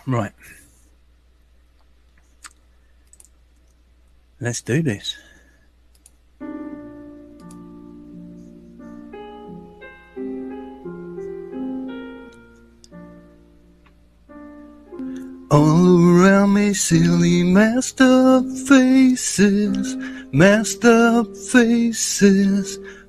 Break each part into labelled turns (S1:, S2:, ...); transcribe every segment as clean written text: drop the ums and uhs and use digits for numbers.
S1: Right. Let's do this. All around me, silly messed up faces,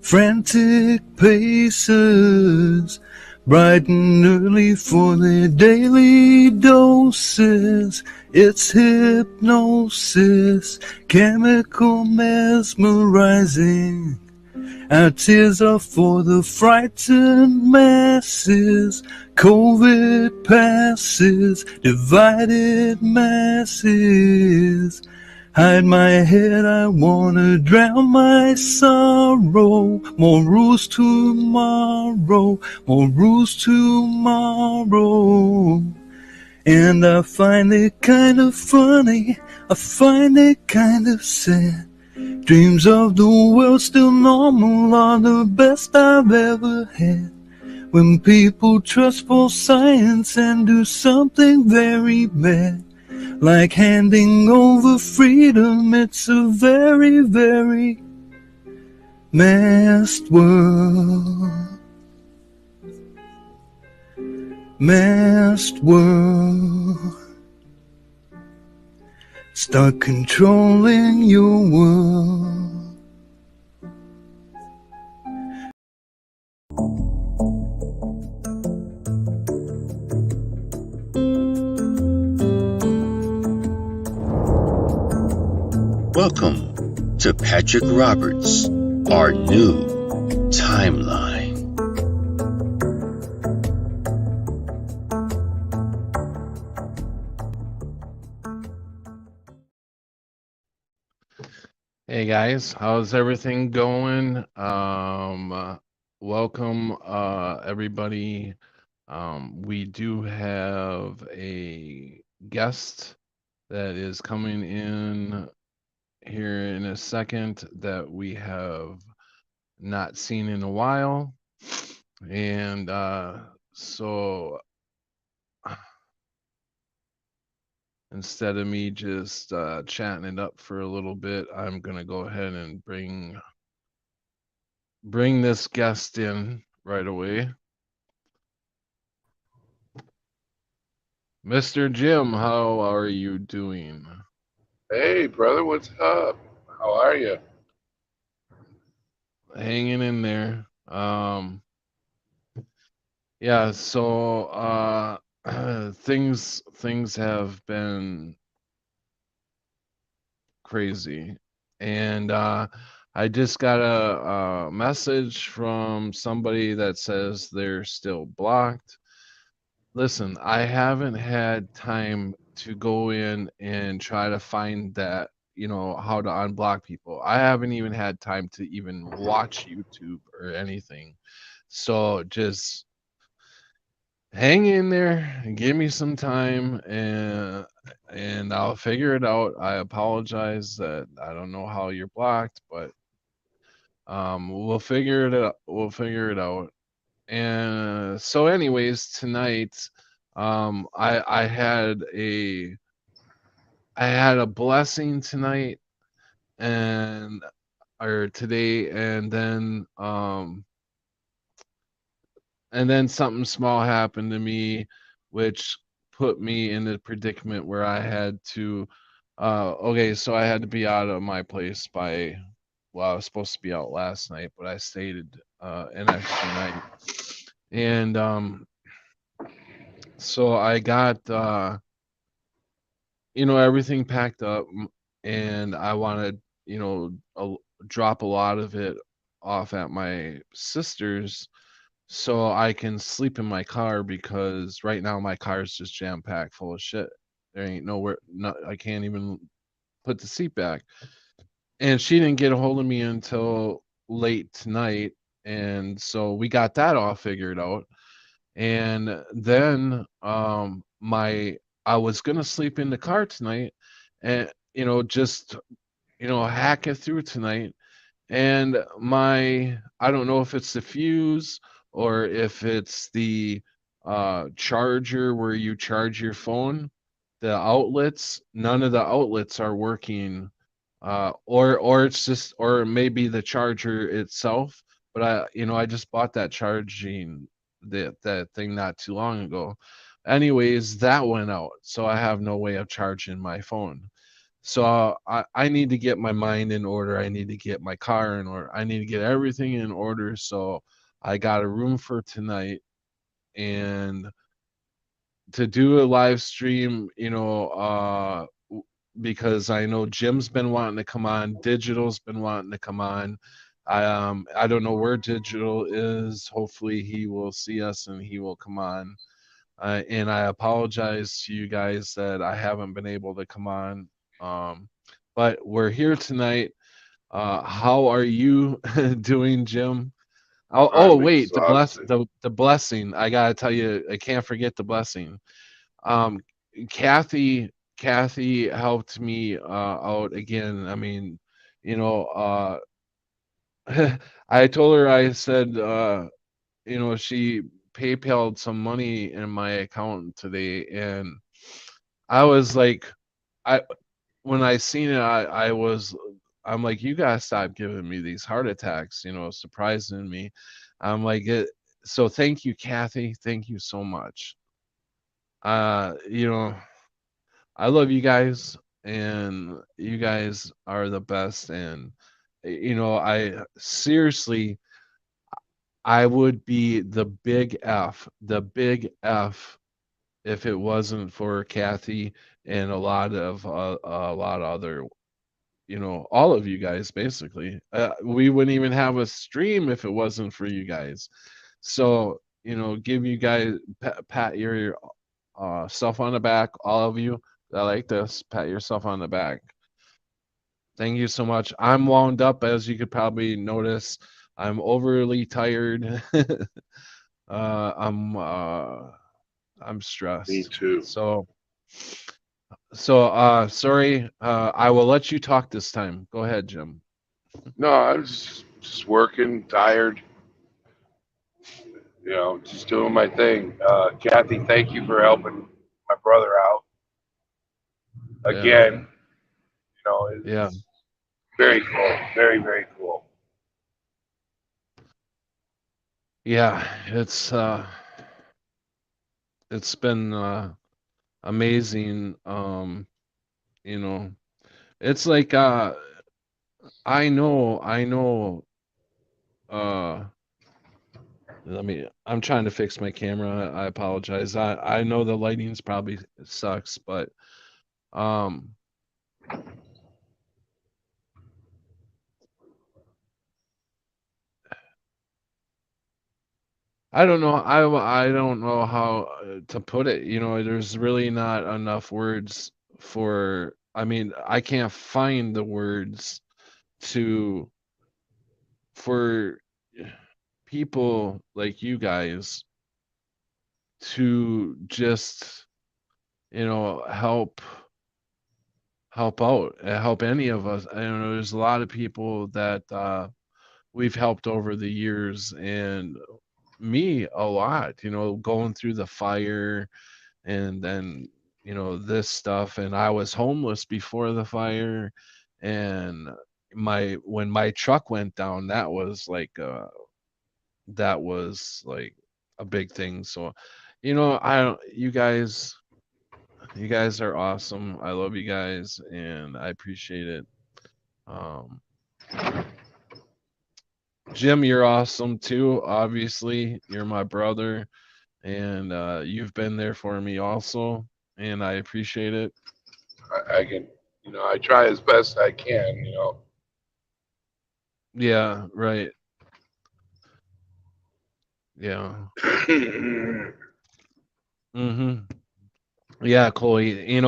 S1: frantic paces, bright and early for their daily doses. It's hypnosis, chemical mesmerizing. Our tears are for the frightened masses. COVID passes, divided masses. Hide my head, I wanna drown my sorrow. More rules tomorrow, more rules tomorrow. And I find it kind of funny, I find it kind of sad. Dreams of the world still normal are the best I've ever had. When people trust false science and do something very bad, like handing over freedom, it's a very, very masked world. Masked world. Start controlling your world.
S2: Welcome to Patrick Roberts, Our New Timeline.
S3: Hey guys, how's everything going? Welcome everybody. We do have a guest that is coming in here in a second that we have not seen in a while. And so instead of me just chatting it up for a little bit, I'm gonna go ahead and bring this guest in right away. Mr. Jim, how are you doing?
S4: Hey, brother, what's up? How are you?
S3: Hanging in there. Yeah, so things have been crazy. And I just got a message from somebody that says they're still blocked. Listen, I haven't had time to go in and try to find that, how to unblock people. I haven't even had time to even watch YouTube or anything. So just hang in there and give me some time and I'll figure it out. I apologize that I don't know how you're blocked, but we'll figure it out. We'll figure it out. And so anyways, tonight I had a blessing tonight and or today and then something small happened to me which put me in a predicament where I had to okay, so I had to be out of my place by, well, I was supposed to be out last night, but I stayed an extra night. And so I got everything packed up, and I wanted, drop a lot of it off at my sister's so I can sleep in my car because right now my car is just jam packed full of shit. There ain't nowhere, no, I can't even put the seat back. And she didn't get a hold of me until late tonight, and so we got that all figured out. And then my I was gonna sleep in the car tonight, and just hack it through tonight. And I don't know if it's the fuse or if it's the charger where you charge your phone, the outlets, none of the outlets are working. Or it's just, or maybe the charger itself. But I just bought that charging that thing not too long ago. Anyways, that went out, so I have no way of charging my phone. So I need to get my mind in order. I need to get my car in order. I need to get everything in order. So I got a room for tonight, and to do a live stream, because I know Jim's been wanting to come on, Digital's been wanting to come on. I don't know where Digital is. Hopefully he will see us and he will come on. And I apologize to you guys that I haven't been able to come on. But we're here tonight. How are you doing, Jim? Oh,
S4: I'm
S3: wait,
S4: exhausted.
S3: the blessing. I gotta tell you, I can't forget the blessing. Um, Kathy helped me out again. I mean, you know, I told her, I said, she PayPal'd some money in my account today, and I was like, I when I seen it, I'm like, you gotta stop giving me these heart attacks, surprising me. I'm like, so thank you, Kathy. Thank you so much. Uh, you know, I love you guys, and you guys are the best. And I seriously, I would be the big F, if it wasn't for Kathy and a lot of other, all of you guys. Basically, we wouldn't even have a stream if it wasn't for you guys. So give you guys pat your self on the back, all of you. I like this. Pat yourself on the back. Thank you so much. I'm wound up, as you could probably notice. I'm overly tired. uh, I'm uh, I'm
S4: Me
S3: stressed.
S4: too.
S3: So sorry. I will let you talk this time. Go ahead, Jim.
S4: No, I was just working, tired, just doing my thing. Kathy, thank you for helping my brother out
S3: Yeah,
S4: again.
S3: yeah,
S4: It's very cool, very, very cool.
S3: yeah. It's been amazing. You know, it's like I know. Uh, I'm trying to fix my camera. I apologize. I know the lighting's probably sucks, but um, I don't know. I don't know how to put it. There's really not enough words for. I mean, I can't find the words to for people like you guys to just help out, help any of us. I don't know. There's a lot of people that we've helped over the years, and me a lot. Going through the fire, and then this stuff. And I was homeless before the fire, and when my truck went down, that was like a big thing. So I don't you guys are awesome. I love you guys, and I appreciate it. um Jim, you're awesome too. Obviously, you're my brother, and you've been there for me also, and I appreciate it.
S4: I can, I try as best I can.
S3: Yeah, right. Yeah. Mhm. Yeah, Chloe.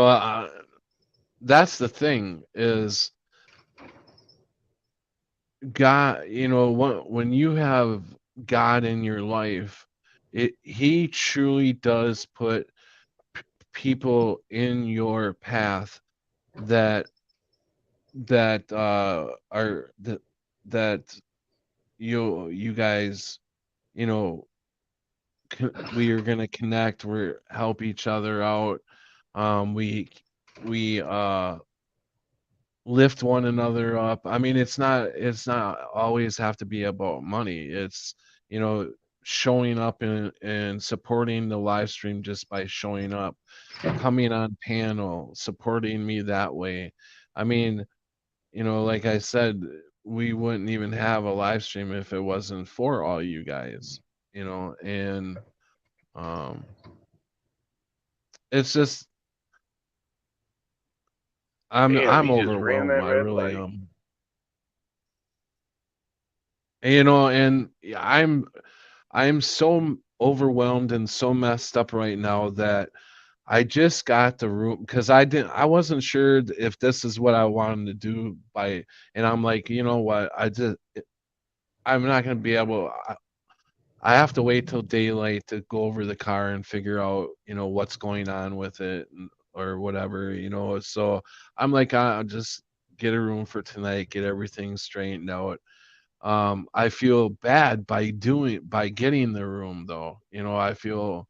S3: That's the thing is, God. When you have God in your life, He truly does put people in your path that are that you guys you know we are gonna connect. We're help each other out. We lift one another up. I mean, it's not always have to be about money. It's, you know, showing up and supporting the live stream just by showing up, coming on panel, supporting me that way. I mean, you know, like I said, we wouldn't even have a live stream if it wasn't for all you guys, you know, and um it's just
S4: Damn,
S3: I'm
S4: he just ran
S3: overwhelmed.
S4: that
S3: I
S4: red
S3: really
S4: light.
S3: you know, and I'm so overwhelmed and so messed up right now that I just got the room because I wasn't sure if this is what I wanted to do by, and I'm like, you know what, I'm not gonna be able. I have to wait till daylight to go over the car and figure out, you know, what's going on with it or whatever, you know. So I'm like, I'll just get a room for tonight, get everything straightened out. I feel bad by getting the room though. You know, I feel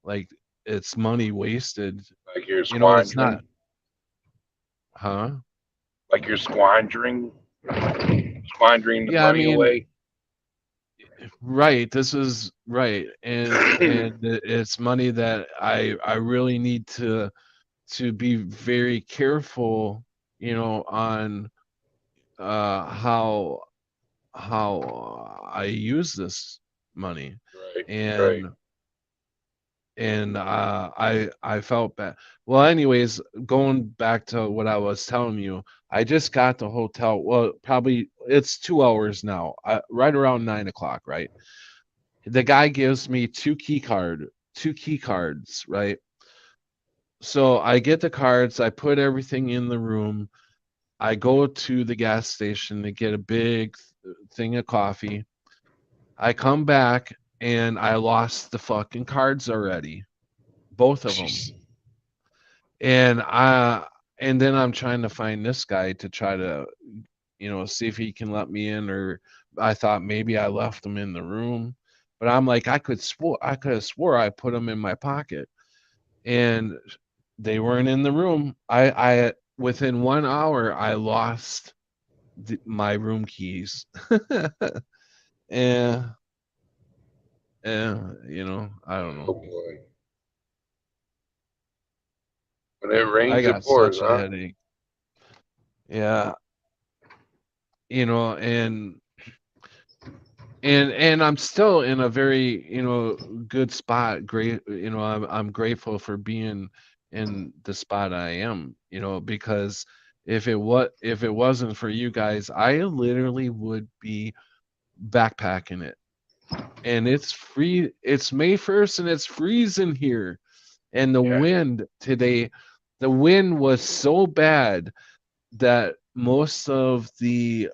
S3: like it's money wasted.
S4: Like you're
S3: You know, it's
S4: squandering.
S3: not, huh?
S4: Like you're squandering the
S3: Yeah, I
S4: money
S3: mean,
S4: away.
S3: right. This is right, and it's money that I really need to be very careful, you know, on how I use this money,
S4: Right, right.
S3: and I felt bad. Well, anyways, going back to what I was telling you, I just got the hotel. Well, probably it's 2 hours now, right around 9 o'clock, right? The guy gives me two key cards, right? So I get the cards, I put everything in the room. I go to the gas station to get a big thing of coffee. I come back and I lost the fucking cards already, both of them.
S4: Jeez.
S3: And then I'm trying to find this guy to try to, you know, see if he can let me in, or I thought maybe I left him in the room, but I'm like I could have swore I put them in my pocket, and they weren't in the room. I within 1 hour I lost my room keys. and you know, I don't
S4: Oh
S3: know.
S4: boy. When it
S3: I
S4: rains, it
S3: got
S4: pours,
S3: such a
S4: huh?
S3: headache. Yeah, you know, and I'm still in a very, you know, good spot. Great, you know, I'm grateful for being in the spot I am, you know, because if it wasn't for you guys, I literally would be backpacking it. And it's free. It's May 1st and it's freezing here. And the
S4: Yeah.
S3: wind today, the wind was so bad that most of the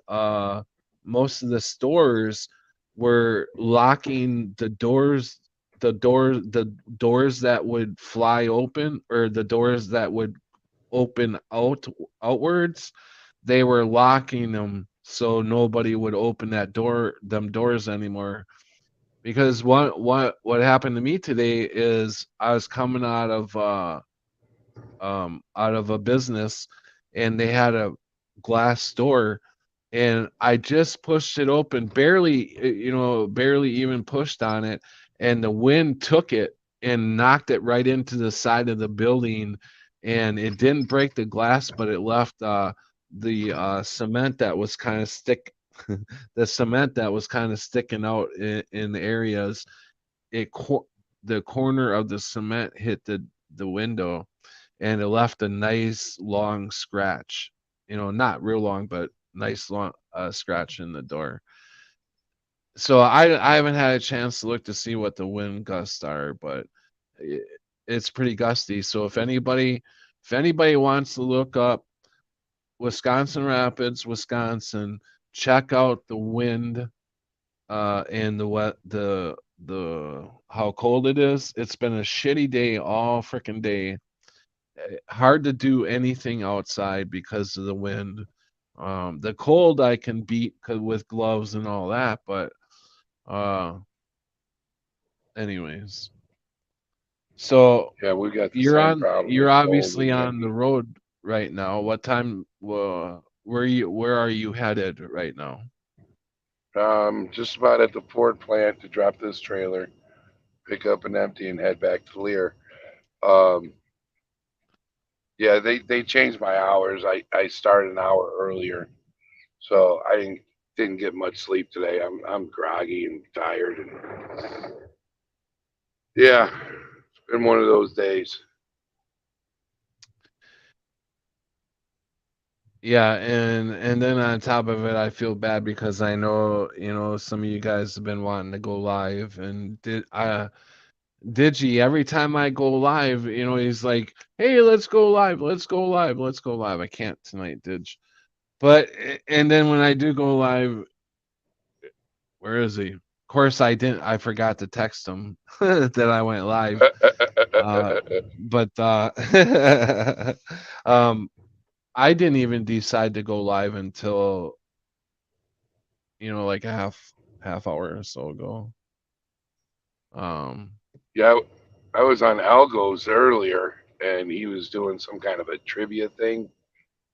S3: stores were locking the doors that would fly open, or the doors that would open outwards. They were locking them so nobody would open them doors anymore. Because what happened to me today is I was coming out of a business, and they had a glass door, and I just pushed it open, barely, you know, barely even pushed on it, and the wind took it and knocked it right into the side of the building, and it didn't break the glass, but it left the cement that was kind of the cement that was kind of sticking out in the areas. It the corner of the cement hit the window, and it left a nice long scratch. You know, not real long, but nice long scratch in the door. So I haven't had a chance to look to see what the wind gusts are, but it, it's pretty gusty. So if anybody wants to look up Wisconsin Rapids, Wisconsin, check out the wind and the how cold it is. It's been a shitty day all freaking day. Hard to do anything outside because of the wind. The cold I can beat with gloves and all that, but uh, anyways. So
S4: Yeah, we got the same problem.
S3: you're
S4: It's cold
S3: obviously
S4: and
S3: on the
S4: windy.
S3: road right now. What time where are you headed right now?
S4: Just about at the Ford plant to drop this trailer, pick up and empty, and head back to Lear. Um, yeah, they changed my hours. I started an hour earlier, so I didn't get much sleep today. I'm groggy and tired, and yeah, it's been one of those days.
S3: Yeah, and then on top of it, I feel bad because I know, some of you guys have been wanting to go live, and Digi, every time I go live, he's like, "Hey, let's go live, let's go live, let's go live." I can't tonight, Dig. But and then when I do go live, where is he? Of course, I forgot to text him that I went live. But um, I didn't even decide to go live until like a half hour or so ago. Um,
S4: Yeah, I was on Algos earlier, and he was doing some kind of a trivia thing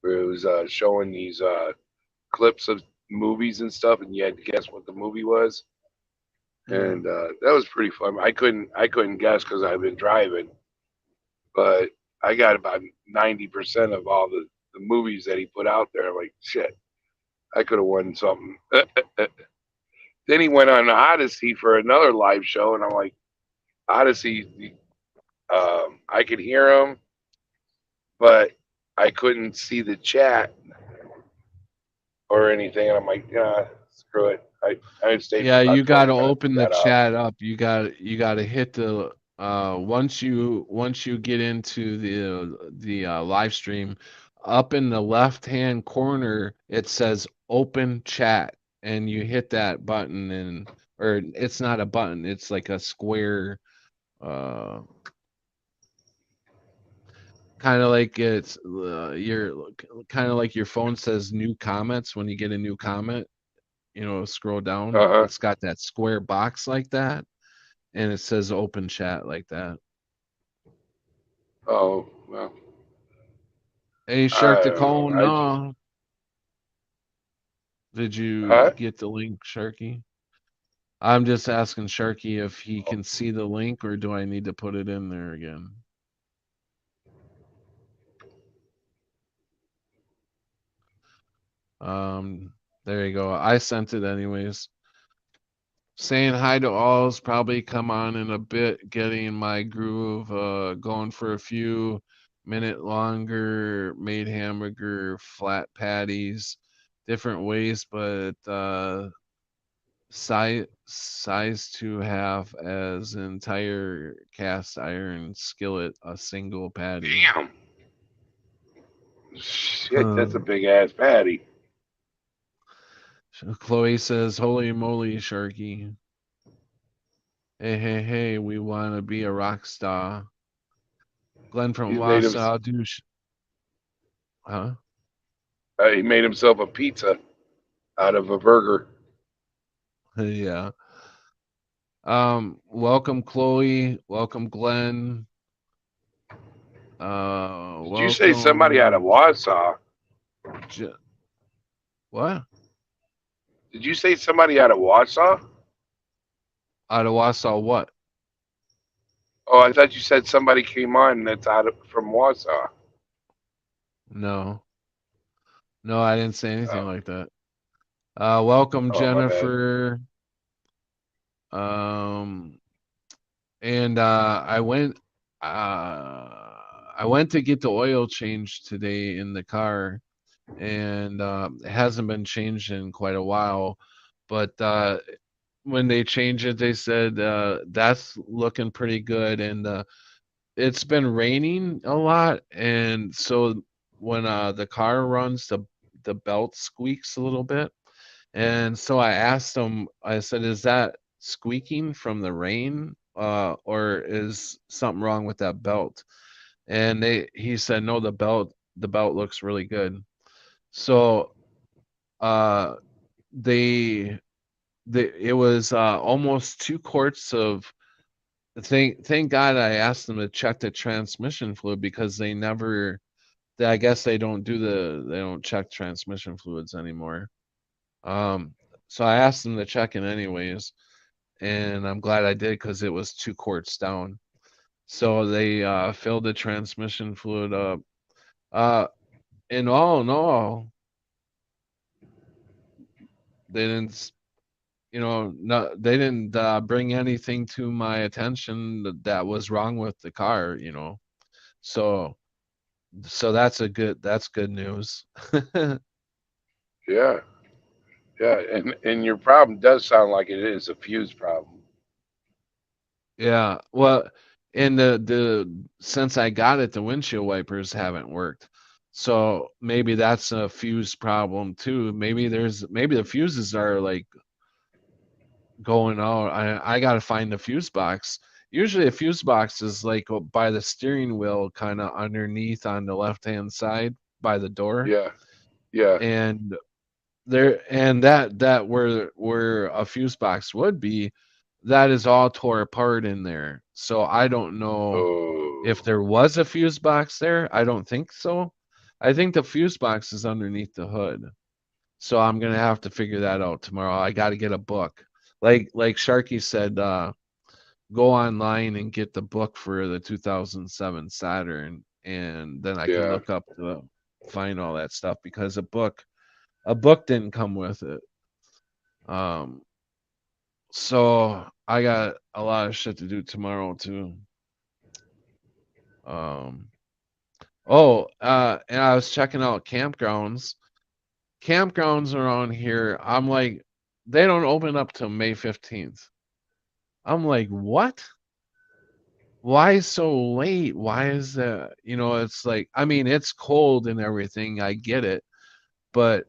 S4: where it was showing these clips of movies and stuff, and you had to guess what the movie was,
S3: yeah.
S4: and that was pretty fun. I couldn't guess because I've been driving, but I got about 90% of all the movies that he put out there. I'm like, shit, I could have won something. Then he went on Odyssey for another live show, and I'm like, Odyssey, I could hear him, but I couldn't see the chat or anything. And I'm like, screw it. I stayed for
S3: Yeah,
S4: about
S3: you
S4: 20
S3: got to
S4: minutes
S3: open
S4: and
S3: the
S4: got up.
S3: chat up. You got to hit the once you get into the live stream, up in the left-hand corner it says open chat, and you hit that button, and or it's not a button, it's like a square, uh kind of like it's your kind of like your phone says new comments when you get a new comment, scroll down,
S4: Uh huh.
S3: it's got that square box like that, and it says open chat like that.
S4: Oh, well,
S3: Hey, Shark
S4: I
S3: the
S4: don't know.
S3: Cone,
S4: I just,
S3: no. Did you
S4: huh?
S3: get the link, Sharky? I'm just asking Sharky if he can see the link, or do I need to put it in there again? There you go. I sent it anyways. Saying hi to all's probably come on in a bit, getting my groove going for a few minute longer, made hamburger, flat patties, different ways, but size to have as entire cast iron skillet, a single patty.
S4: Damn. Shit, that's
S3: Huh.
S4: a big ass patty.
S3: Chloe says, "Holy moly, Sharky! Hey, hey, hey! We want to be a rock star." Glenn from
S4: He's made him.
S3: Wausau, douche. Huh?
S4: He made himself a pizza out of a burger.
S3: Yeah. Welcome, Chloe. Welcome, Glenn.
S4: Did you say somebody out of
S3: Welcome.
S4: Wausau?
S3: J- what?
S4: Did you say somebody out of Wausau?
S3: Out of Wausau, what?
S4: Oh, I thought you said somebody came on that's out of from Wausau.
S3: No. No, I didn't say anything
S4: Oh,
S3: like that. Welcome,
S4: oh, my bad.
S3: Jennifer. Um, and I went to get the oil changed today in the car, and it hasn't been changed in quite a while. But when they changed it, they said that's looking pretty good, and it's been raining a lot, and so when the car runs, the belt squeaks a little bit. And so I asked him, I said, "Is that squeaking from the rain, or is something wrong with that belt?" And he said, "No, the belt looks really good." So uh, they it was almost 2 quarts of thank God I asked them to check the transmission fluid because they never. I guess they don't check transmission fluids anymore. Um, so I asked them to check it anyways, and I'm glad I did because it was 2 quarts down. So they filled the transmission fluid up. In all in all, they didn't, no, they didn't bring anything to my attention that was wrong with the car. So that's good news.
S4: Yeah, yeah, and your problem does sound like it is a fuse problem.
S3: Yeah, well, and the since I got it, the windshield wipers haven't worked. So maybe that's a fuse problem too. Maybe the fuses are like going out. I got to find the fuse box. Usually a fuse box is like by the steering wheel, kind of underneath on the left-hand side by the door.
S4: Yeah, yeah.
S3: And that where a fuse box would be, that is all tore apart in there. So I don't know if
S4: Oh,
S3: there was a fuse box there. I don't think so. I think the fuse box is underneath the hood. So I'm gonna have to figure that out tomorrow. I got to get a book. Like Sharky said, go online and get the book for the 2007 Saturn, and then I can
S4: yeah.
S3: look up to find all that stuff because a book didn't come with it. Um, so I got a lot of shit to do tomorrow too. Um, and I was checking out campgrounds. Campgrounds around here, I'm like, they don't open up till May 15th. I'm like, what? Why so late? Why is that? It's like, I mean, it's cold and everything. I get it. But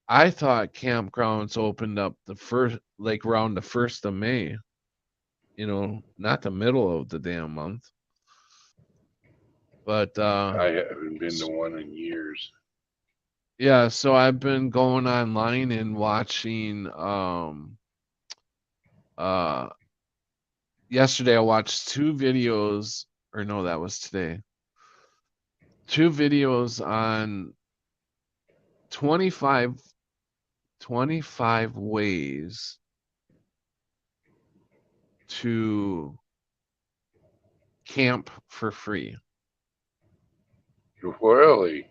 S3: I thought campgrounds opened up the first, like around the 1st of May, not the middle of the damn month. But
S4: I haven't been to one in years.
S3: yeah, so I've been going online and watching uh yesterday I watched 2 videos, or no, that was today. 2 videos on 25 25 ways to camp for free.
S4: Really?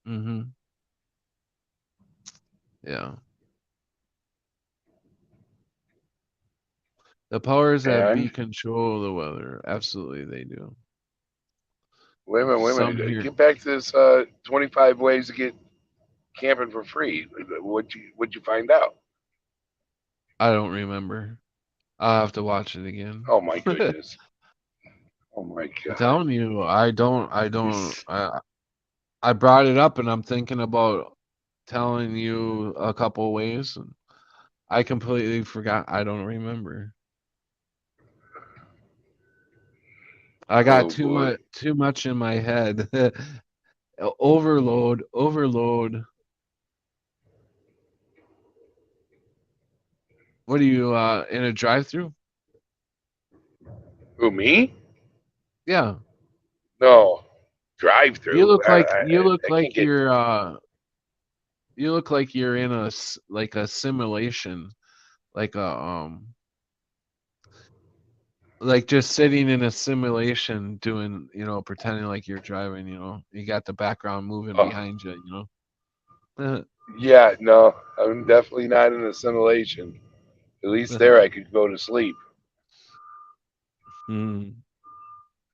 S3: Mhm. Yeah. The powers that be
S4: And
S3: control the weather. Absolutely they do.
S4: wait a
S3: Some
S4: minute.
S3: here,
S4: Get back to this 25 ways to get camping for free. What'd you find out?
S3: I don't remember. I'll have to watch it again.
S4: Oh my goodness. Oh my
S3: I'm
S4: god.
S3: telling you, I brought it up and I'm thinking about telling you a couple ways and I completely forgot. I don't remember. I got
S4: Oh boy.
S3: too much in my head. Overload, overload. What are you in a drive-through?
S4: Who, me?
S3: Yeah.
S4: No. Drive
S3: You
S4: through.
S3: look like you look
S4: I can't
S3: like
S4: get.
S3: you look like you're in like a simulation, like a like just sitting in a simulation doing, pretending like you're driving, you got the background moving
S4: Oh,
S3: behind you, know.
S4: yeah, no. I'm definitely not in a simulation. At least there I could go to sleep.
S3: Hmm.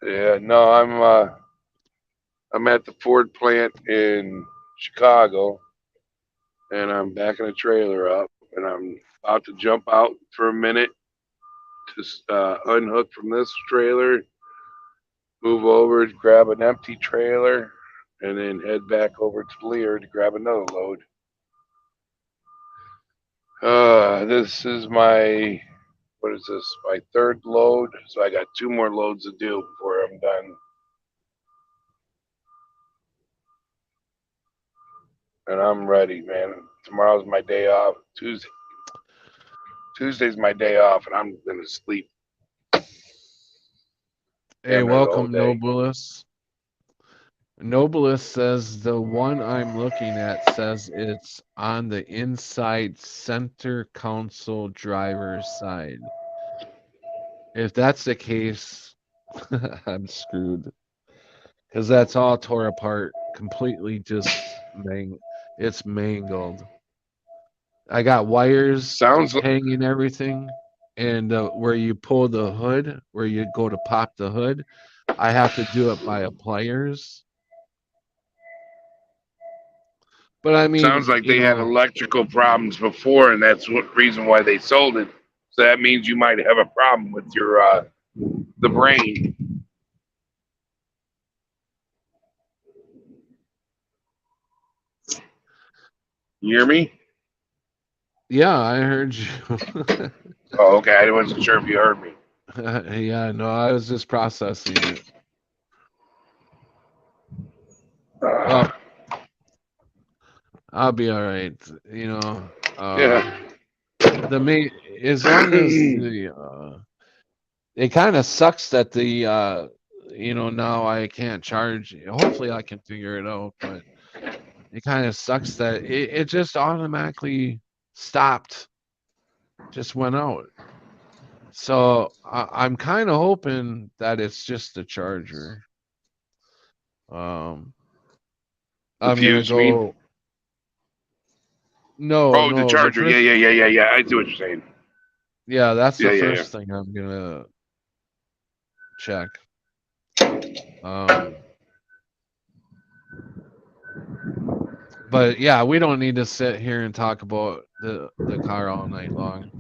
S4: Yeah, no, I'm at the Ford plant in Chicago, and I'm backing a trailer up, and I'm about to jump out for a minute to unhook from this trailer, move over, grab an empty trailer, and then head back over to Lear to grab another load. This is my, what is this? My third load, so I got 2 more loads to do before I'm done. And I'm ready, man. Tomorrow's my day off. Tuesday's my day off, and I'm gonna sleep.
S3: Hey,
S4: Camera the whole
S3: welcome,
S4: day.
S3: Nobilis. Nobilis says the one I'm looking at says it's on the inside center console driver's side. If that's the case, I'm screwed. Because that's all tore apart, completely just it's mangled. I got wires
S4: Sounds
S3: hanging everything, and where you pull the hood, where you go to pop the hood, I have to do it by a pliers. But I mean,
S4: sounds like they had electrical problems before, and that's what reason why they sold it. So that means you might have a problem with your the brain. You hear me?
S3: yeah, I heard you.
S4: Oh, okay. I wasn't sure if you heard me.
S3: Yeah, no, I was just processing it. Well, I'll be all right. You know,
S4: Yeah.
S3: the main as long as the it kind of sucks that the now I can't charge. Hopefully I can figure it out, but it kind of sucks that it just automatically stopped, just went out. So I'm kind of hoping that it's just the charger. I'm gonna
S4: Fuse, you mean?
S3: go. No,
S4: Oh, the
S3: no, the
S4: charger.
S3: first.
S4: Yeah. I see what you're saying.
S3: Yeah, that's the
S4: Yeah.
S3: first thing I'm gonna check. But yeah, we don't need to sit here and talk about the car all night long.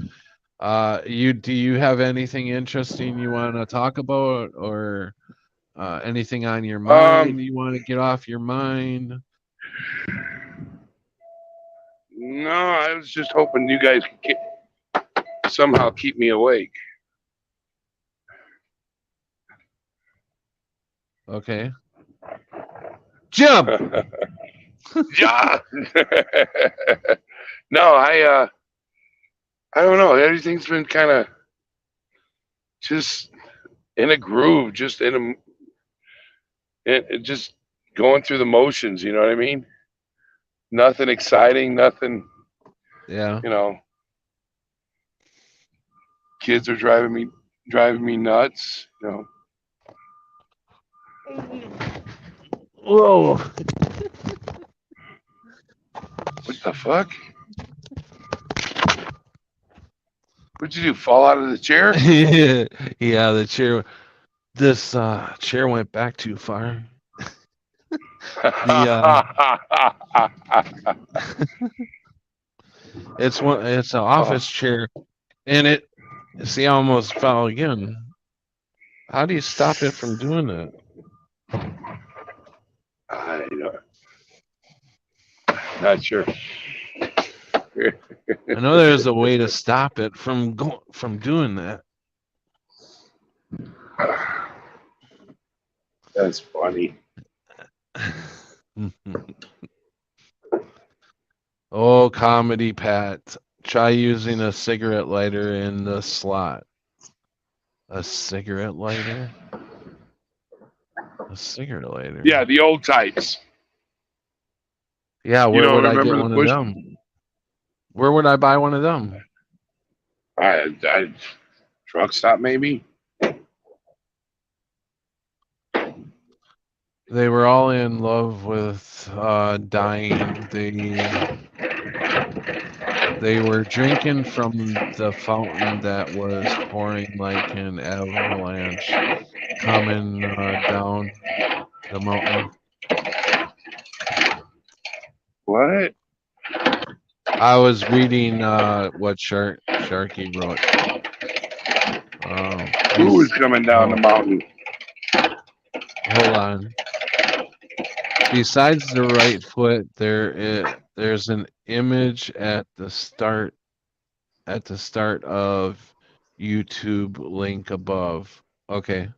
S3: Do you have anything interesting you want to talk about, or anything on your mind you want to get off your mind?
S4: No, I was just hoping you guys could somehow keep me awake.
S3: Okay. Jump.
S4: Yeah. No, I don't know. Everything's been kind of just in a groove, just just going through the motions. You know what I mean? Nothing exciting, nothing.
S3: Yeah.
S4: You know, kids are driving me nuts. You know.
S3: Whoa.
S4: What the fuck? What'd you do? Fall out of the chair?
S3: Yeah, the chair. This chair went back too far. It's an office chair, and it. See, I almost fell again. How do you stop it from doing that?
S4: Not sure.
S3: I know there's a way to stop it from doing that.
S4: That's funny.
S3: Oh, comedy, Pat. Try using a cigarette lighter in the slot. A cigarette lighter? A cigarette lighter?
S4: Yeah, the old types.
S3: Yeah, where would I get one of them? Where would I buy one of them?
S4: I truck stop maybe.
S3: They were all in love with dying. They were drinking from the fountain that was pouring like an avalanche coming down the mountain.
S4: What?
S3: I was reading what Sharky wrote.
S4: Who was coming down the mountain?
S3: Hold on. Besides the right foot, there's an image at the start of YouTube, link above. Okay.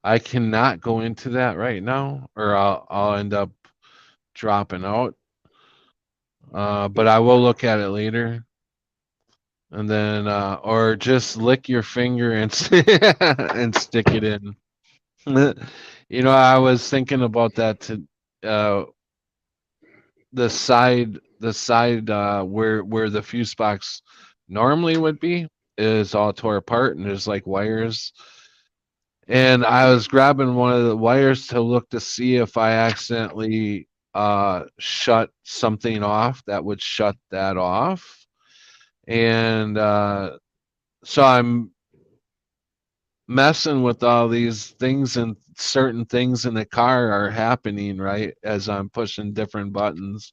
S3: I cannot go into that right now, or I'll end up dropping out. But I will look at it later. And then or just lick your finger and and stick it in. You know, I was thinking about that to uh, the side where the fuse box normally would be is all tore apart, and there's like wires. And I was grabbing one of the wires to look to see if I accidentally shut something off that would shut that off. And so I'm messing with all these things, and certain things in the car are happening right as I'm pushing different buttons.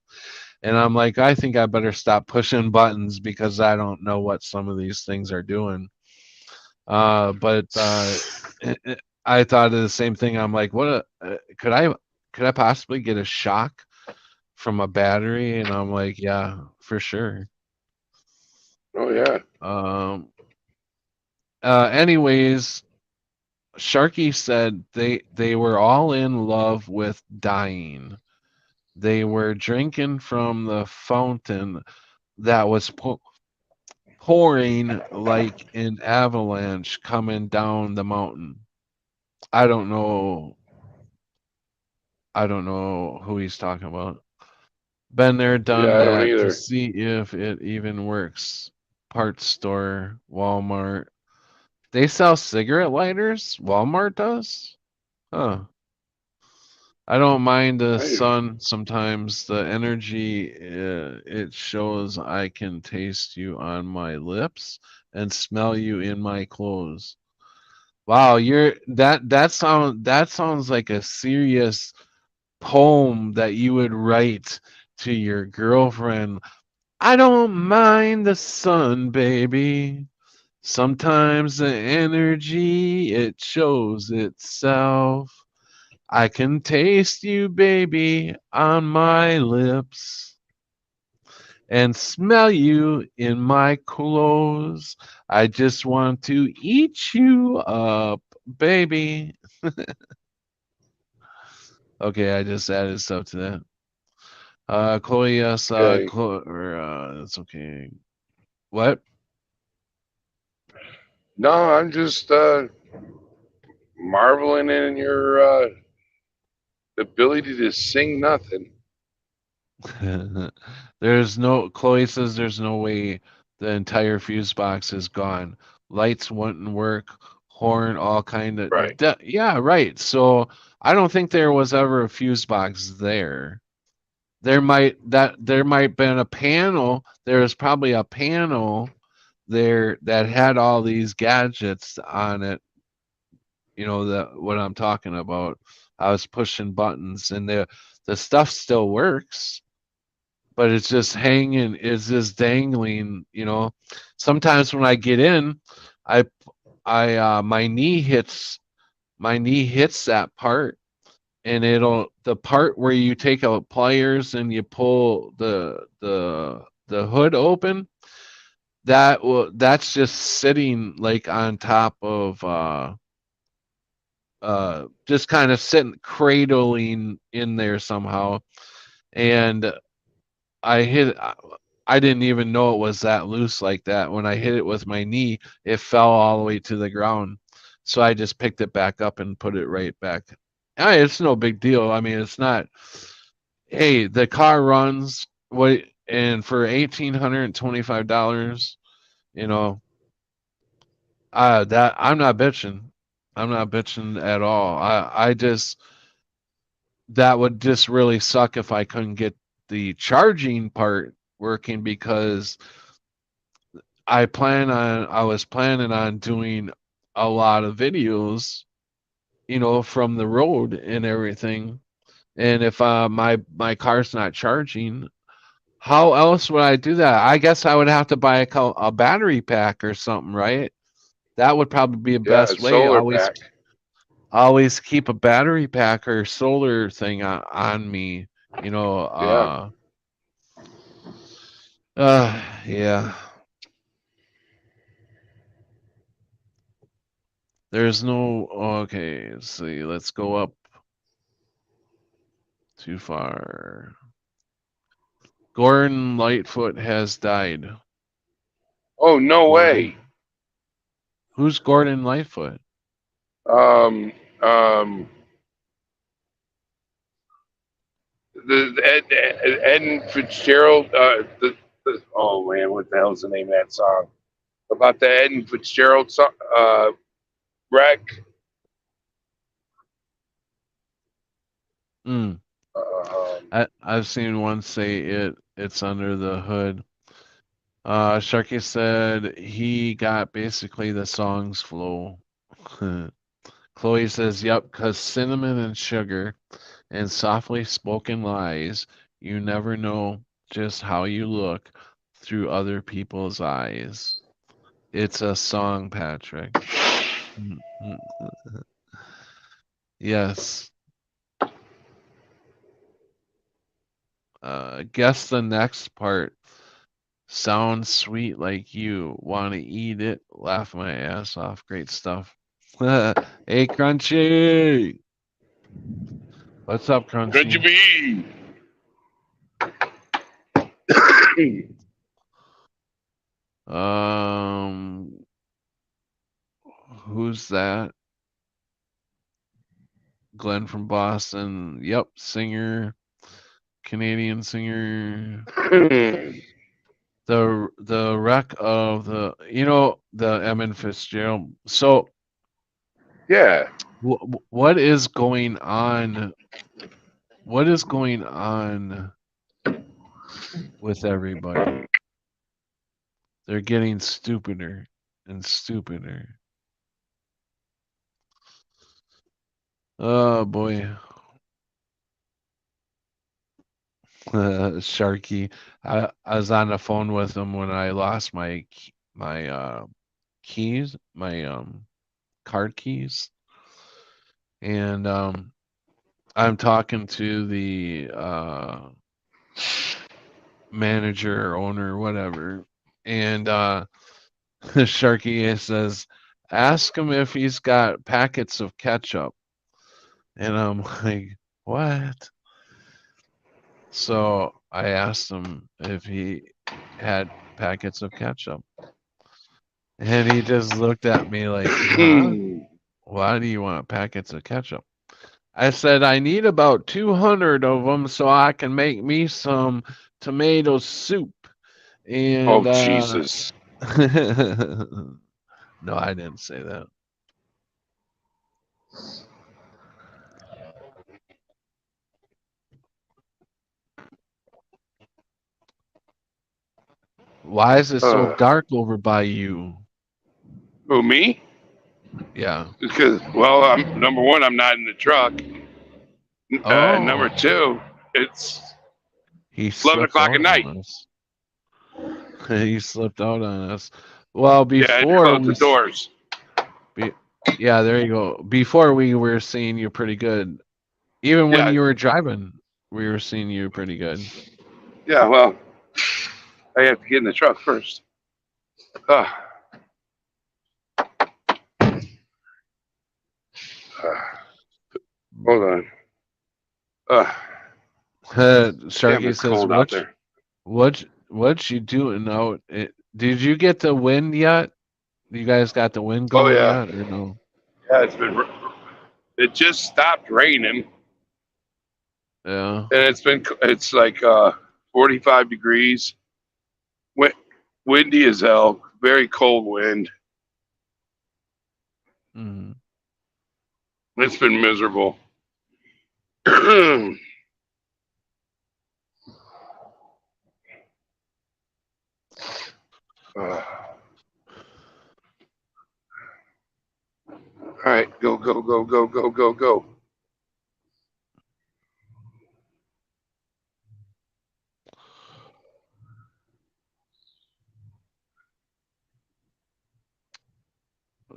S3: And I'm like, I think I better stop pushing buttons because I don't know what some of these things are doing. But I thought of the same thing. I'm like, could I possibly get a shock from a battery? And I'm like, yeah, for sure.
S4: Oh yeah.
S3: Um, Anyways, Sharky said they were all in love with dying. They were drinking from the fountain that was pouring like an avalanche coming down the mountain. I don't know. I don't know who he's talking about. Been there, done
S4: Yeah, I don't
S3: that to
S4: either.
S3: see if it even works. Parts store, Walmart. They sell cigarette lighters? Walmart does? Huh. I don't mind the
S4: I,
S3: sun sometimes. The energy it shows, I can taste you on my lips and smell you in my clothes. Wow, that sounds like a serious poem that you would write to your girlfriend. I don't mind the sun, baby. Sometimes the energy it shows itself. I can taste you, baby, on my lips and smell you in my clothes. I just want to eat you up, baby. Okay, I just added stuff to that. Chloe, yes,
S4: okay.
S3: it's okay. What?
S4: No, I'm just marveling in your ability to sing nothing.
S3: Chloe says there's no way the entire fuse box is gone. Lights wouldn't work, horn, all kind of,
S4: Right.
S3: yeah, right. So I don't think there was ever a fuse box there. There might been a panel. There was probably a panel there that had all these gadgets on it. You know what I'm talking about. I was pushing buttons, and the stuff still works, but it's just hanging, it's just dangling. Sometimes when I get in, I my knee hits that part, and it'll the part where you take out pliers and you pull the hood open. That's just sitting like on top of just kind of sitting cradling in there somehow. And I hit I didn't even know it was that loose like that. When I hit it with my knee, it fell all the way to the ground. So I just picked it back up and put it right back. It's no big deal. I mean, it's not. Hey, the car runs. What? And for $1,825, you know, that I'm not bitching. I'm not bitching at all. I just that would just really suck if I couldn't get the charging part working, because I was planning on doing a lot of videos, from the road and everything. And if my car's not charging, how else would I do that? I guess I would have to buy a battery pack or something, right? That would probably be the
S4: Yeah,
S3: best
S4: it's
S3: way.
S4: solar pack.
S3: Always keep a battery pack or solar thing on me, you know.
S4: Yeah.
S3: Yeah. There's no. Okay, let's see. Let's go up too far. Gordon Lightfoot has died.
S4: Oh no
S3: Gordon.
S4: way.
S3: Who's Gordon Lightfoot?
S4: Um, Ed Fitzgerald. Oh man, what the hell's the name of that song? About the Ed Fitzgerald song, wreck.
S3: Mm. I've seen one say it's under the hood. Sharky said he got basically the song's flow. Chloe says, yep, 'cause cinnamon and sugar and softly spoken lies, you never know just how you look through other people's eyes. It's a song, Patrick. Yes. Guess the next part. Sounds sweet like you. Want to eat it? Laugh my ass off. Great stuff. Hey, Crunchy. What's up, Crunchy?
S4: Could you be?
S3: Who's that? Glenn from Boston. Yep, singer, Canadian singer. The wreck of the Emmett Fitzgerald. So
S4: Yeah.
S3: what is going on? What is going on with everybody? They're getting stupider and stupider. Oh boy. Sharky. I was on the phone with him when I lost my keys, my card keys. And I'm talking to the manager, owner, whatever. And Sharky says, ask him if he's got packets of ketchup. And I'm like, what? So I asked him if he had packets of ketchup. And he just looked at me like, huh? Why do you want packets of ketchup? I said, I need about 200 of them so I can make me some tomato soup. And,
S4: Jesus.
S3: No, I didn't say that. Why is it so dark over by you?
S4: Who, me?
S3: Yeah.
S4: Because, well, number one, I'm not in the truck. Number two, it's 11 o'clock at night.
S3: He slipped out on us. Well, before
S4: close the doors.
S3: Yeah, there you go. Before we were seeing you pretty good. Even when you were driving, we were seeing you pretty good.
S4: Yeah, well, I have to get in the truck first. Hold on.
S3: Sharky says, what you doing out? Did you get the wind yet? You guys got the wind going yet or no?
S4: Yeah, it just stopped raining.
S3: Yeah.
S4: And it's like 45 degrees. Windy as hell. Very cold wind.
S3: Mm-hmm.
S4: It's been miserable. All right, go, go, go, go, go, go, go.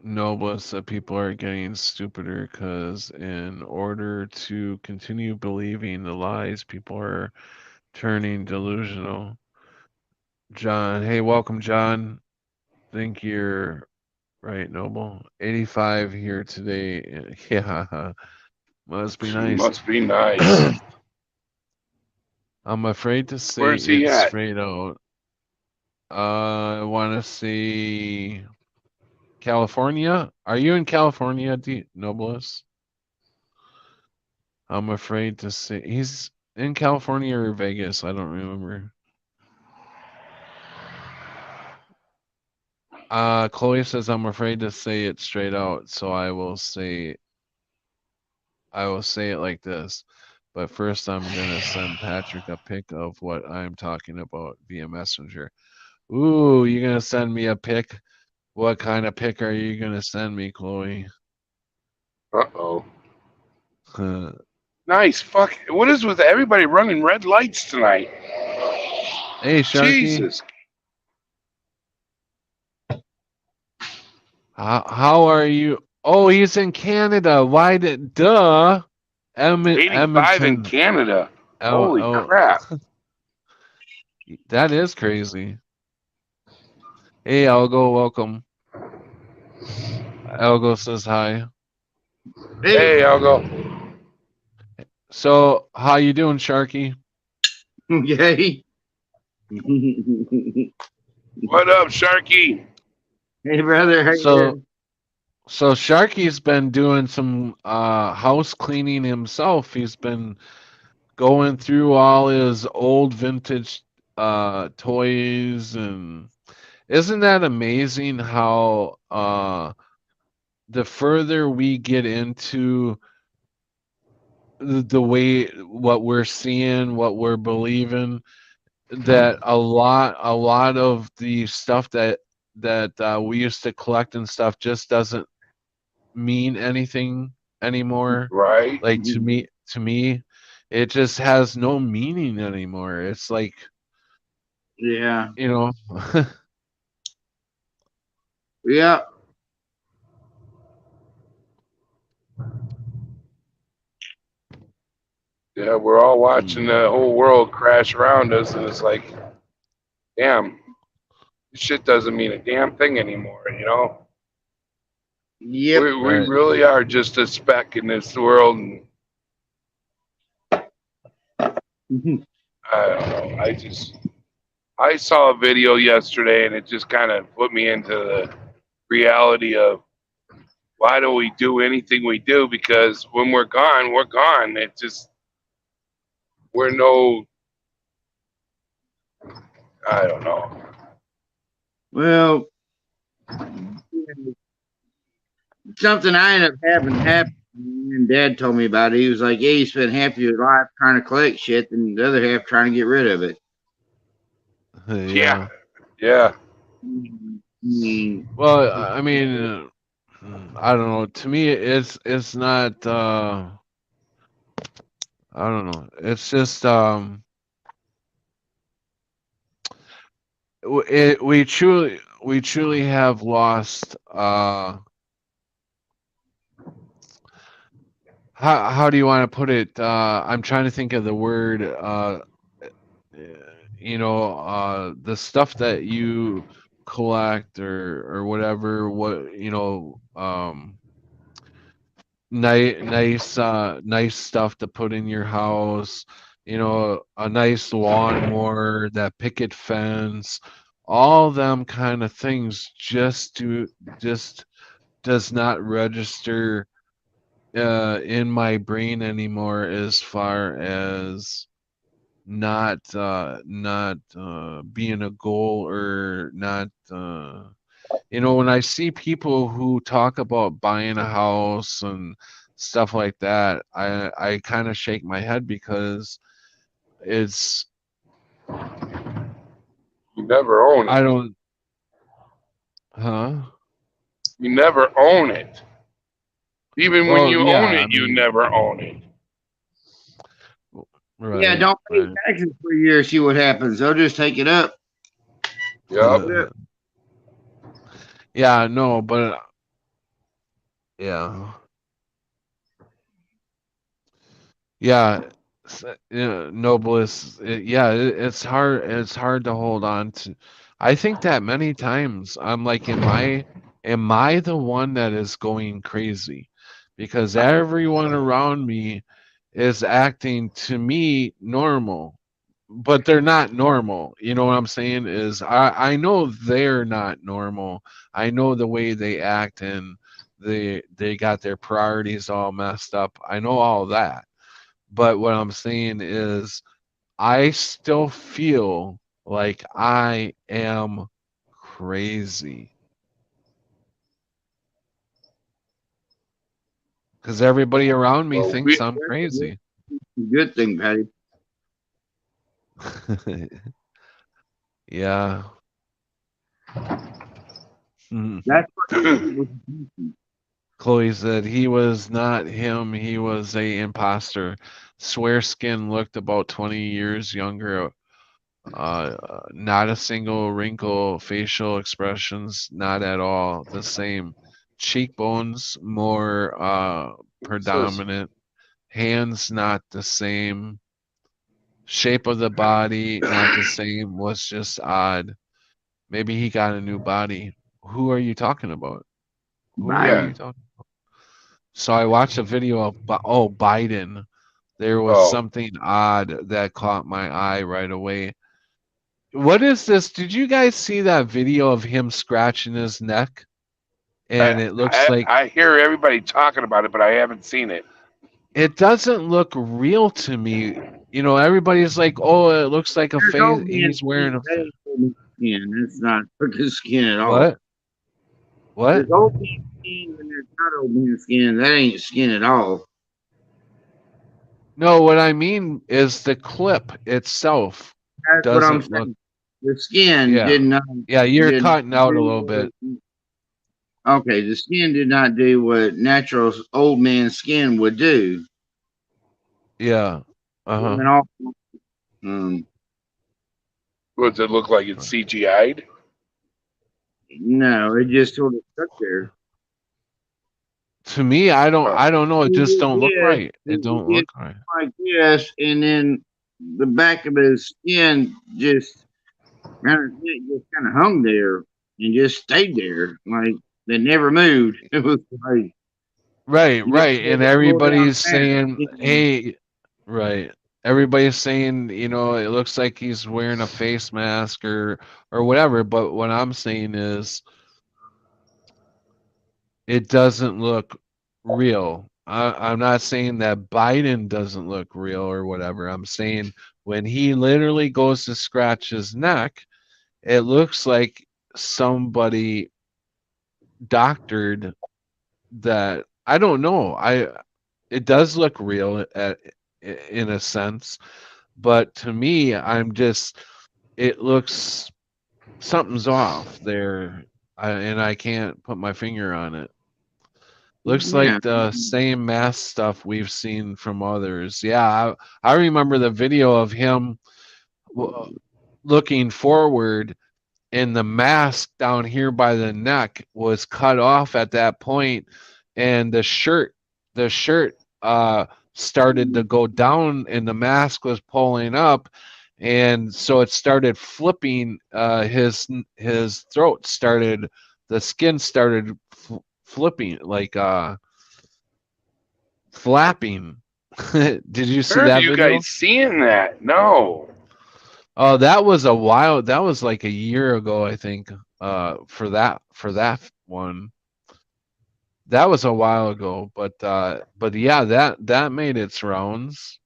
S3: Noblest that people are getting stupider because in order to continue believing the lies, people are turning delusional. John, hey, welcome, John. Think you're right, Noble. 85 here today. Yeah, must be nice.
S4: Must be nice.
S3: I'm afraid to say
S4: Where's he at?
S3: Straight out. I want to see California. Are you in California, Noblest? I'm afraid to say he's in California or Vegas. I don't remember. Chloe says I'm afraid to say it straight out, so I will say it like this. But first, I'm gonna send Patrick a pic of what I'm talking about via Messenger. Ooh, you're gonna send me a pic? What kind of pic are you gonna send me, Chloe?
S4: Uh-oh. Nice. Fuck. What is with everybody running red lights tonight?
S3: Hey, Sharky.
S4: Jesus.
S3: How are you? Oh, he's in Canada. Why did? Duh.
S4: 85 in Canada. Holy crap.
S3: That is crazy. Hey, Algo, welcome. Algo says hi.
S4: Hey, Algo.
S3: So, how you doing, Sharky?
S5: Okay.
S4: What up, Sharky?
S5: Hey, brother. How you doing?
S3: So Sharky's been doing some house cleaning himself. He's been going through all his old vintage toys, and isn't that amazing how the further we get into the way what we're seeing, what we're believing, that a lot of the stuff that we used to collect and stuff just doesn't mean anything anymore.
S4: Right.
S3: Like to me it just has no meaning anymore. It's like,
S5: Yeah.
S3: you know.
S5: Yeah.
S4: Yeah, we're all watching the whole world crash around us, and it's like, damn, this shit doesn't mean a damn thing anymore, you know?
S5: Yep.
S4: We
S3: Right.
S4: really are just a speck in this world, and I don't know. I saw a video yesterday, and it just kind of put me into the reality of why do we do anything we do? Because when we're gone, we're gone. It just, we're no, I don't know.
S5: Well, something I ended up having happen. And Dad told me about it. He was like, "Yeah, you spent half your life trying to collect shit, and the other half trying to get rid of it."
S3: Yeah. Well, I mean, I don't know. To me, it's not. I don't know. It's just we truly have lost. How do you want to put it? I'm trying to think of the word. The stuff that you collect or whatever. What nice stuff to put in your house. A nice lawnmower, that picket fence, all them kind of things just does not register in my brain anymore, as far as not being a goal, or not when I see people who talk about buying a house and stuff like that, I kind of shake my head, because it's,
S4: You never own it.
S3: I don't,
S4: You never own it. Even when
S3: Well,
S4: you
S3: yeah,
S4: own it, you never own it.
S3: right,
S5: Yeah, don't pay
S3: right.
S5: taxes for a year. See what happens. They'll just take it up.
S4: Yep.
S3: Yeah, no, but yeah. Yeah, Noblest. It's hard. It's hard to hold on to. I think that many times I'm like, am I the one that is going crazy? Because everyone around me is acting to me normal, but they're not normal. You know what I'm saying? Is I know they're not normal. I know the way they act, and they got their priorities all messed up. I know all that. But what I'm saying is, I still feel like I am crazy. Because everybody around me
S4: Well,
S3: thinks I'm crazy.
S5: Good thing, Patty.
S3: Yeah. Mhm.
S5: That's what
S3: Chloe said he was not him. He was a imposter. Swear skin looked about 20 years younger. Not a single wrinkle, facial expressions, not at all the same. Cheekbones more predominant. Hands not the same. Shape of the body not the same. Was just odd. Maybe he got a new body. Who are you talking about? Who are
S4: Yeah.
S3: you talking about? So I watched a video of Biden. There was
S4: Oh.
S3: something odd that caught my eye right away. What is this? Did you guys see that video of him scratching his neck? And it looks like
S4: I hear everybody talking about it, but I haven't seen it.
S3: it doesn't look real to me. You know, everybody's like, "Oh, it looks like a
S5: There's
S3: face.
S5: old man
S3: He's wearing a
S5: skin. That ain't old man skin. That's not the skin at all.
S3: what? What?
S5: There's old man skin and there's not old man skin. That ain't skin at all.
S3: No, what I mean is the clip itself
S5: That's what I'm
S3: doesn't look.
S5: saying. The skin
S3: Yeah.
S5: did not.
S3: Yeah, you're
S5: did
S3: cutting out a
S5: do
S3: little
S5: what-
S3: bit.
S5: Okay, the skin did not do what natural old man skin would do.
S3: Yeah. Uh-huh.
S5: And all, um,
S4: Does it look like it's CGI'd?
S5: no, it just sort of stuck there.
S3: To me, I don't know. It just don't look
S5: Yeah,
S3: right. It don't
S5: yeah.
S3: look right.
S5: Like this, and then the back of his skin just kind of hung there and just stayed there, like they never moved. It was like
S3: Right, right. And everybody's saying,
S5: Yeah.
S3: hey, right. Everybody's saying, you know, it looks like he's wearing a face mask or whatever. But what I'm saying is, it doesn't look real. I'm not saying that Biden doesn't look real or whatever. I'm saying when he literally goes to scratch his neck, it looks like somebody doctored that. I don't know. It does look real in a sense, but to me, it looks something's off there, and I can't put my finger on it. Looks
S5: Yeah.
S3: like the same mask stuff we've seen from others. Yeah, I remember the video of him looking forward, and the mask down here by the neck was cut off at that point, and the shirt started to go down, and the mask was pulling up, and so it started flipping. His throat started, the skin started flipping, like flapping. Did you see
S4: Where
S3: that
S4: are you
S3: video?
S4: guys seeing that? No.
S3: Oh, that was a while. That was like a year ago, I think. For that one, that was a while ago. But yeah, that made its rounds.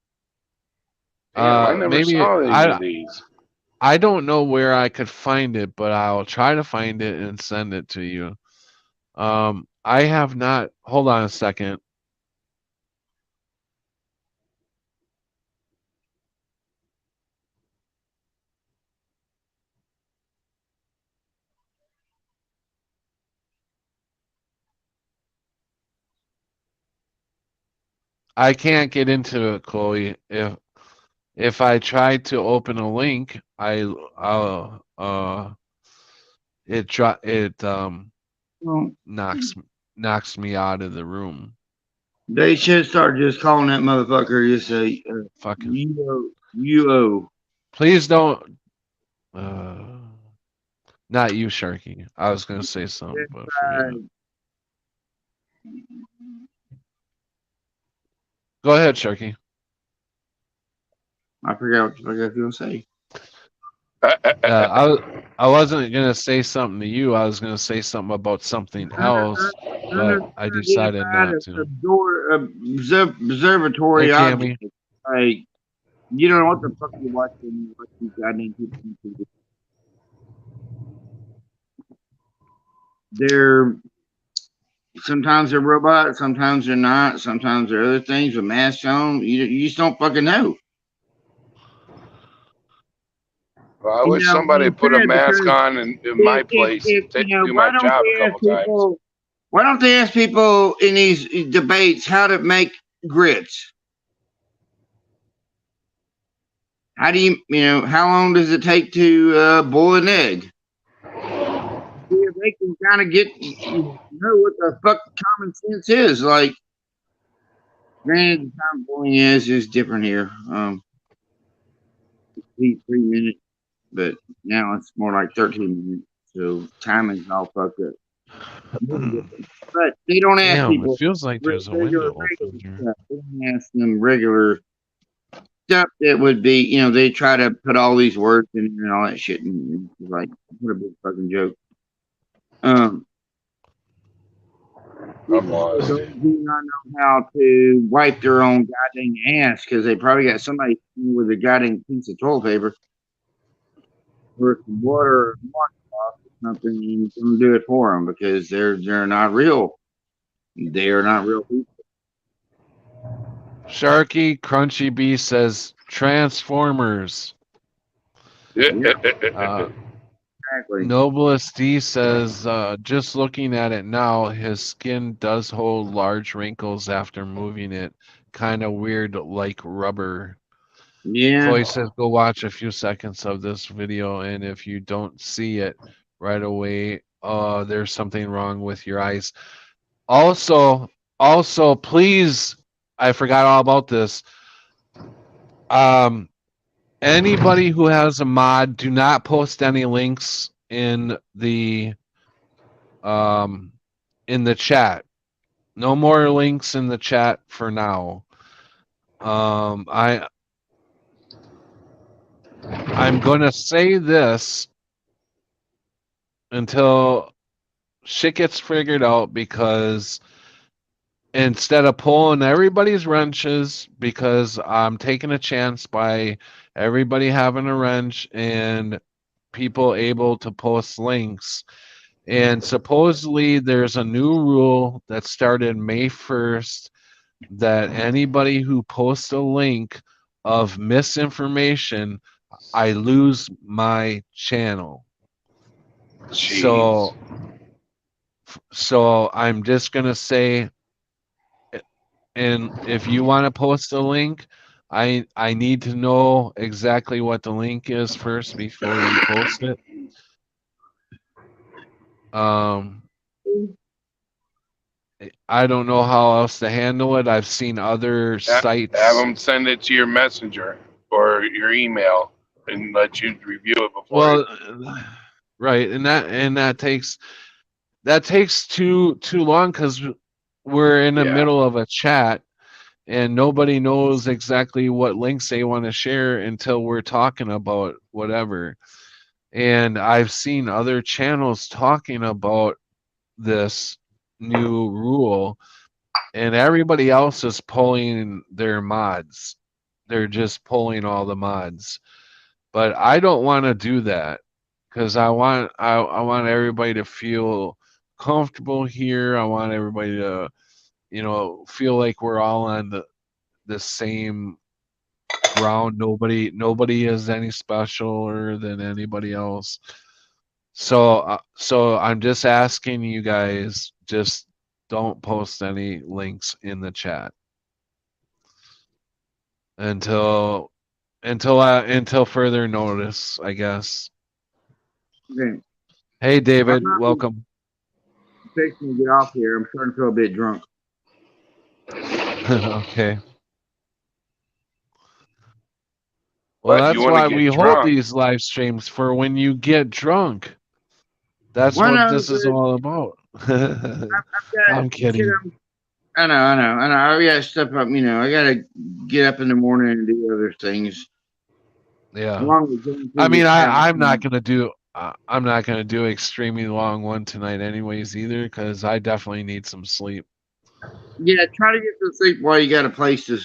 S4: Damn, I never
S3: Maybe
S4: saw any of these.
S3: I don't know where I could find it, but I'll try to find it and send it to you. I have not. Hold on a second. I can't get into it, Chloe. If I try to open a link, it
S5: Well,
S3: knocks me out of the room.
S5: they should start just calling that motherfucker just a
S3: Fucking.
S5: UO.
S3: Please don't. Not you, Sharky. I was gonna say something, but forget it. Go ahead, Sharky.
S5: I forgot what I was going to say.
S3: I wasn't gonna say something to you. I was gonna say something about something else, but I decided not to.
S5: Observatory
S3: Hey,
S5: object. Like, you don't know what the fuck you're watching. You watch these goddamn people on TV. They're sometimes they're robots, sometimes they're not, sometimes they're other things with masks on. You just don't fucking know.
S4: Well, I wish somebody put a mask on in my place to do my job a couple times.
S5: Why don't they ask people in these debates how to make grits? How do how long does it take to boil an egg? They can kind of know what the fuck common sense is. Like, granted, the time boiling is different here. 3 minutes, but now it's more like 13 minutes. So timing's all fucked up. But they don't ask people.
S3: It feels like there's a window open here.
S5: They don't ask them regular stuff that would be, they try to put all these words in and all that shit, and it's like, what a big fucking joke.
S4: I'm lost.
S5: They do not know how to wipe their own goddamn ass because they probably got somebody with a goddamn piece of toilet paper or some water or washcloth or something, and you don't do it for them because they're not real. They are not real people.
S3: Sharky Crunchy Bee says Transformers.
S5: Exactly.
S3: Noblest D says, just looking at it now, his skin does hold large wrinkles after moving it. Kind of weird, like rubber.
S5: Yeah.
S3: Chloe says, go watch a few seconds of this video, and if you don't see it right away, there's something wrong with your eyes. Also, please, I forgot all about this. Anybody who has a mod, do not post any links in the chat. No more links in the chat for now. I'm gonna say this until shit gets figured out, because instead of pulling everybody's wrenches, because I'm taking a chance by everybody having a wrench and people able to post links. And supposedly there's a new rule that started May 1st that anybody who posts a link of misinformation, I lose my channel.
S4: Jeez.
S3: So I'm just going to say, and if you want to post a link, I need to know exactly what the link is first before you post it. I don't know how else to handle it. I've seen other sites.
S4: Have them send it to your messenger or your email and let you review it before.
S3: Well, right, and that takes too long because we're in the middle of a chat. And nobody knows exactly what links they want to share until we're talking about whatever. And I've seen other channels talking about this new rule, and everybody else is pulling their mods. They're just pulling all the mods. But I don't want to do that because I want everybody to feel comfortable here. I want everybody to feel like we're all on the same ground. Nobody is any specialer than anybody else. So I'm just asking you guys, just don't post any links in the chat until further notice, I guess.
S5: Okay.
S3: Hey, David, welcome.
S5: I'm fixing to get off here. I'm starting to feel a bit drunk.
S3: Okay. Well, that's why we hold these live streams, for when you get drunk. That's what this is all about. I'm kidding.
S5: I know. I got stuff up. I got to get up in the morning and do other things.
S3: Yeah. I mean, I'm not gonna do extremely long one tonight, anyways, either, because I definitely need some sleep.
S5: Yeah, try to get some sleep while you got a place to,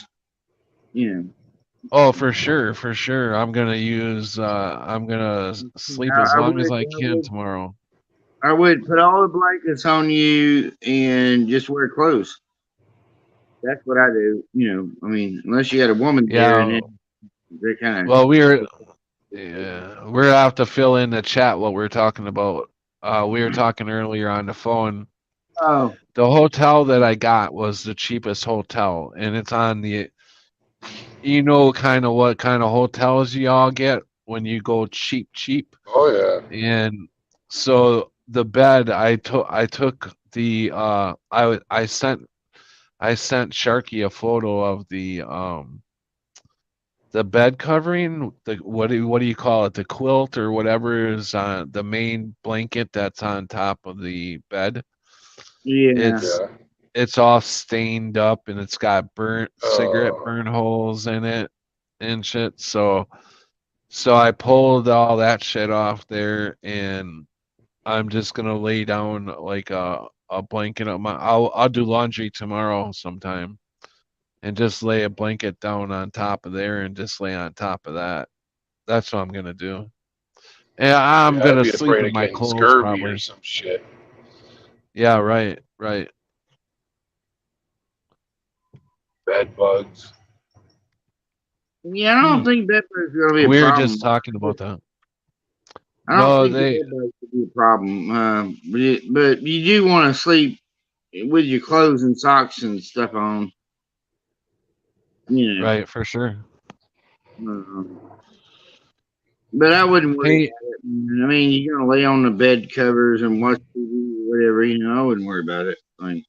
S3: Oh, for sure, for sure. I'm gonna use. I'm gonna sleep as
S5: I
S3: long
S5: would,
S3: as I can tomorrow.
S5: I would put all the blankets on you and just wear clothes. That's what I do. I mean, unless you got a woman there, and
S3: Yeah.
S5: then they kind
S3: Well, we're gonna have to fill in the chat what we're talking about. We were talking earlier on the phone.
S5: of.
S3: The hotel that I got was the cheapest hotel, and it's on the. You know, kind of what kind of hotels you all get when you go cheap, cheap.
S4: Oh yeah.
S3: And so the bed I took the I sent Sharky a photo of the bed covering, the what do you call it, the quilt or whatever is on the main blanket that's on top of the bed.
S5: Yeah.
S3: It's
S4: Yeah.
S3: it's all stained up and it's got burnt cigarette
S4: Oh.
S3: burn holes in it and shit. So I pulled all that shit off there and I'm just gonna lay down like a blanket on my. I'll do laundry tomorrow sometime, and just lay a blanket down on top of there, and just lay on top of that. That's what I'm gonna do. And I'm
S4: Yeah, I'd
S3: gonna
S4: be
S3: sleep
S4: afraid
S3: in
S4: of
S3: my
S4: getting
S3: clothes
S4: scurvy or
S3: probably.
S4: some shit.
S3: Yeah, right, right.
S4: Bed bugs.
S5: Yeah, I don't think bedbugs are gonna be a
S3: We were just
S5: problem.
S3: talking about that.
S5: I don't
S3: No,
S5: think the
S3: they.
S5: bedbugs would be a problem. But you do want to sleep with your clothes and socks and stuff on. You
S3: Right, for sure.
S5: But I wouldn't worry
S3: Hey,
S5: about it. I mean, you're gonna lay on the bed covers and watch TV or whatever. I wouldn't worry about it. Like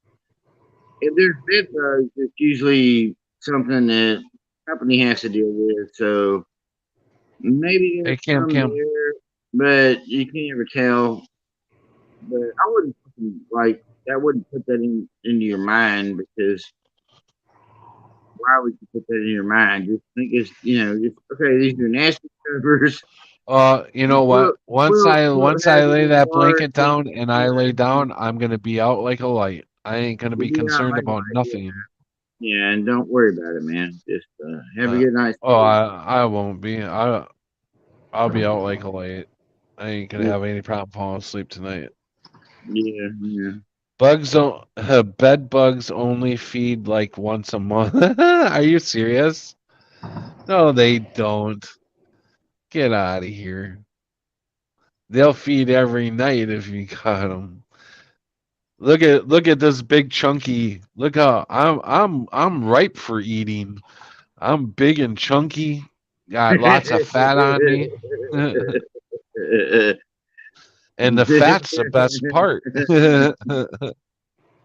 S5: if there's bed bugs, it's usually something that company has to deal with. So maybe
S3: hey,
S5: there's
S3: Cam,
S5: some
S3: Cam.
S5: there, but you can't ever tell. But I wouldn't like I wouldn't put that into your mind because why would you put that in your mind? Just think it's just okay. These are nasty covers.
S3: You know
S5: We'll
S3: what? Once
S5: we'll,
S3: I
S5: we'll
S3: once I
S5: have
S3: lay
S5: it
S3: that
S5: washed
S3: blanket
S5: and
S3: down and I lay down, I'm gonna be out like a light. I ain't gonna
S5: you'll
S3: be
S5: be out
S3: concerned
S5: like
S3: about
S5: light.
S3: nothing.
S5: Yeah, and don't worry about it, man. Just have a
S3: Uh,
S5: good night's
S3: oh,
S5: sleep.
S3: I won't be. I'll be out like a light. I ain't gonna have any problem falling asleep tonight.
S5: Yeah, yeah.
S3: Bugs don't. Bed bugs only feed like once a month. Are you serious? No, they don't. Get out of here. They'll feed every night if you got them. Look at this big chunky. Look how I'm ripe for eating. I'm big and chunky. Got lots of fat on me. And the fat's the best part.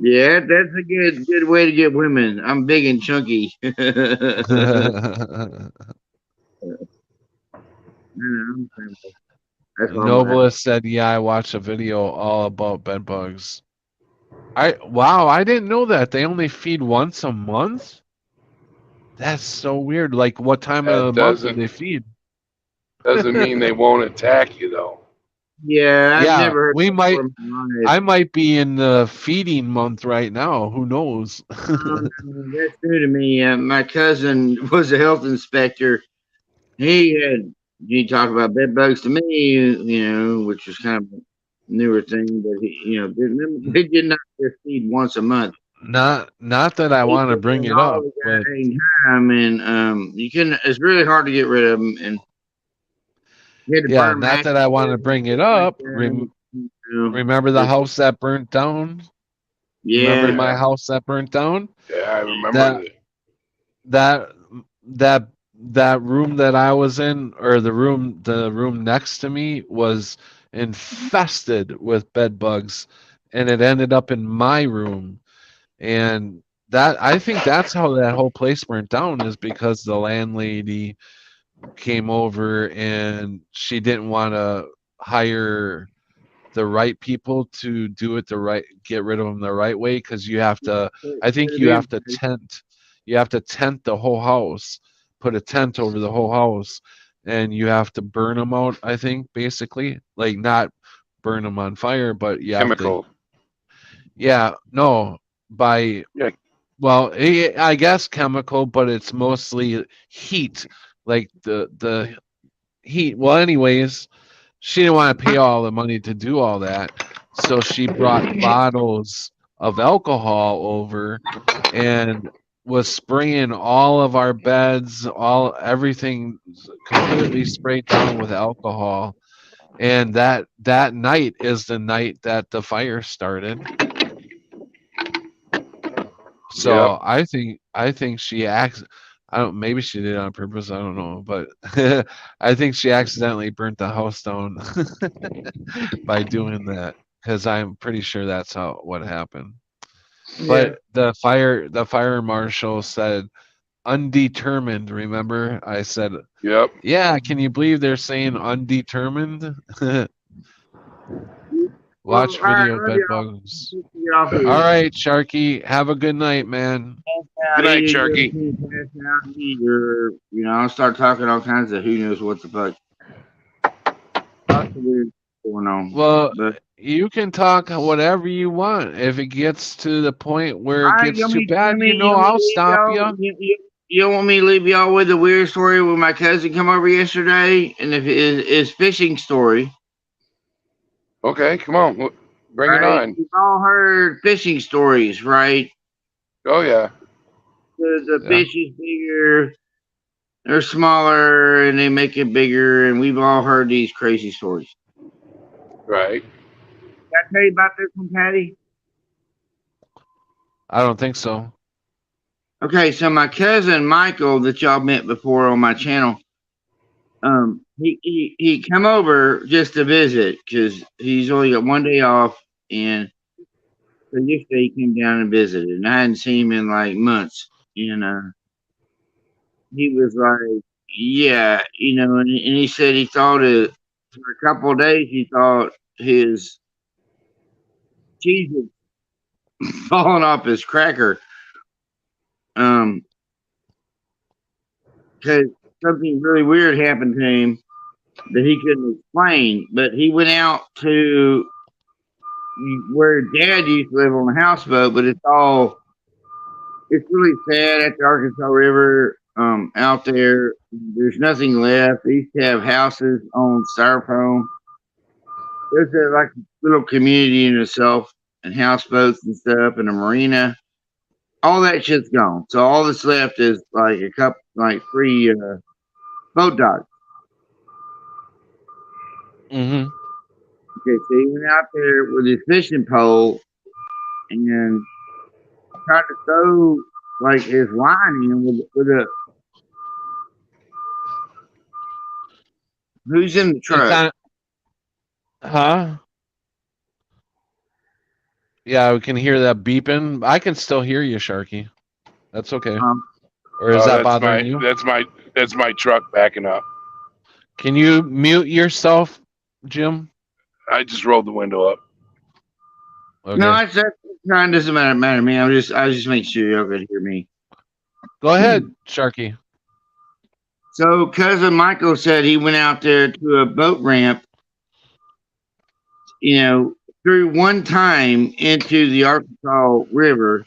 S5: Yeah, that's a good way to get women. I'm big and chunky. That's all my.
S3: Noblest said, "Yeah, I watched a video all about bed bugs." I didn't know that they only feed once a month. That's so weird. Like, what time of
S4: That
S3: the month do
S4: doesn't
S3: they feed?
S4: mean they won't attack you though.
S5: Yeah, I've
S3: Yeah,
S5: never heard
S3: we
S5: that before
S3: might.
S5: in my life.
S3: I might be in the feeding month right now. Who knows?
S5: That's new to me. My cousin was a health inspector. He talked about bed bugs to me, which was kind of a newer thing, but they did not just feed once a month.
S3: Not that I
S5: They
S3: want to
S5: put
S3: bring
S5: in
S3: it
S5: all
S3: up,
S5: the
S3: but
S5: goddamn time, and you can. It's really hard to get rid of them, and you had to
S3: yeah,
S5: burn
S3: not that I want
S5: mattresses
S3: to
S5: and
S3: bring it
S5: shit like
S3: up.
S5: that.
S3: Remember the house that burnt down? Remember
S5: Yeah,
S3: my
S4: Yeah,
S3: house that burnt down?
S4: yeah, I remember
S3: That
S4: that.
S3: that that that room that I was in, or the room next to me, was infested with bed bugs, and it ended up in my room. And that I think that's how that whole place burnt down, is because the landlady came over and she didn't want to hire the right people to do it the right, get rid of them the right way, because I
S5: could
S3: think
S5: have been.
S3: you have to tent the whole house, put a tent over the whole house, and you have to burn them out, I think, basically, like, not burn them on fire, but you have to.
S4: Chemical.
S3: Yeah, no, by
S4: Yeah,
S3: Well, I guess chemical, but it's mostly heat. Like the heat. Well, anyways, she didn't want to pay all the money to do all that, so she brought bottles of alcohol over and was spraying all of our beds, all everything completely sprayed down with alcohol. And that night is the night that the fire started. So I think she acts. I don't. Maybe she did it on purpose. I don't know, but I think she accidentally burnt the house down by doing that. Because I'm pretty sure that's what happened.
S5: Yeah.
S3: But the fire marshal said undetermined. Remember, I said,
S4: Yep.
S3: yeah. Can you believe they're saying undetermined? Watch
S5: Well, all right,
S3: video
S5: love
S3: bed
S5: y'all.
S3: bugs.
S5: Get off here.
S3: All right, Sharky. Have a good night, man.
S4: Good night, Sharky.
S5: Or, I'll start talking all kinds of who knows what the fuck. Lots of weird going on.
S3: Well,
S5: But
S3: you can talk whatever you want. If it gets to the point where it gets too bad, I'll stop you.
S5: You don't want me to leave y'all with a weird story with my cousin come over yesterday, and if it's fishing story.
S4: Okay, come on. Bring it on.
S5: We've all heard fishing stories, right?
S4: Oh, yeah.
S5: The fish is bigger, they're smaller, and they make it bigger, and we've all heard these crazy stories.
S4: Right.
S5: Did I tell you about this one, Patty?
S3: I don't think so.
S5: Okay, so my cousin Michael that y'all met before on my channel, he come over just to visit because he's only got one day off, and so yesterday he came down and visited, and I hadn't seen him in like months, and he was like, yeah, and he said he thought it for a couple of days. He thought his cheese was falling off his cracker, because something really weird happened to him that he couldn't explain. But he went out to where Dad used to live on the houseboat, but it's really sad at the Arkansas River. Out there, there's nothing left. They used to have houses on styrofoam. There's like a little community in itself, and houseboats and stuff, and a marina. All that shit's gone. So all that's left is like a couple, like 3 boat docks.
S3: Mm-hmm.
S5: Okay, so he went out there with his fishing pole and tried to throw like his line in with a. Who's in the truck?
S3: Huh? Yeah, we can hear that beeping. I can still hear you, Sharky. That's okay. Or is that bothering you?
S4: That's my truck backing up.
S3: Can you mute yourself, Jim?
S4: I just rolled the window up.
S5: Okay. No, it doesn't matter to me. I was just making sure y'all could hear me.
S3: Go ahead, Sharky.
S5: So cousin Michael said he went out there to a boat ramp, through one time into the Arkansas River.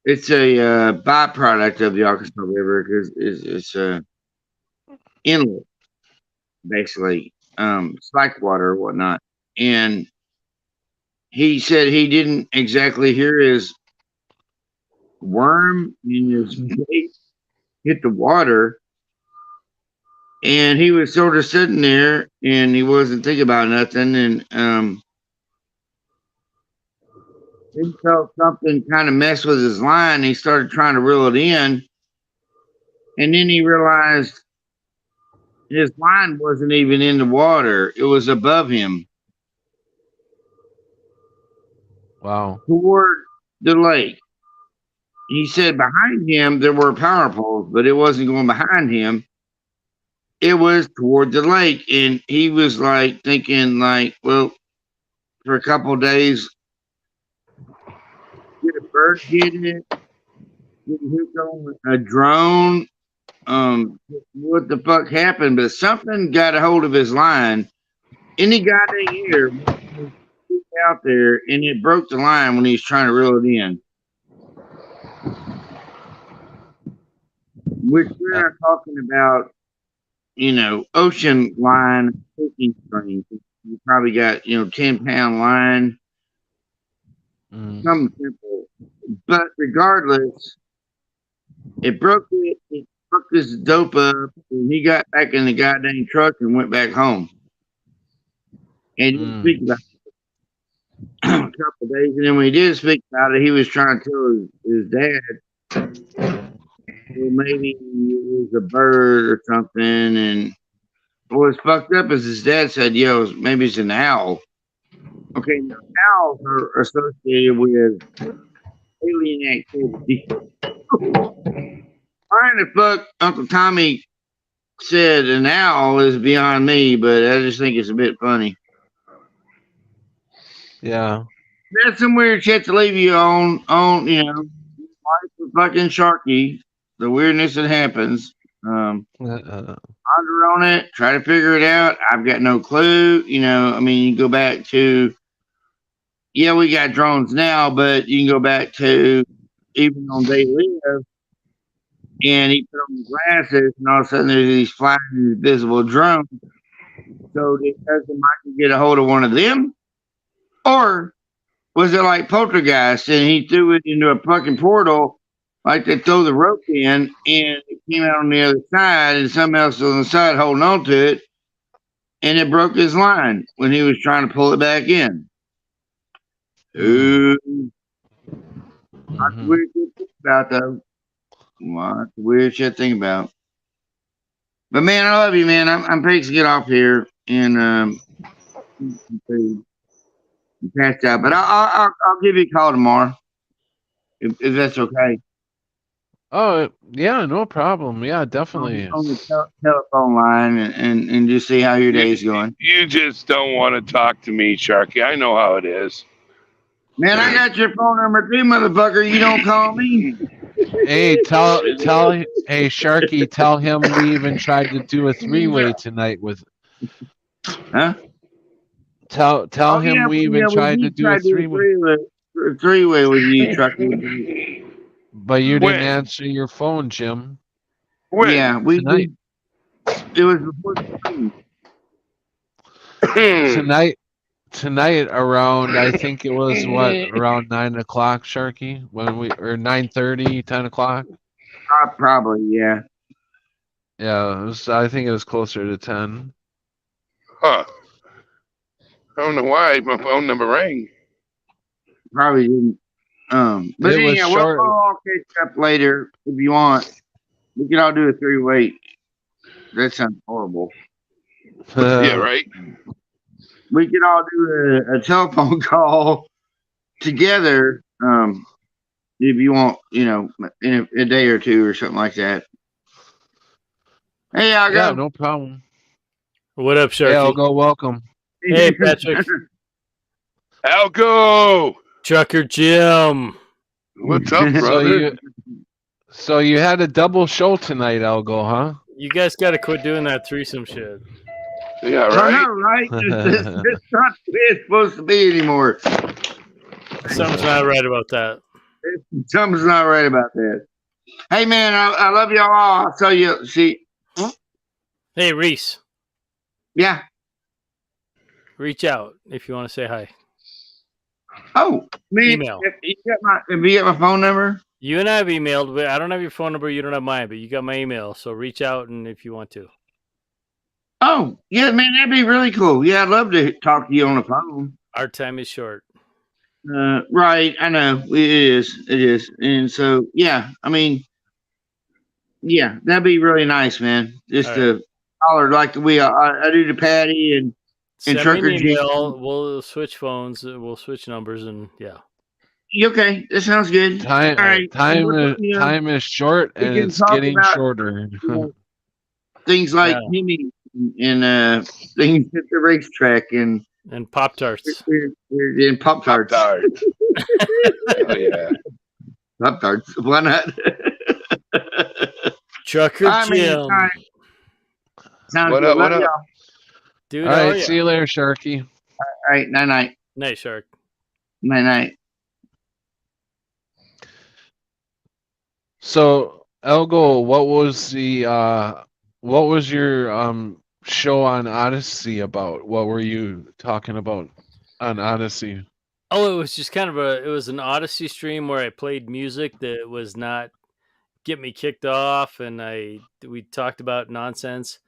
S5: It's a byproduct of the Arkansas River because it's a inlet, basically, spike water or whatnot. And he said he didn't exactly hear his worm in his bait hit the water, and he was sort of sitting there and he wasn't thinking about nothing, and he felt something kind of mess with his line. He started trying to reel it in, and then he realized his line wasn't even in the water. It was above him.
S3: Wow.
S5: Toward the lake. He said behind him there were power poles, but it wasn't going behind him. It was toward the lake, and he was like thinking, like, well, for a couple of days, did a bird get it? Did he hook on a drone? What the fuck happened? But something got a hold of his line, and he got in the air out there, and it broke the line when he was trying to reel it in. Which we're not talking about, ocean line fishing string. You probably got, 10-pound line, something simple. But regardless, it broke it fucked this dope up, and he got back in the goddamn truck and went back home. And he didn't speak about it a couple of days. And then when he did speak about it, he was trying to tell his dad, well, maybe it was a bird or something. And what's fucked up is his dad said, yo, maybe it's an owl. Okay, now owls are associated with alien activity. Why the fuck Uncle Tommy said an owl is beyond me, but I just think it's a bit funny.
S3: Yeah.
S5: That's some weird shit to leave you on, life of fucking Sharky, the weirdness that happens. Ponder on it, try to figure it out. I've got no clue. You go back to, yeah, we got drones now, but you can go back to even on They Live, and he put on the glasses, and all of a sudden there's these flying invisible drones. So did Cousin Michael get a hold of one of them? Or was it like Poltergeist, and he threw it into a fucking portal, like they throw the rope in, and it came out on the other side, and something else on the side holding on to it, and it broke his line when he was trying to pull it back in. Ooh. That's weird shit to think about, though. That's weird shit to think about. But man, I love you, man. I'm fixing to get off here and passed out. But I'll give you a call tomorrow if that's okay.
S3: Oh yeah, no problem. Yeah, definitely.
S5: On the telephone line and just see how your day's going.
S4: You just don't want to talk to me, Sharky. I know how it is.
S5: Man, I got your phone number too, motherfucker. You don't call me.
S3: Hey, hey Sharky, tell him we even tried to do a 3-way tonight with.
S5: Huh?
S3: Tell him we even tried to do a 3-way.
S5: Three-way with you, Trucker.
S3: But you didn't answer your phone, Jim.
S4: When?
S5: Yeah,
S3: tonight.
S5: It was before
S3: Tonight around, I think it was around 9 o'clock, Sharky, or 9:30, 10 o'clock.
S5: Probably, yeah.
S3: Yeah, I think it was closer to 10.
S4: Huh. I don't know why my phone number rang.
S5: Probably didn't. But
S3: It was
S5: anyhow,
S3: short.
S5: we'll all catch up later if you want. We can all do a 3-way. That sounds horrible.
S4: Yeah, right.
S5: We can all do a telephone call together if you want, in a day or two or something like that. Hey, I'll go.
S3: Yeah, no problem.
S6: What up, Sharky?
S3: Hey, I'll go. Welcome.
S6: Hey, Patrick.
S4: Algo!
S6: Trucker Jim.
S4: What's up, brother?
S3: So you had a double show tonight, Algo, huh?
S6: You guys got to quit doing that threesome shit.
S4: Yeah, right?
S5: I know, right? It's not the way it's supposed to be anymore.
S6: Something's not right about that.
S5: Something's not right about that. Hey, man, I love y'all all. I'll tell you. See.
S6: Hey, Reese.
S5: Yeah.
S6: Reach out if you want to say hi.
S5: Oh, me.
S6: Email.
S5: If you got my phone number?
S6: You and I have emailed, but I don't have your phone number. You don't have mine, but you got my email. So reach out and if you want to.
S5: Oh, yeah, man, that'd be really cool. Yeah, I'd love to talk to you on the phone.
S6: Our time is short.
S5: Right, I know. It is. And so, yeah, I mean, yeah, that'd be really nice, man. Just to holler like I do to Patty and
S6: Send
S5: Trucker
S6: me an
S5: Jim.
S6: email. We'll switch phones. We'll switch numbers, and yeah.
S5: Okay, that sounds good.
S3: Time is short,
S5: We
S3: and
S5: can
S3: it's
S5: talk
S3: getting
S5: about,
S3: shorter.
S5: Things like Timmy and things at the racetrack and
S6: Pop-Tarts.
S5: And Pop-Tarts.
S4: Pop-Tarts. Oh, yeah.
S5: Pop-Tarts. Why not?
S6: Trucker Jim.
S5: Sounds
S4: What
S5: good.
S4: up? What
S5: Love
S4: up?
S5: y'all.
S6: Dude,
S3: All right, see you later, Sharky.
S5: All right, night.
S6: Night, Shark.
S5: Night.
S3: So, Elgo, what was your show on Odyssey about? What were you talking about on Odyssey?
S6: Oh, it was just kind of it was an Odyssey stream where I played music that was not get me kicked off, and we talked about nonsense.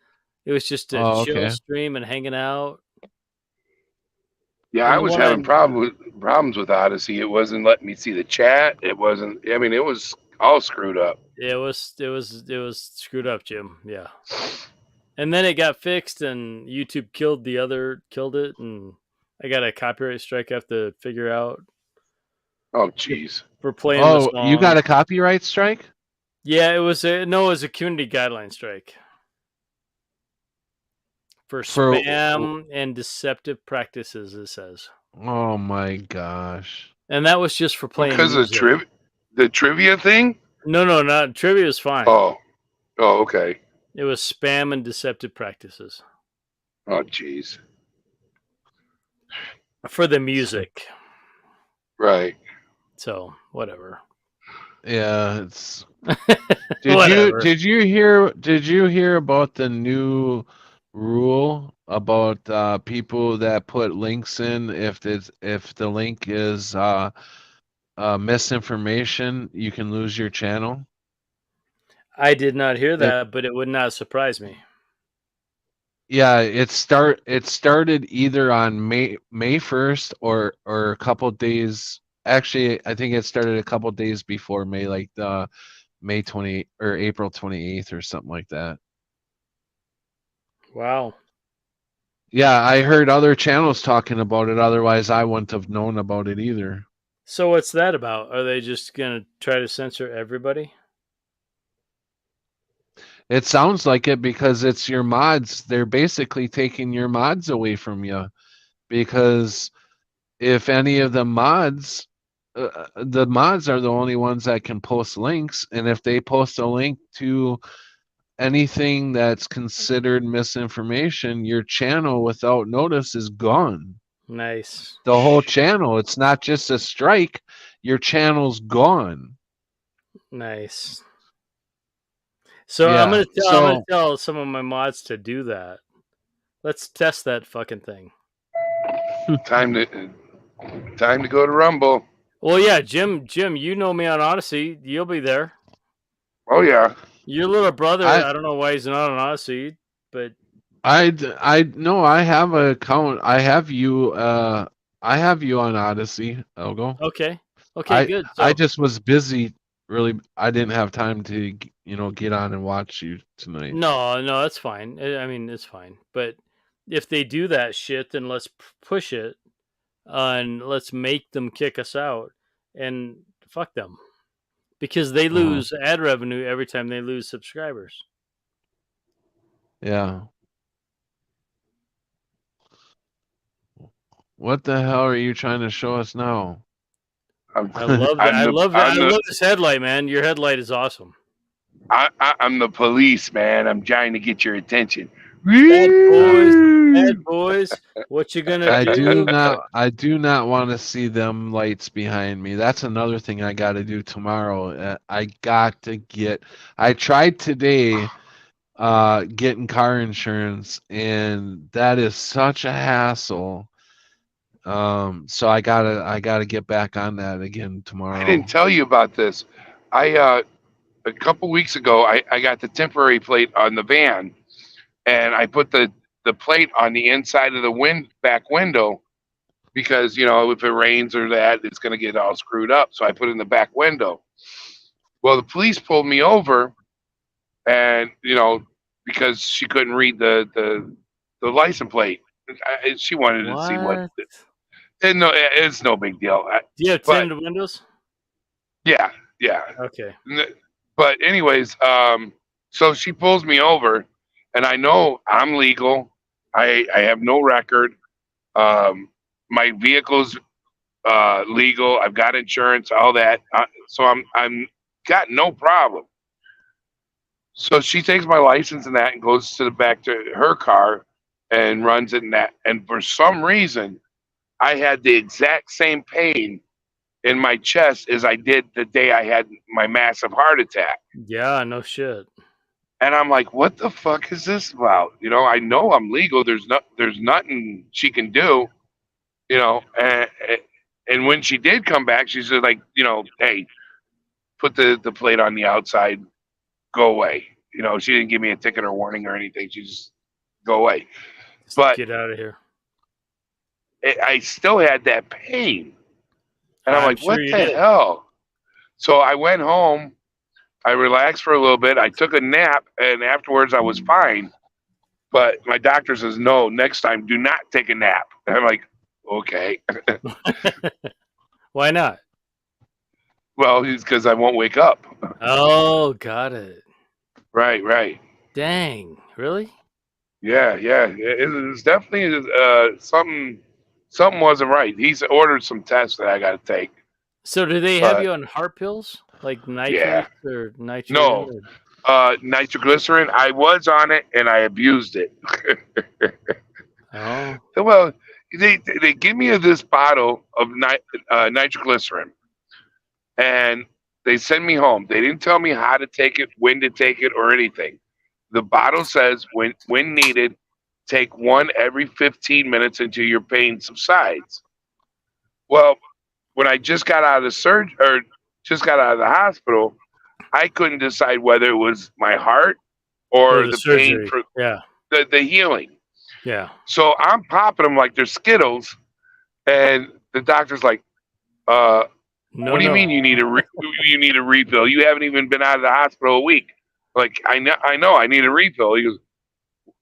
S6: It was just a
S3: Oh,
S6: chill
S3: okay.
S6: stream and hanging out.
S4: Yeah,
S6: And
S4: I
S6: the
S4: was
S6: one
S4: having problems with Odyssey. It wasn't letting me see the chat. It wasn't. I mean, it was all screwed up.
S6: it was screwed up, Jim. Yeah. And then it got fixed, and YouTube killed it, and I got a copyright strike I have to figure out
S4: Oh, jeez.
S6: for playing the
S3: Oh, you got
S6: song.
S3: a copyright strike?
S6: Yeah, it was it was a community guideline strike for
S3: For
S6: spam and deceptive practices. It says,
S3: oh my gosh.
S6: and that was just for playing
S4: Because of
S6: music.
S4: the trivia thing.
S6: No, not trivia is fine.
S4: Oh, okay.
S6: It was spam and deceptive practices
S4: Oh, jeez.
S6: for the music.
S4: Right.
S6: So whatever.
S3: Yeah, it's
S6: Whatever.
S3: did you hear about the new rule about people that put links in if the link is misinformation, you can lose your channel?
S6: I did not hear that, but it would not surprise me.
S3: Yeah, it started either on May 1st or a couple days. Actually, I think it started a couple days before May, like the May 20 or April 28th or something like that.
S6: Wow.
S3: Yeah, I heard other channels talking about it. Otherwise, I wouldn't have known about it either.
S6: So what's that about? Are they just gonna try to censor everybody?
S3: It sounds like it because it's your mods. They're basically taking your mods away from you because if any of the mods are the only ones that can post links, and if they post a link to anything that's considered misinformation, your channel without notice is gone.
S6: Nice.
S3: The whole channel. It's not just a strike. Your channel's gone.
S6: Nice. So
S3: Yeah,
S6: I'm gonna tell some of my mods to do that. Let's test that fucking thing.
S4: Time to go to Rumble.
S6: Well, yeah, Jim, you know me on Odyssey. You'll be there.
S4: Oh yeah.
S6: Your little brother, I don't know why he's not on Odyssey, but
S3: I no, I have an account. I have you on Odyssey, Elgo.
S6: okay, good. So,
S3: I just was busy. Really, I didn't have time to get on and watch you tonight.
S6: no, that's fine. I mean, it's fine. But if they do that shit, then let's push it, and let's make them kick us out, and fuck them, because they lose ad revenue every time they lose subscribers.
S3: Yeah. What the hell are you trying to show us now?
S6: I love that. I love this headlight, man. Your headlight is awesome.
S4: I'm the police, man. I'm trying to get your attention.
S6: Bad boys, what you gonna do?
S3: I do not want to see them lights behind me. That's another thing I got to do tomorrow. I tried today getting car insurance, and that is such a hassle. So I gotta get back on that again tomorrow.
S4: I didn't tell you about this. A couple weeks ago, I got the temporary plate on the van, and I put the plate on the inside of the back window because if it rains or that, it's going to get all screwed up. So I put it in the back window. Well, the police pulled me over, and because she couldn't read the license plate, she wanted to see what. And no, it's no big deal.
S6: Do you have tinted windows?
S4: Yeah.
S6: Okay.
S4: But anyways, so she pulls me over, and I know I'm legal. I have no record. My vehicle's legal. I've got insurance, all that. So I'm got no problem. So she takes my license and that and goes to the back to her car and runs it in that. And for some reason, I had the exact same pain in my chest as I did the day I had my massive heart attack.
S6: Yeah, no shit.
S4: And I'm like, what the fuck is this about? I know I'm legal. There's nothing she can do. And when she did come back, she said, like, hey, put the plate on the outside, go away. She didn't give me a ticket or warning or anything. She just go away.
S6: Just
S4: But
S6: get out of here.
S4: I still had that pain. And I'm like,
S6: sure
S4: what
S6: you
S4: the
S6: did.
S4: hell? So I went home. I relaxed for a little bit. I took a nap, and afterwards I was fine. But my doctor says, no, next time do not take a nap. And I'm like, okay.
S6: Why not?
S4: Well, it's because I won't wake up.
S6: Oh, got it.
S4: Right.
S6: Dang, really?
S4: Yeah. It's definitely something wasn't right. He's ordered some tests that I got to take.
S6: So do they have you on heart pills? Like nitrate or nitrogen?
S4: No. Nitroglycerin. I was on it, and I abused it.
S6: Oh.
S4: Well, they give me this bottle of nitroglycerin, and they send me home. They didn't tell me how to take it, when to take it, or anything. The bottle says when needed, take one every 15 minutes until your pain subsides. Well, when I just got out of the hospital, I couldn't decide whether it was my heart or the pain for the healing.
S6: Yeah.
S4: So I'm popping them like they're Skittles, and the doctor's like, "What do you mean you need a refill? You haven't even been out of the hospital a week." Like, I know, I need a refill. He goes,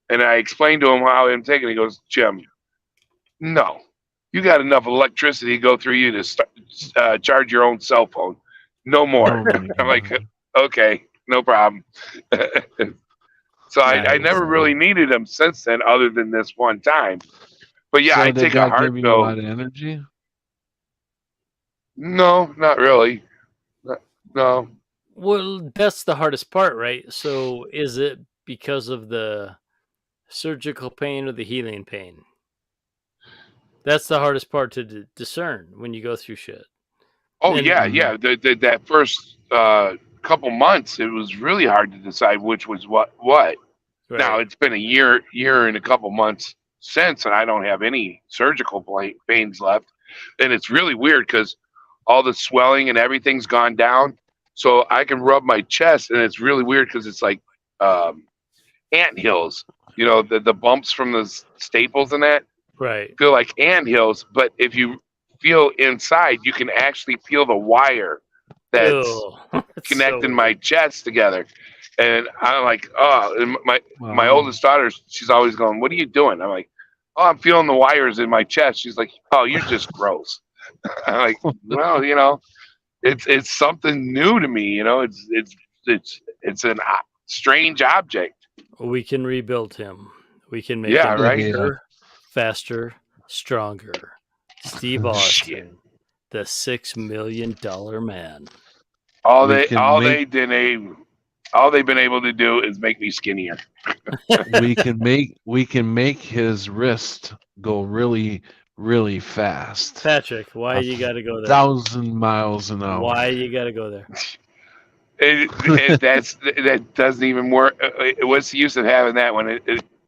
S4: and I explained to him how I'm taking it. He goes, Jim, no, you got enough electricity to go through you to charge your own cell phone. No more. I'm like, okay, no problem. So I never really needed them since then, other than this one time. But yeah, I take a heart pill.
S3: A lot of energy?
S4: No, not really. No.
S6: Well, that's the hardest part, right? So is it because of the surgical pain or the healing pain? That's the hardest part to discern when you go through shit.
S4: Oh, yeah. That first couple months, it was really hard to decide which was what. Right. Now, it's been a year and a couple months since, and I don't have any surgical pains left. And it's really weird because all the swelling and everything's gone down. So I can rub my chest, and it's really weird because it's like anthills. The bumps from the staples and that feel like anthills. But if you feel inside, you can actually feel the wire that's connecting my chest together. And I'm like, oh, and my oldest daughter, she's always going, "What are you doing?" I'm like, "Oh, I'm feeling the wires in my chest." She's like, "Oh, you're just gross." I'm like, well, it's something new to me. It's a strange object.
S6: We can rebuild him. We can make him bigger, faster, stronger. Steve Austin, the $6 million man.
S4: All they've been able to do is make me skinnier.
S3: we can make his wrist go really, really fast.
S6: Patrick, why you got to go there?
S3: 1,000 miles an hour.
S6: Why you got to go there?
S4: That doesn't even work. What's the use of having that when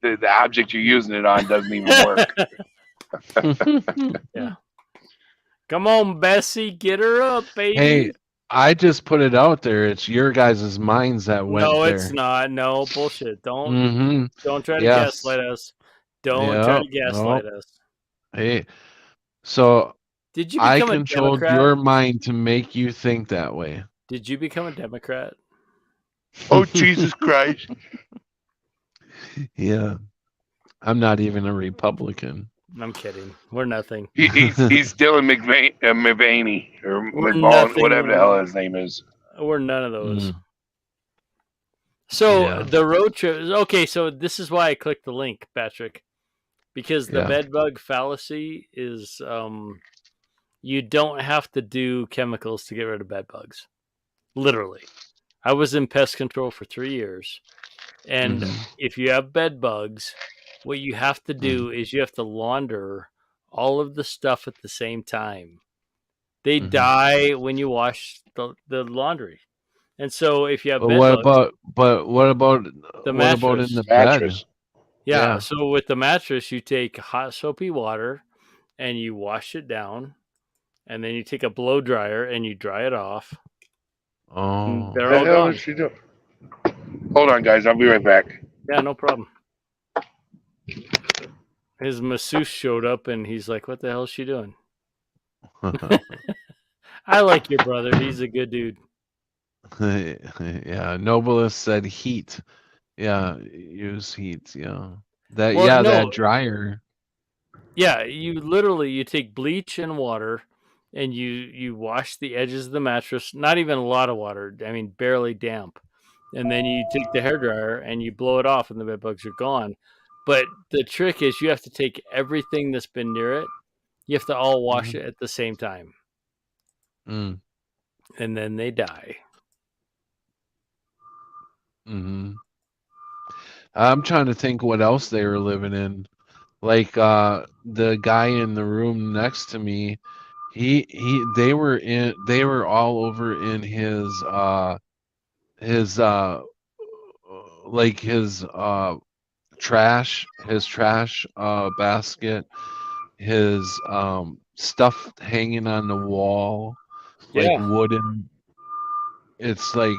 S4: the object you're using it on doesn't even work?
S6: Yeah. Come on, Bessie, get her up, baby.
S3: Hey, I just put it out there. It's your guys' minds that went there.
S6: No, it's not. No, bullshit. Don't try to gaslight us. Don't try to gaslight us.
S3: Hey, so
S6: did you become
S3: I controlled your mind to make you think that way.
S6: Did you become a Democrat?
S4: Oh, Jesus Christ.
S3: Yeah. I'm not even a Republican.
S6: I'm kidding. We're nothing.
S4: He's Dylan Mulvaney or McVaughn, whatever the hell his name is.
S6: We're none of those. So the road trip. Okay, so this is why I clicked the link, Patrick, because the bedbug fallacy is you don't have to do chemicals to get rid of bedbugs. Literally, I was in pest control for 3 years, and if you have bedbugs, what you have to do is you have to launder all of the stuff at the same time They
S3: Mhm.
S6: die when you wash the laundry. And so if you have
S3: But
S6: bed bugs,
S3: what about
S6: the
S3: what about in
S6: mattress.
S3: the bed?
S4: Mattress.
S6: Yeah,
S3: Yeah.
S6: so with the mattress, you take hot soapy water and you wash it down, and then you take a blow dryer and you dry it off. And
S3: Oh.
S6: they're
S4: The
S6: all
S4: hell
S6: gone.
S4: is she doing? Hold on, guys. I'll be right back.
S6: Yeah, no problem. His masseuse showed up and he's like, "What the hell is she doing?" I like your brother. He's a good dude.
S3: Yeah, Nobilis said heat. Yeah, use heat. Yeah, that
S6: Well,
S3: yeah
S6: no,
S3: that dryer.
S6: yeah, you take bleach and water and you wash the edges of the mattress, not even a lot of water. I mean, barely damp. And then you take the hairdryer and you blow it off and the bed bugs are gone. But the trick is you have to take everything that's been near it. You have to all wash it at the same time.
S3: Mm.
S6: And then they die.
S3: Mm-hmm. I'm trying to think what else they were living in. Like the guy in the room next to me, they were all over in his like his trash basket, his stuff hanging on the wall, like
S6: Yeah.
S3: wooden. It's like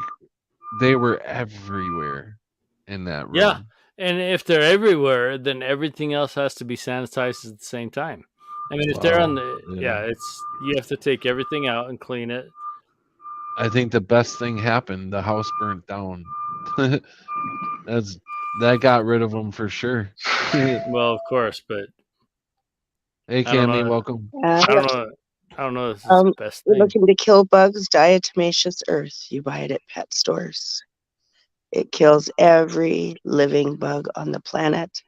S3: they were everywhere in that
S6: Yeah.
S3: room.
S6: And if they're everywhere, then everything else has to be sanitized at the same time. I mean, if they're on
S3: Wow.
S6: the,
S3: Yeah.
S6: you have to take everything out and clean it.
S3: I think the best thing happened. The house burnt down. That's that got rid of them for sure. Hey,
S6: Well, of course, but I don't
S3: Cammy,
S6: know.
S3: welcome.
S6: I don't know. I don't know if this is the best
S7: You're
S6: thing.
S7: looking to kill bugs, Diatomaceous earth. You buy it at pet stores. It kills every living bug on the planet.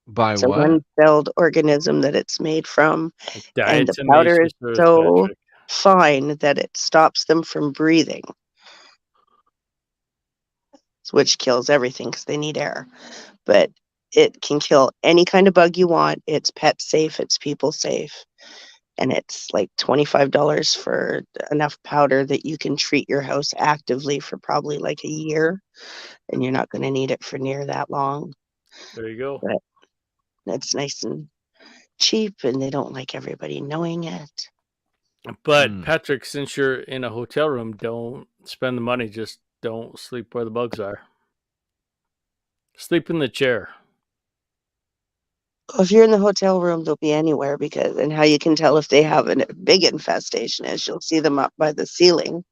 S3: By
S7: It's a
S3: what?
S7: one-celled organism that it's made from, and the
S6: Diatomaceous
S7: powder is
S6: earth,
S7: so
S6: Patrick.
S7: fine that it stops them from breathing, which kills everything because they need air. But it can kill any kind of bug you want. It's pet safe. It's people safe. And it's like $25 for enough powder that you can treat your house actively for probably like a year, and you're not going to need it for near that long.
S6: There you go.
S7: But it's nice and cheap, and they don't like everybody knowing it.
S6: But Patrick, since you're in a hotel room, don't spend the money. Just don't sleep where the bugs are. Sleep in the chair.
S7: If you're in the hotel room, they'll be anywhere and how you can tell if they have a big infestation is you'll see them up by the ceiling.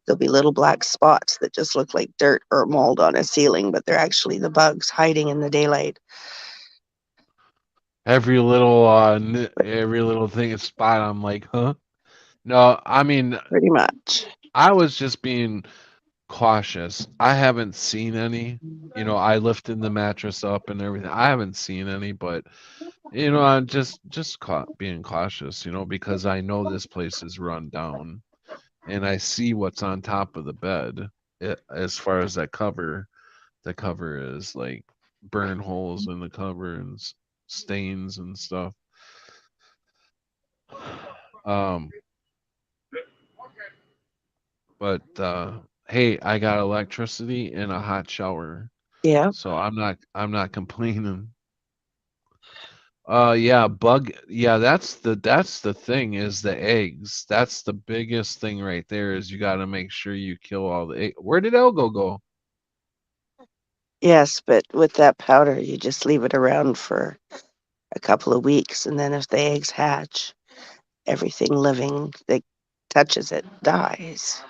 S7: There'll be little black spots that just look like dirt or mold on a ceiling, but they're actually the bugs hiding in the daylight.
S3: Every little thing is spot. I'm like, huh? No, I mean,
S7: pretty much.
S3: I was just being cautious. I haven't seen any. You know, I lifted the mattress up and everything. I haven't seen any, but you know, I'm just being cautious. You know, because I know this place is run down, and I see what's on top of the bed. As far as that cover, the cover is like burn holes in the cover and stains and stuff. But hey, I got electricity and a hot shower.
S7: Yeah.
S3: So I'm not complaining. Yeah, that's the thing is the eggs. That's the biggest thing right there is you got to make sure you kill all the egg. Where did Elgo go?
S7: Yes, but with that powder, you just leave it around for a couple of weeks, and then if the eggs hatch, everything living that touches it dies.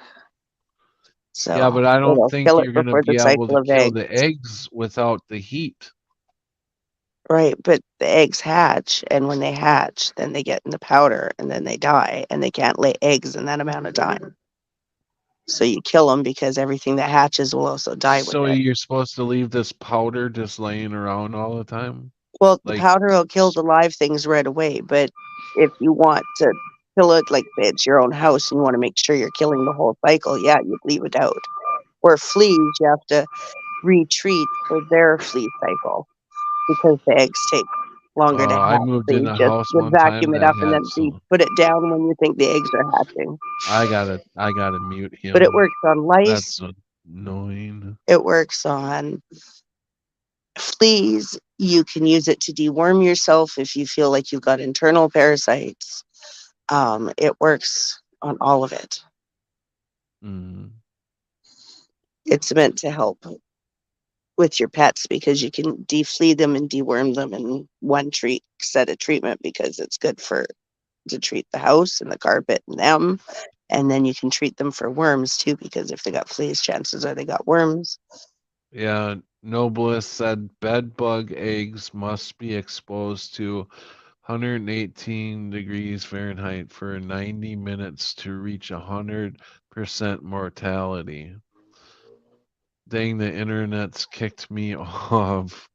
S7: So
S3: Yeah, but I don't
S7: it'll
S3: think
S7: kill it
S3: you're going to
S7: before the
S3: be able
S7: cycle
S3: to
S7: of
S3: kill
S7: eggs.
S3: the eggs without the heat.
S7: Right, but the eggs hatch, and when they hatch, then they get in the powder, and then they die, and they can't lay eggs in that amount of time. So you kill them because everything that hatches will also die
S3: So
S7: with it.
S3: you're supposed to leave this powder just laying around all the time?
S7: Well, the
S3: Like,
S7: powder will kill the live things right away, but if you want to kill it, like say it's your own house and you want to make sure you're killing the whole cycle, yeah, you'd leave it out. Or fleas, you have to retreat for their flea cycle because the eggs take longer to
S3: I
S7: hatch.
S3: moved
S7: So
S3: in
S7: you
S3: a
S7: just
S3: house
S7: would
S3: one time
S7: vacuum it
S3: that
S7: up and
S3: had
S7: then you
S3: some.
S7: put it down when you think the eggs are hatching.
S3: I gotta mute
S7: But it
S3: him.
S7: works on lice.
S3: That's annoying.
S7: It works on fleas. You can use it to deworm yourself if you feel like you've got internal parasites. It works on all of it.
S3: Mm.
S7: It's meant to help with your pets because you can deflea them and deworm them in one set of treatment because it's good to treat the house and the carpet and them. And then you can treat them for worms too, because if they got fleas, chances are they got worms.
S3: Yeah, Noblest said bed bug eggs must be exposed to 118 degrees Fahrenheit for 90 minutes to reach 100% mortality. Dang, the internet's kicked me off.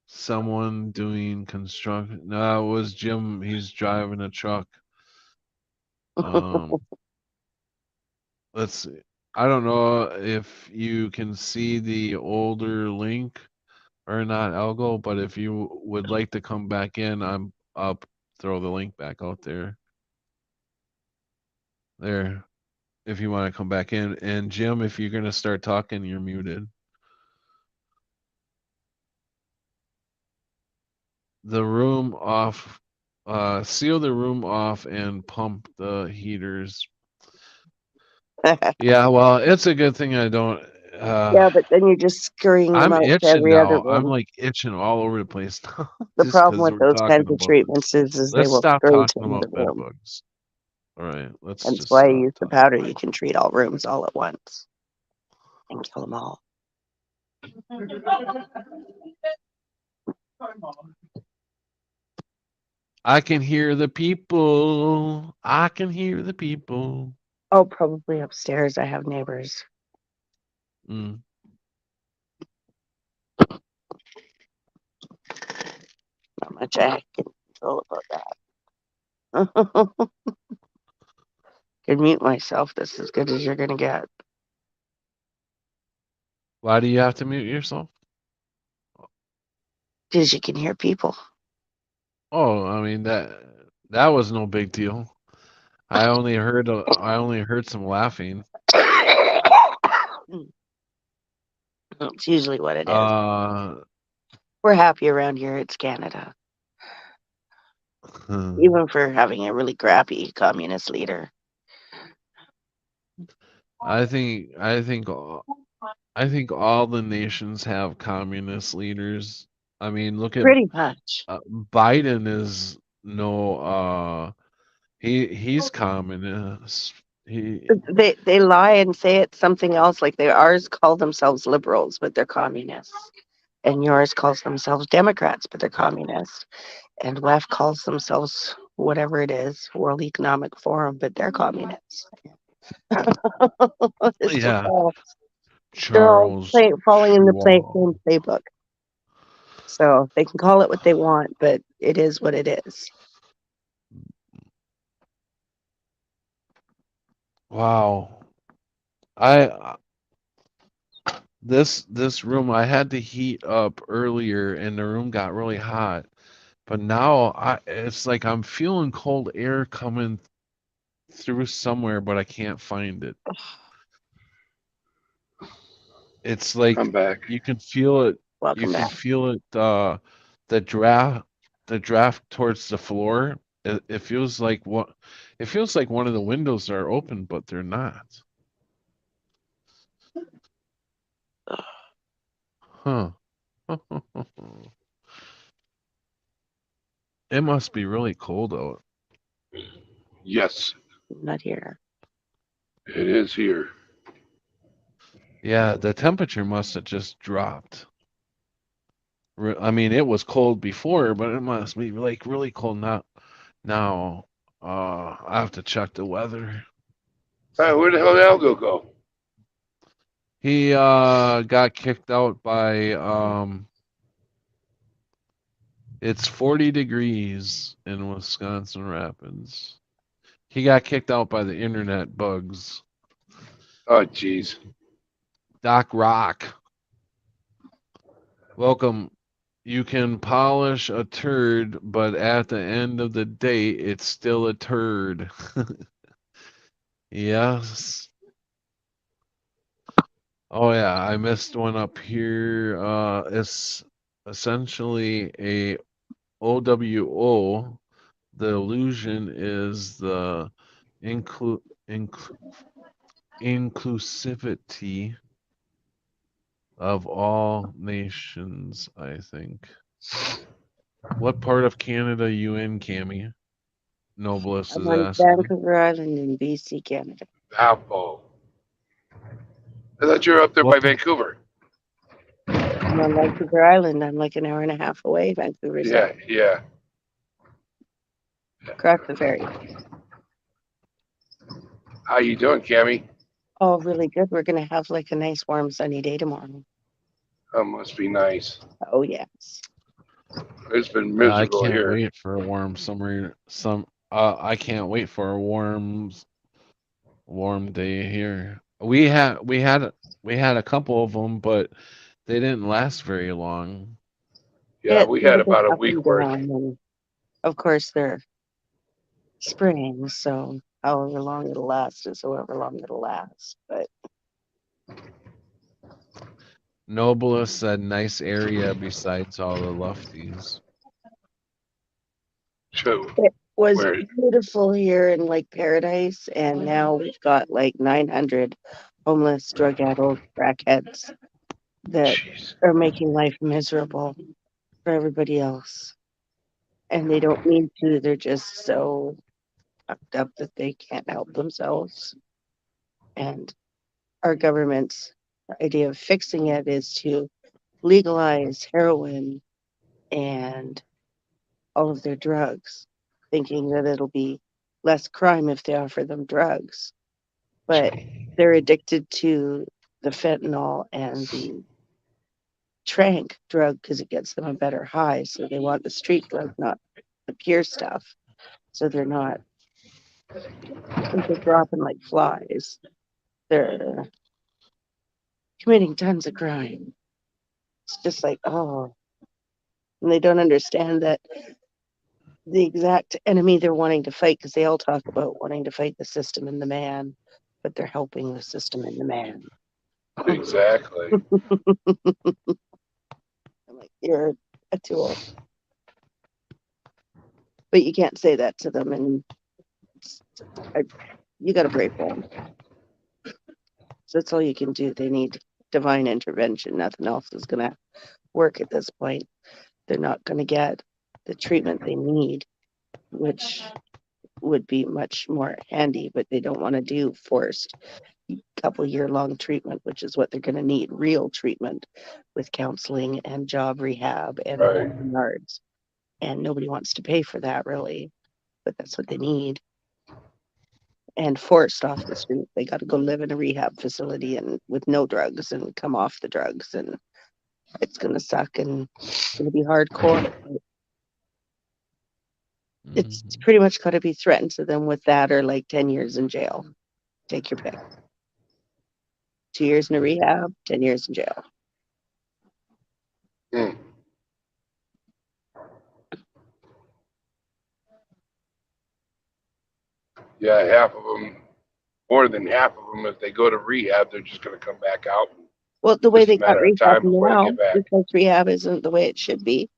S3: Someone doing construction. No, it was Jim. He's driving a truck. Let's see. I don't know if you can see the older link or not, Algo, but if you would like to come back in, I'm up. Throw the link back out there. There, if you want to come back in. And Jim, if you're gonna start talking, you're muted. The room off. Seal the room off and pump the heaters. Yeah, well, it's a good thing I don't.
S7: Yeah, but then you're just scurrying them
S3: I'm
S7: out to
S3: itching
S7: every other
S3: now. I'm
S7: room.
S3: like itching all over the place now.
S7: The
S3: Just
S7: problem
S3: because
S7: with
S3: we're
S7: those
S3: talking
S7: kinds of
S3: about this.
S7: treatments is they
S3: Let's
S7: will
S3: stop
S7: scurry to
S3: talking
S7: another
S3: about bed
S7: room.
S3: bugs. All right, let's
S7: That's
S3: just
S7: why
S3: stop
S7: you use the
S3: talking.
S7: powder. You can treat all rooms all at once and kill them all.
S3: I can hear the people. I can hear the people.
S7: Oh, probably upstairs. I have neighbors.
S3: Mm.
S7: Not much I can control about that. Can mute myself. This is as good as you're gonna get.
S3: Why do you have to mute yourself?
S7: Because you can hear people.
S3: Oh, I mean that was no big deal. I only heard some laughing.
S7: It's usually what it is.
S3: Uh,
S7: We're happy around here. It's Canada. Even for having a really crappy communist leader.
S3: I think all the nations have communist leaders. I mean, look at
S7: Pretty much.
S3: Biden is no he's communist.
S7: They lie and say it's something else. Like ours call themselves liberals, but they're communists. And yours calls themselves Democrats, but they're communists. And WEF calls themselves whatever it is, World Economic Forum, but they're communists. It's just
S3: Yeah,
S7: they're all
S3: Charles
S7: falling in the same
S3: Schwab.
S7: playbook. So they can call it what they want, but it is what it is.
S3: Wow. This room I had to heat up earlier and the room got really hot. But now it's like I'm feeling cold air coming through somewhere, but I can't find it. It's like
S4: I'm back.
S3: you can feel it.
S7: Welcome back.
S3: Feel it. The draft towards the floor. It feels like what? It feels like one of the windows are open, but they're not. Huh. It must be really cold out.
S4: Yes,
S7: Not here.
S4: it is here.
S3: Yeah, the temperature must have just dropped. I mean, it was cold before, but it must be like really cold now. I have to check the weather.
S4: Hey, where the hell did Algo go?
S3: He got kicked out by it's 40 degrees in Wisconsin Rapids. He got kicked out by the internet bugs.
S4: Oh, jeez.
S3: Doc Rock. Welcome. You can polish a turd, but at the end of the day, it's still a turd. Yes. Oh yeah, I missed one up here. It's essentially a OWO. The illusion is the inclu inclu inclusivity of all nations, I think. What part of Canada you in, Cammy? Noblest
S7: I'm
S3: is
S7: on
S3: asking.
S7: Vancouver Island in BC, Canada.
S4: Apple. I thought you were up there by
S3: What?
S4: Vancouver.
S7: I'm on Vancouver Island. I'm like an hour and a half away. Vancouver's
S4: Yeah, yeah.
S7: across the ferry.
S4: How you doing, Cammy?
S7: Oh, really good. We're gonna have like a nice, warm, sunny day tomorrow.
S4: That must be nice.
S7: Oh yes.
S4: It's been
S3: Yeah, I
S4: miserable
S3: can't
S4: here.
S3: wait for a warm summer. I can't wait for a warm day here. We had a couple of them, but they didn't last very long.
S4: Yeah,
S7: It's
S4: we
S7: a
S4: had
S7: little bit
S4: about a
S7: up and
S4: week worth.
S7: down, and of course they're spring, so however long it'll last is however long it'll last. But
S3: Noblest said nice area besides all the lefties.
S4: So,
S7: it was
S4: where?
S7: beautiful here in like paradise, and now we've got like 900 homeless, drug-addled crackheads that
S4: Jeez.
S7: are making life miserable for everybody else. And they don't mean to, they're just so fucked up that they can't help themselves. And our government's idea of fixing it is to legalize heroin and all of their drugs, thinking that it'll be less crime if they offer them drugs. But they're addicted to the fentanyl and the trank drug because it gets them a better high. So they want the street drug, not the pure stuff. So they're not, they're dropping like flies. They're committing tons of crime. It's just like, oh, and they don't understand that the exact enemy they're wanting to fight, because they all talk about wanting to fight the system and the man, but they're helping the system and the man.
S4: Exactly.
S7: I'm like, you're a tool. But you can't say that to them, and you got to pray for them. So that's all you can do. They need divine intervention. Nothing else is going to work at this point. They're not going to get the treatment they need, which would be much more handy, but they don't want to do forced couple-year-long treatment, which is what they're going to need, real treatment with counseling and job rehab and
S4: Right.
S7: whole yards. And nobody wants to pay for that, really, but that's what they need. And forced off the street. They got to go live in a rehab facility and with no drugs and come off the drugs, and it's going to suck and it's going to be hardcore. It's
S3: Mhm.
S7: pretty much got to be threatened to them with that or like 10 years in jail. Take your pick. 2 years in a rehab, 10 years in jail.
S4: Hmm. Yeah, half of them, more than half of them, if they go to rehab, they're just going to come back out.
S7: Well, the way
S4: Just a
S7: they got
S4: matter of
S7: rehab
S4: time before they
S7: now,
S4: get back.
S7: because rehab isn't the way it should be.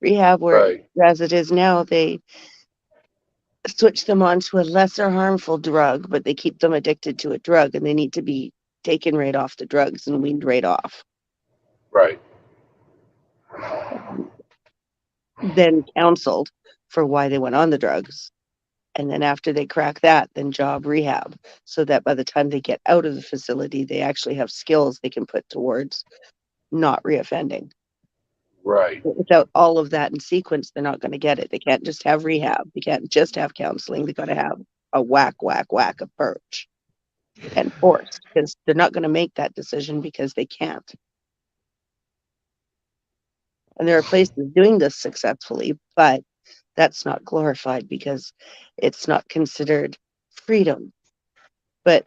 S7: Rehab, where
S4: Right.
S7: as it is now, they switch them onto a lesser harmful drug, but they keep them addicted to a drug, and they need to be taken right off the drugs and weaned right off.
S4: Right.
S7: Then counseled for why they went on the drugs. And then after they crack that, then job rehab, so that by the time they get out of the facility, they actually have skills they can put towards not reoffending.
S4: Right.
S7: But without all of that in sequence, they're not going to get it. They can't just have rehab. They can't just have counseling. They got to have a whack approach and forced, because they're not going to make that decision because they can't. And there are places doing this successfully, but that's not glorified because it's not considered freedom. But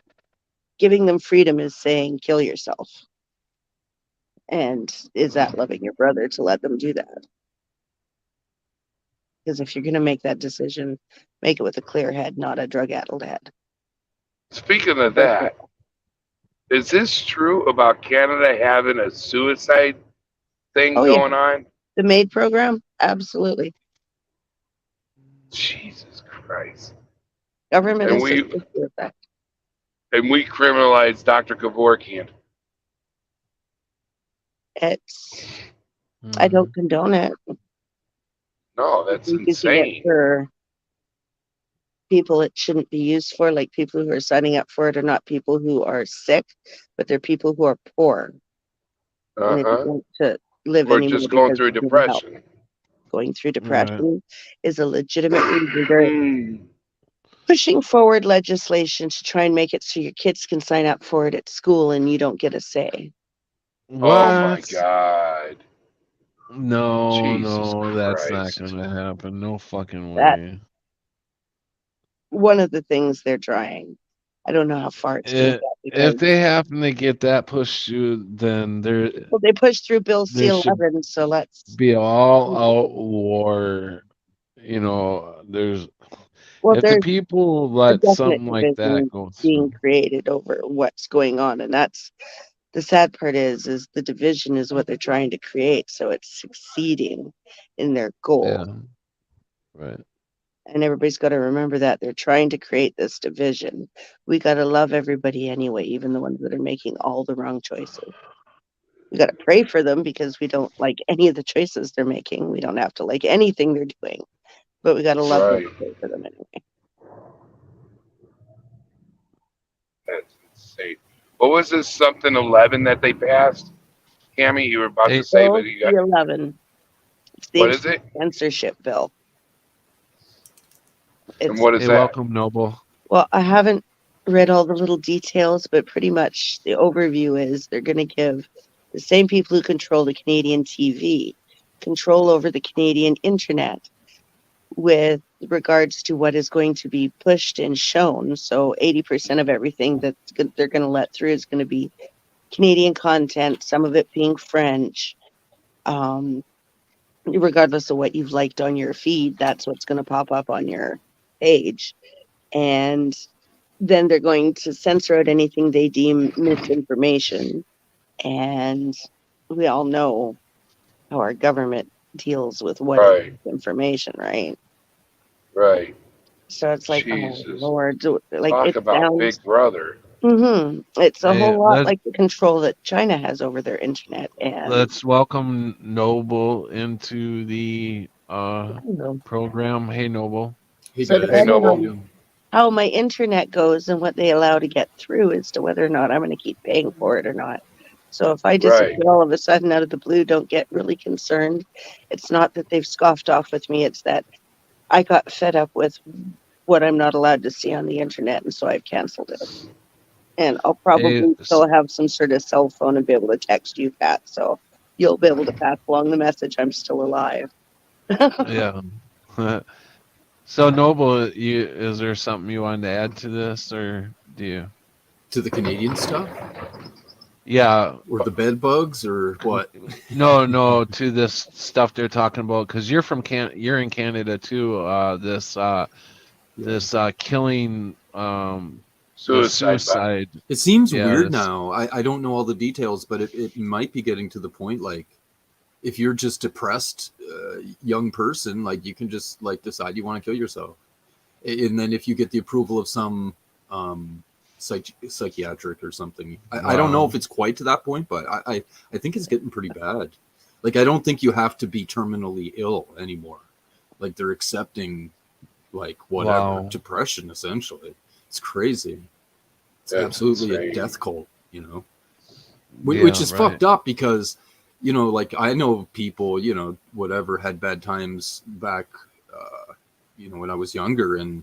S7: giving them freedom is saying kill yourself. And is that loving your brother to let them do that? Because if you're going to make that decision, make it with a clear head, not a drug-addled head.
S4: Speaking of that, is this true about Canada having a suicide thing
S7: Oh, yeah.
S4: going on?
S7: The MAID program? Absolutely.
S4: Jesus Christ.
S7: Government
S4: And
S7: is
S4: we
S7: assisted with that.
S4: criminalize Dr. Kevorkian.
S7: It's, I
S3: Mm-hmm.
S7: don't condone it.
S4: No, that's
S7: Using it
S4: insane.
S7: for people it shouldn't be used for, like people who are signing up for it are not people who are sick, but they're people who are poor and they don't want to live
S4: Or
S7: anymore
S4: just going
S7: because
S4: through
S7: they need help.
S4: depression.
S7: Going through
S3: Right.
S7: depression is a legitimate reason. They're
S4: Mm.
S7: pushing forward legislation to try and make it so your kids can sign up for it at school and you don't get a say.
S4: Oh my
S3: What?
S4: God.
S3: No,
S4: Jesus
S3: no, that's not
S4: Christ.
S3: gonna happen. No fucking
S7: That
S3: way.
S7: one of the things they're trying. I don't know how far it's going to get because
S3: If they happen to get that pushed through, then there
S7: they pushed through Bill
S3: should
S7: C-11, so let's.
S3: be all out war. You know,
S7: Well,
S3: if the
S7: there's
S3: people
S7: a
S3: let
S7: definite
S3: something like that
S7: division
S3: go
S7: being
S3: through,
S7: created over what's going on, and that's the sad part is the division is what they're trying to create, so it's succeeding in their goal.
S3: yeah, right.
S7: And everybody's got to remember that they're trying to create this division. We got to love everybody anyway, even the ones that are making all the wrong choices. We got to pray for them because we don't like any of the choices they're making. We don't have to like anything they're doing, but we got to love them
S4: Right.
S7: and pray for them anyway.
S4: That's insane. What was this something 11 that they passed? Cammy, you were about to
S3: Hey,
S4: say,
S7: Bill
S4: but you got
S7: C-11. It's the
S4: what is it?
S7: censorship bill.
S4: And
S7: It's
S4: what is
S3: hey,
S4: that?
S3: welcome, Noble.
S7: well, I haven't read all the little details, but pretty much the overview is they're going to give the same people who control the Canadian TV control over the Canadian internet with regards to what is going to be pushed and shown. So 80% of everything that they're going to let through is going to be Canadian content, some of it being French. Regardless of what you've liked on your feed, that's what's going to pop up on your page. And then they're going to censor out anything they deem misinformation. And we all know how our government deals with what is
S4: Right.
S7: information, right?
S4: Right.
S7: So it's like, oh
S4: Jesus.
S7: Lord, like
S4: Talk
S7: it
S4: about
S7: sounds.
S4: Big Brother.
S7: It's a
S3: Hey,
S7: whole lot like the control that China has over their internet, and
S3: let's welcome Noble into the
S7: you know,
S3: program. Hey, Noble.
S8: Hey
S7: so
S8: guys,
S4: Hey,
S7: depending
S4: Noble.
S7: on how my internet goes and what they allow to get through as to whether or not I'm going to keep paying for it or not. So if I disappear
S4: Right.
S7: all of a sudden out of the blue, don't get really concerned. It's not that they've scoffed off with me. It's that I got fed up with what I'm not allowed to see on the internet, and so I've canceled it. And I'll probably
S3: Hey,
S7: still have some sort of cell phone and be able to text you, Pat. So you'll be able to pass along the message I'm still alive.
S3: yeah. So, Noble, is there something you wanted to add to this, or do you?
S8: to the Canadian stuff
S3: Yeah.
S8: or the bed bugs or what?
S3: No, to this stuff they're talking about, because you're you're in Canada too. This killing, the
S4: Suicide.
S3: suicide.
S8: It seems
S3: Yeah,
S8: weird
S3: this-
S8: now. I don't know all the details, but it might be getting to the point like if you're just depressed young person, like you can just like decide you want to kill yourself, and then if you get the approval of some psychiatric or something, I don't know
S3: Wow.
S8: if it's quite to that point, but I think it's getting pretty bad. Like I don't think you have to be terminally ill anymore. Like they're accepting like whatever
S3: Wow.
S8: depression essentially. It's crazy. It's
S4: That's
S8: absolutely
S4: insane.
S8: a death cult, you know,
S3: Yeah,
S8: which is
S3: right.
S8: fucked up because, you know, like I know people, you know, whatever had bad times back, you know, when I was younger, and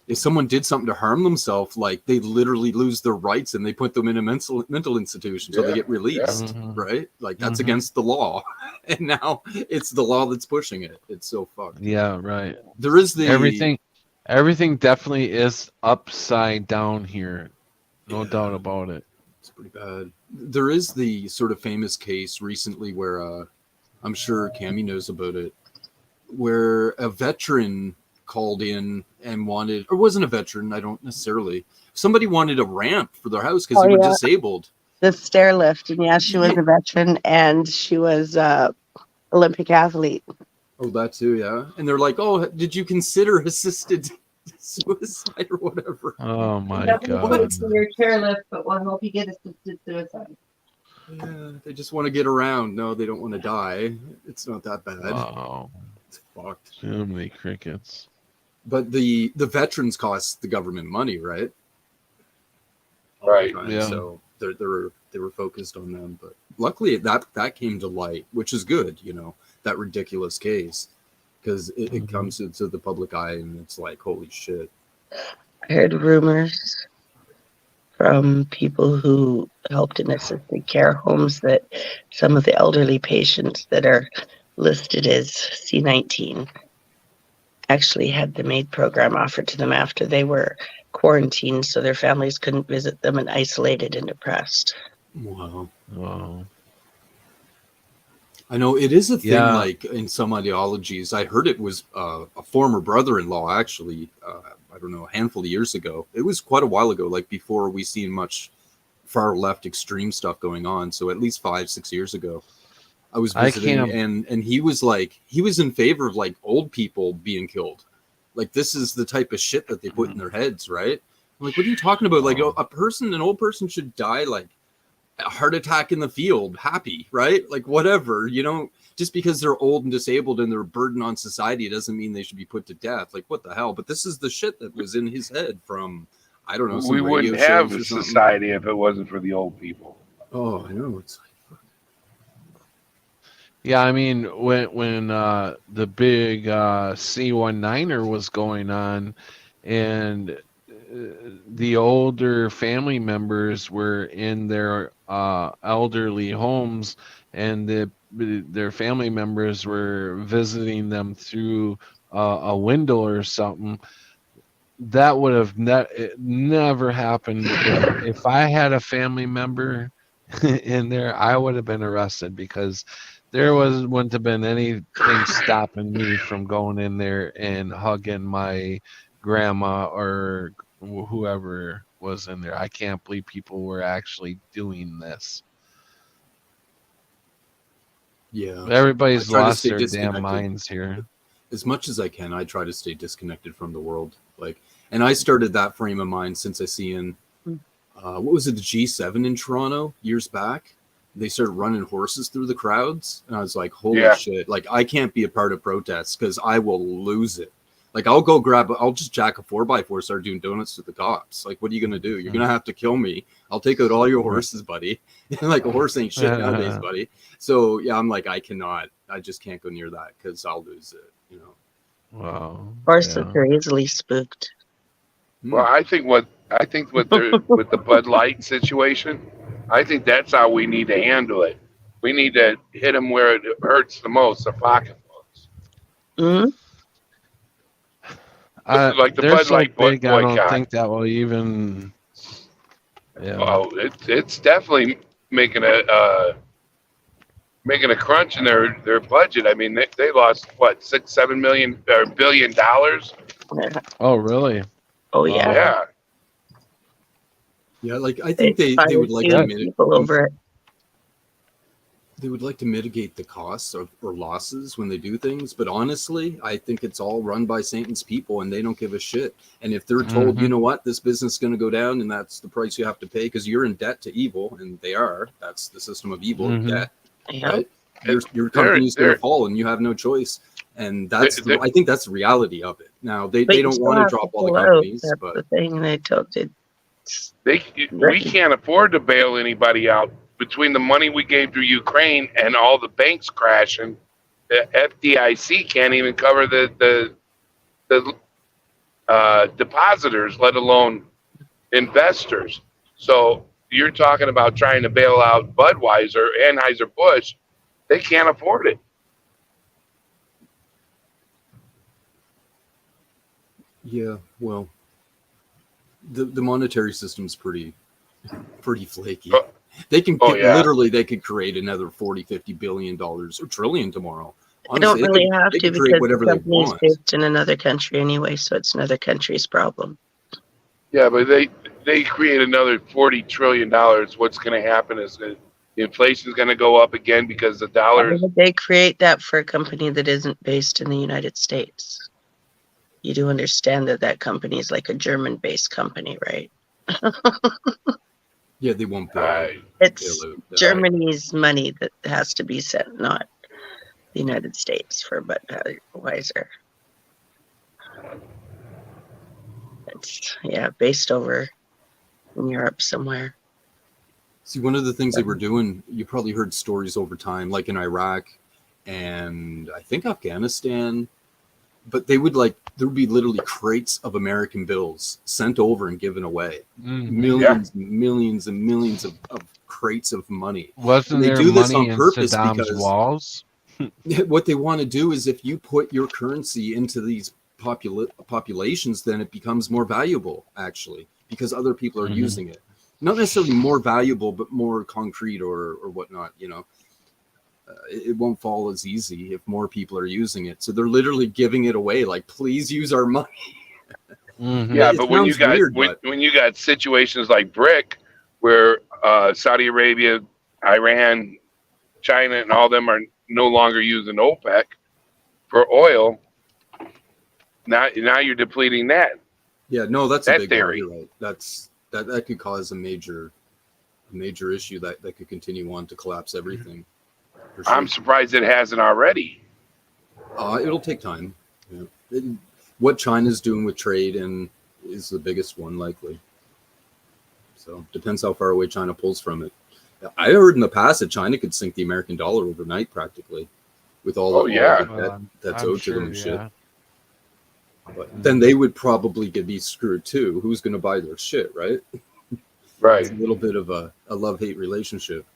S8: if someone did something to harm themselves, like they literally lose their rights and they put them in a mental institution so they
S4: Yeah,
S8: get released,
S3: Mhm.
S8: right? Like that's
S3: Mhm.
S8: against the law, and now it's the law that's pushing it. It's so fucked.
S3: Yeah, right.
S8: There is the
S3: Everything definitely is upside down here. No doubt about it.
S8: It's pretty bad. There is the sort of famous case recently where I'm sure Cammy knows about it, where a veteran called in and wanted, or wasn't a veteran, I don't necessarily, somebody wanted a ramp for their house because
S7: Oh,
S8: they were
S7: yeah.
S8: disabled.
S7: The stair lift. And yeah, she was a veteran and she was Olympic athlete.
S8: Oh, that too, yeah. And they're like, oh, did you consider assisted suicide or whatever?
S3: Oh my
S9: Nobody
S3: god.
S9: wants your chairlift, but will help you get assisted suicide.
S8: Yeah, they just want to get around. No, they don't want to die. It's not that bad.
S3: Wow.
S8: It's fucked.
S3: Too many crickets.
S8: But the veterans cost the government money, right?
S4: Right.
S3: Yeah.
S8: So they were focused on them, but luckily that came to light, which is good. You know, that ridiculous case, because it comes into the public eye, and it's like, holy shit.
S7: I heard rumors from people who helped in assisted care homes that some of the elderly patients that are listed as C19 actually had the MAID program offered to them after they were quarantined, so their families couldn't visit them and isolated and depressed.
S8: Wow.
S3: Wow.
S8: I know it is a thing,
S3: Yeah.
S8: like in some ideologies. I heard it was a former brother-in-law, actually, I don't know, a handful of years ago. It was quite a while ago, like before we seen much far left extreme stuff going on. So at least 5-6 years ago, I was
S3: I
S8: visiting,
S3: can't-
S8: and he was like, he was in favor of like old people being killed. Like, this is the type of shit that they put in their heads, right? I'm like, what are you talking about? Like, an old person should die like a heart attack in the field, happy, right? Like, whatever, you know, just because they're old and disabled and they're a burden on society doesn't mean they should be put to death. Like, what the hell? But this is the shit that was in his head from, I don't know, some
S4: We
S8: radio
S4: wouldn't have
S8: shows
S4: a
S8: or something.
S4: society if it wasn't for the old people.
S8: Oh, I know. It's
S3: Yeah, I mean, when the big C19er was going on, and the older family members were in their elderly homes, and their family members were visiting them through a window or something, that would have never happened. If I had a family member in there, I would have been arrested, because there wouldn't have been anything stopping me from going in there and hugging my grandma or whoever was in there. I can't believe people were actually doing this.
S8: yeah.
S3: Everybody's
S8: I try to
S3: lost
S8: stay
S3: their damn
S8: disconnected.
S3: minds here.
S8: As much as I can, I try to stay disconnected from the world. Like, and I started that frame of mind since I seen, what was it, the G7 in Toronto years back? They started running horses through the crowds, and I was like, holy
S4: Yeah.
S8: shit. Like, I can't be a part of protests because I will lose it. Like, I'll just jack a 4x4, start doing donuts to the cops. Like, what are you going to do? You're going to have to kill me. I'll take out all your horses, buddy. Like, a horse ain't shit nowadays, buddy. So, yeah, I'm like, I just can't go near that because I'll lose it, you know.
S3: Wow.
S7: Horses
S3: Yeah.
S7: are easily spooked.
S4: Well, I think with the Bud Light situation, I think that's how we need to handle it. We need to hit them where it hurts the most, the pocketbooks.
S7: Mm-hmm.
S4: Like the
S3: They're
S4: Bud
S3: so
S4: Light
S3: big, I don't
S4: boycott.
S3: think that will even. Yeah.
S4: Oh, it's definitely making a crunch in their budget. I mean, they lost what, $6-7 million or $1 billion.
S3: Oh, really?
S7: Oh, yeah.
S4: Yeah,
S8: Yeah, like, I think they would like to
S7: fired people over it.
S8: they would like to mitigate the costs or losses when they do things, but honestly, I think it's all run by Satan's people, and they don't give a shit. And if they're told, you know what, this business is going to go down, and that's the price you have to pay because you're in debt to evil, and they are. That's the system of evil, debt.
S7: Yeah.
S8: Right? Your company's going to fall, and you have no choice. And that's I think that's the reality of it. Now they don't want to drop all the companies,
S7: that's
S8: but
S7: the thing they took it.
S4: we can't afford to bail anybody out. Between the money we gave to Ukraine and all the banks crashing, the FDIC can't even cover the depositors, let alone investors. So you're talking about trying to bail out Budweiser, Anheuser-Busch. They can't afford it.
S8: yeah, well, the monetary system's pretty pretty flaky.
S4: Oh,
S8: They can
S4: yeah.
S8: literally they could create another $40-50 billion or trillion tomorrow.
S7: They don't
S8: Honestly,
S7: really have
S8: they
S7: to
S8: can create
S7: because
S8: whatever
S7: the
S8: they
S7: company's
S8: want.
S7: based in another country anyway, so it's another country's problem.
S4: Yeah, but they create another $40 trillion. What's going to happen is that inflation is going to go up again because the
S7: Why
S4: dollars.
S7: would they create that for a company that isn't based in the United States? You do understand that that company is like a German-based company, right?
S8: Yeah, they won't
S7: It's
S8: bail out.
S7: Germany's money that has to be sent, not the United States for Budweiser. It's based over in Europe somewhere.
S8: See, one of the things they were doing, you probably heard stories over time, like in Iraq and I think Afghanistan, but they would there would be literally crates of American bills sent over and given away. Millions and millions and millions of crates of money.
S3: Wasn't
S8: they
S3: there
S8: do this
S3: money
S8: on
S3: in
S8: purpose
S3: Saddam's
S8: because
S3: walls?
S8: what they want to do is if you put your currency into these populations, then it becomes more valuable, actually, because other people are using it. Not necessarily more valuable, but more concrete or whatnot, it won't fall as easy if more people are using it. So they're literally giving it away, like, please use our money.
S4: Yeah, but when you got
S8: weird,
S4: when you got situations like BRIC, where Saudi Arabia, Iran, China, and all them are no longer using OPEC for oil, now you're depleting that.
S8: Yeah, no, that's a big
S4: theory.
S8: One. You're right. That could cause a major issue that could continue on to collapse everything.
S4: Sure. I'm surprised it hasn't already.
S8: It'll take time. Yeah. What China's doing with trade is the biggest one, likely. So depends how far away China pulls from it. I heard in the past that China could sink the American dollar overnight, practically, with all the debt that's owed to them and shit. But then they would probably be screwed too. Who's going to buy their shit, right?
S4: Right.
S8: It's a little bit of a love-hate relationship.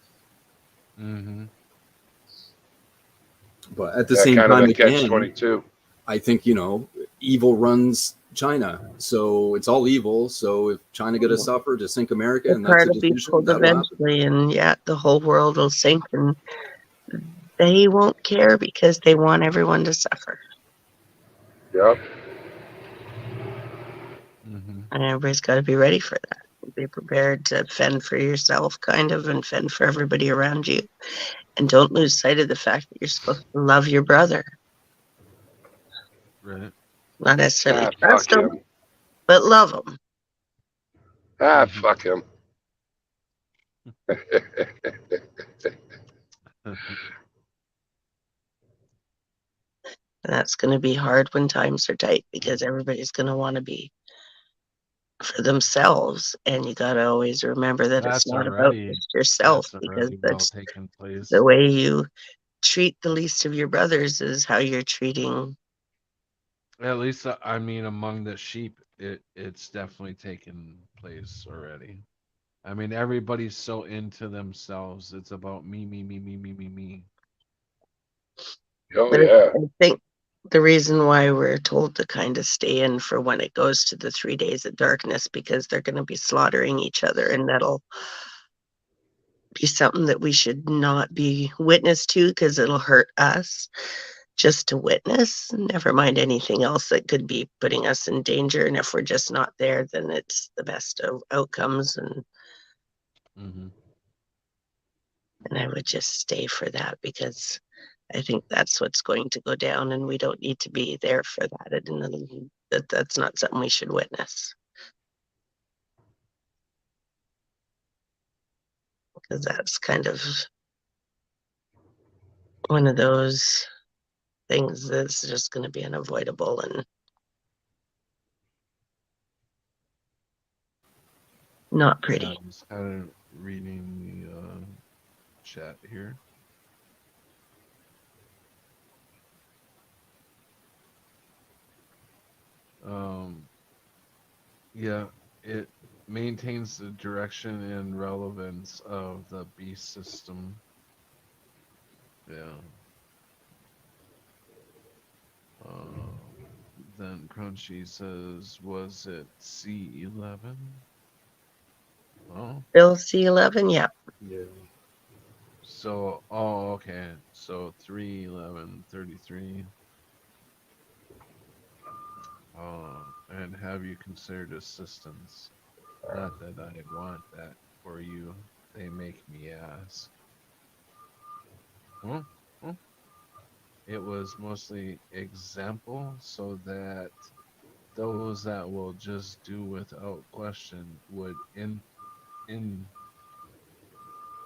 S8: But at the same time, again,
S4: catch-22.
S8: I think, evil runs China. So it's all evil. So if China going to suffer to sink America, and that's a decision,
S7: pulled eventually, and the whole world will sink, and they won't care because they want everyone to suffer.
S4: Yep.
S7: And everybody's got to be ready for that. Be prepared to fend for yourself, and fend for everybody around you. And don't lose sight of the fact that you're supposed to love your brother.
S3: Right.
S7: Not necessarily trust him, but love him.
S4: Fuck him.
S7: And that's going to be hard when times are tight because everybody's going to want to be for themselves, and you got to always remember that it's not about just yourself, because that's the way you treat the least of your brothers is how you're treating.
S3: At least, I mean, among the sheep, it's definitely taken place already. I mean, everybody's so into themselves. It's about me, me, me, me, me, me, me.
S4: Oh, yeah.
S7: I think the reason why we're told to kind of stay in for when it goes to the 3 days of darkness, because they're going to be slaughtering each other, and that'll be something that we should not be witness to, because it'll hurt us just to witness, never mind anything else that could be putting us in danger. And if we're just not there, then it's the best of outcomes. And and I would just stay for that, because I think that's what's going to go down, and we don't need to be there for that. And that's not something we should witness, because that's kind of one of those things that's just going to be unavoidable and not pretty.
S3: I'm just kind of reading the chat here. Yeah, it maintains the direction and relevance of the beast system. Yeah. Then Crunchy says, was it C11? Oh,
S7: Bill C11, yeah.
S8: Yeah.
S3: so, oh, okay. So 3, 11, 33. And have you considered assistance? Not that I want that for you. They make me ask. Hmm? Hmm? It was mostly example so that those that will just do without question would in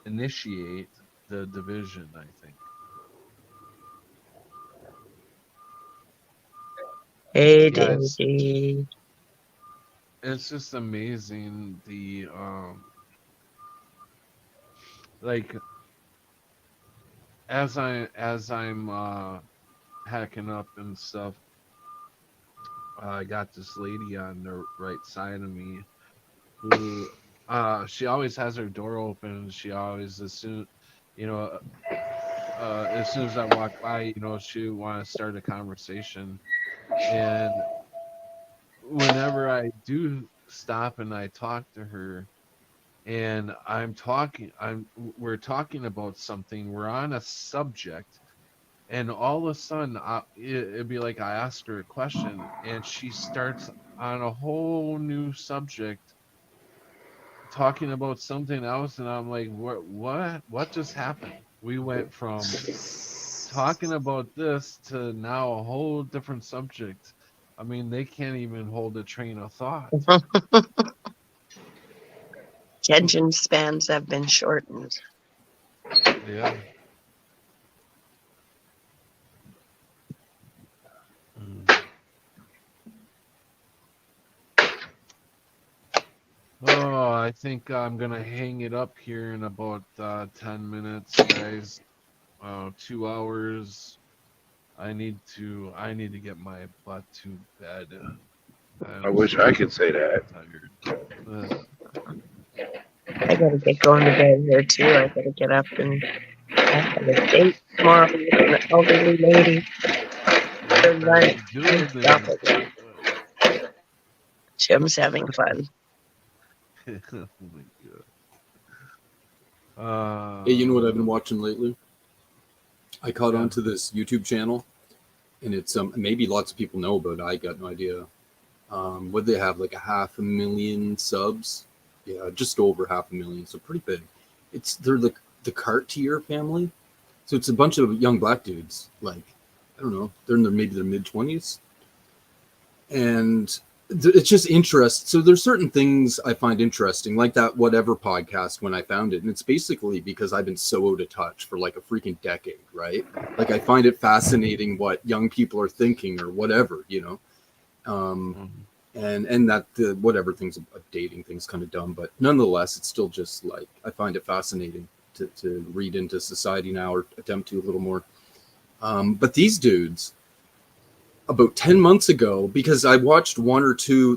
S3: initiate the division, I think.
S7: Hey,
S3: Yeah, it's just amazing the like as I'm hacking up and stuff, I got this lady on the right side of me who she always has her door open. She always you know as soon as I walk by, she want to start a conversation. And whenever I do stop and I talk to her, and we're talking about something, we're on a subject, and all of a sudden it'd be like I ask her a question and she starts on a whole new subject talking about something else, and I'm like, what just happened? We went from talking about this to now a whole different subject. I mean, they can't even hold a train of thought.
S7: attention spans have been shortened.
S3: Yeah. Mm. Oh, I think I'm gonna hang it up here in about 10 minutes, guys. 2 hours. I need to get my butt to bed.
S4: I
S3: I'm
S4: wish I could say that.
S3: tired.
S7: I gotta get going to bed here too. I gotta get up and I have a date tomorrow with an elderly lady for
S3: What are
S7: lunch.
S3: you doing
S7: Stop
S3: there?
S7: it. Jim's having fun.
S3: Oh my god.
S8: Hey, you know what I've been watching lately? I caught
S3: Yeah.
S8: on to this YouTube channel, and it's maybe lots of people know, but I got no idea. What they have, like 500,000 subs? Yeah, just over 500,000, so pretty big. They're like the Cartier family, so it's a bunch of young black dudes. Like, I don't know, they're in their mid-20s, and it's just interest. So there's certain things I find interesting, like that whatever podcast when I found it, and it's basically because I've been so out of touch for like a freaking decade, right? Like I find it fascinating what young people are thinking or whatever,
S3: Mhm.
S8: and that the whatever things dating things kind of dumb, but nonetheless, it's still just like I find it fascinating to read into society now or attempt to a little more. But these dudes, about 10 months ago, because I watched one or two,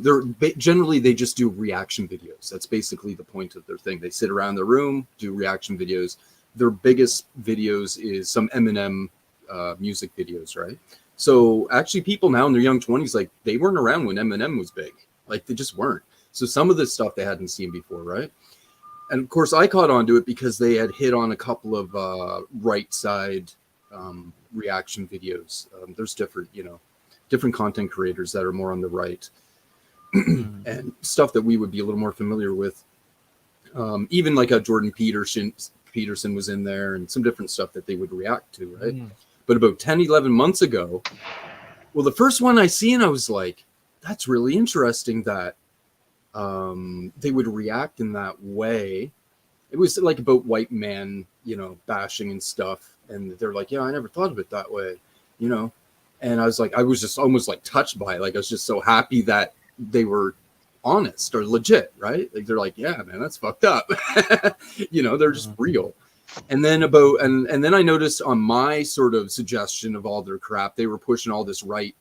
S8: generally they just do reaction videos. That's basically the point of their thing. They sit around the room, do reaction videos. Their biggest videos is some Eminem music videos, right? So actually people now in their young 20s, like they weren't around when Eminem was big. Like they just weren't. So some of this stuff they hadn't seen before, right? And of course I caught on to it because they had hit on a couple of right side reaction videos. There's different content creators that are more on the right and stuff that we would be a little more familiar with. Even like a Jordan Peterson was in there and some different stuff that they would react to, right? But about 10, 11 months ago, well, the first one I seen, I was like, that's really interesting that they would react in that way. It was like about white man, bashing and stuff. And they're like, yeah, I never thought of it that way, And I was like, I was just almost like touched by it. Like, I was just so happy that they were honest or legit, right? Like, they're like, yeah, man, that's fucked up. They're just real. And then and then I noticed on my sort of suggestion of all their crap, they were pushing all this right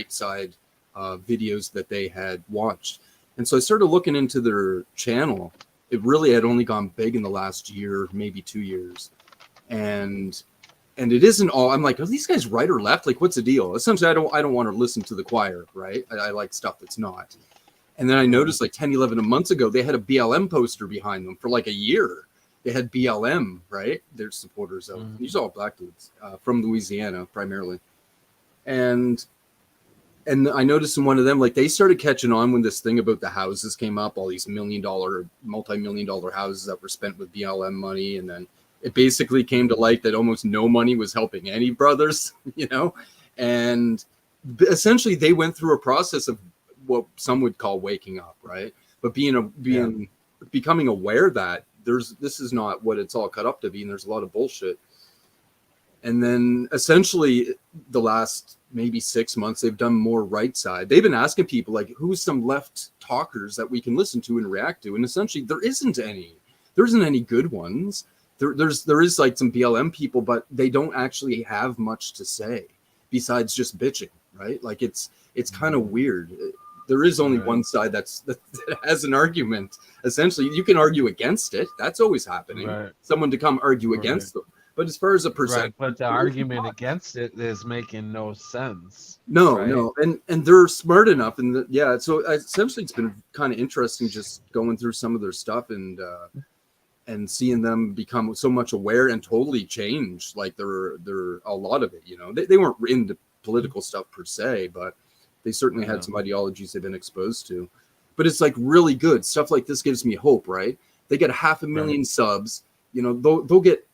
S8: side videos that they had watched. And so I started looking into their channel. It really had only gone big in the last year, maybe 2 years. And it isn't all, I'm like, are these guys right or left? Like, what's the deal? Essentially, I don't want to listen to the choir, right? I like stuff that's not. And then I noticed like 10, 11 months ago, they had a BLM poster behind them for like a year. They had BLM, right? They're supporters of, these are all black dudes from Louisiana primarily. And I noticed in one of them, like they started catching on when this thing about the houses came up, all these multi-million-dollar houses that were spent with BLM money. And then it basically came to light that almost no money was helping any brothers, you know? And essentially they went through a process of what some would call waking up, right? But becoming aware that this is not what it's all cut up to be, and there's a lot of bullshit. And then essentially the last maybe 6 months, they've done more right side. They've been asking people like, who's some left talkers that we can listen to and react to? And essentially there isn't any good ones. There is like some BLM people, but they don't actually have much to say besides just bitching, right? Like it's kind of weird. There is only one side that has an argument. Essentially, you can argue against it. That's always happening. Right. Someone to come argue against them. But as far as a percent,
S3: but the argument against it is making no sense.
S8: No, and they're smart enough, and so essentially it's been kind of interesting just going through some of their stuff and seeing them become so much aware and totally change. Like they're a lot of it, you know. They weren't into political stuff per se, but they certainly had some ideologies they've been exposed to. But it's like really good stuff. Like this gives me hope, right? They get 500,000 subs, you know, they'll get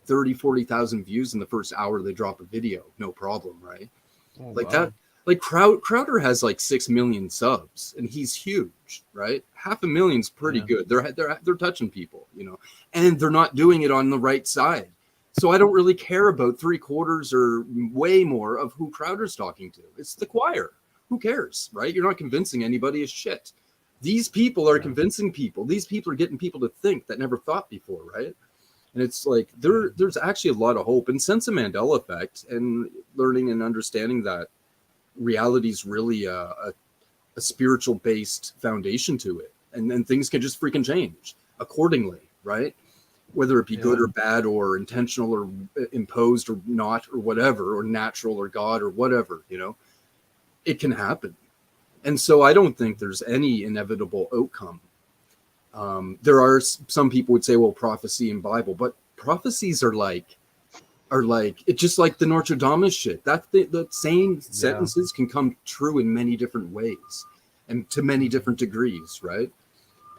S8: 30, 40,000 views in the first hour they drop a video, no problem, right? That. Like Crowder has like 6 million subs, and he's huge, right? 500,000's pretty good. They're touching people, you know, and they're not doing it on the right side. So I don't really care about 3/4 or way more of who Crowder's talking to. It's the choir. Who cares, right? You're not convincing anybody of shit. These people are convincing people. These people are getting people to think that never thought before, right? And it's like there's actually a lot of hope, and since the Mandela effect and learning and understanding that reality is really a spiritual based foundation to it, and then things can just freaking change accordingly, right? Whether it be good or bad or intentional or imposed or not or whatever, or natural or God or whatever, you know, it can happen. And so I don't think there's any inevitable outcome. There are some people would say, well, prophecy and Bible, but prophecies are like it's just like the Notre Dame shit. That the same sentences can come true in many different ways and to many different degrees, right?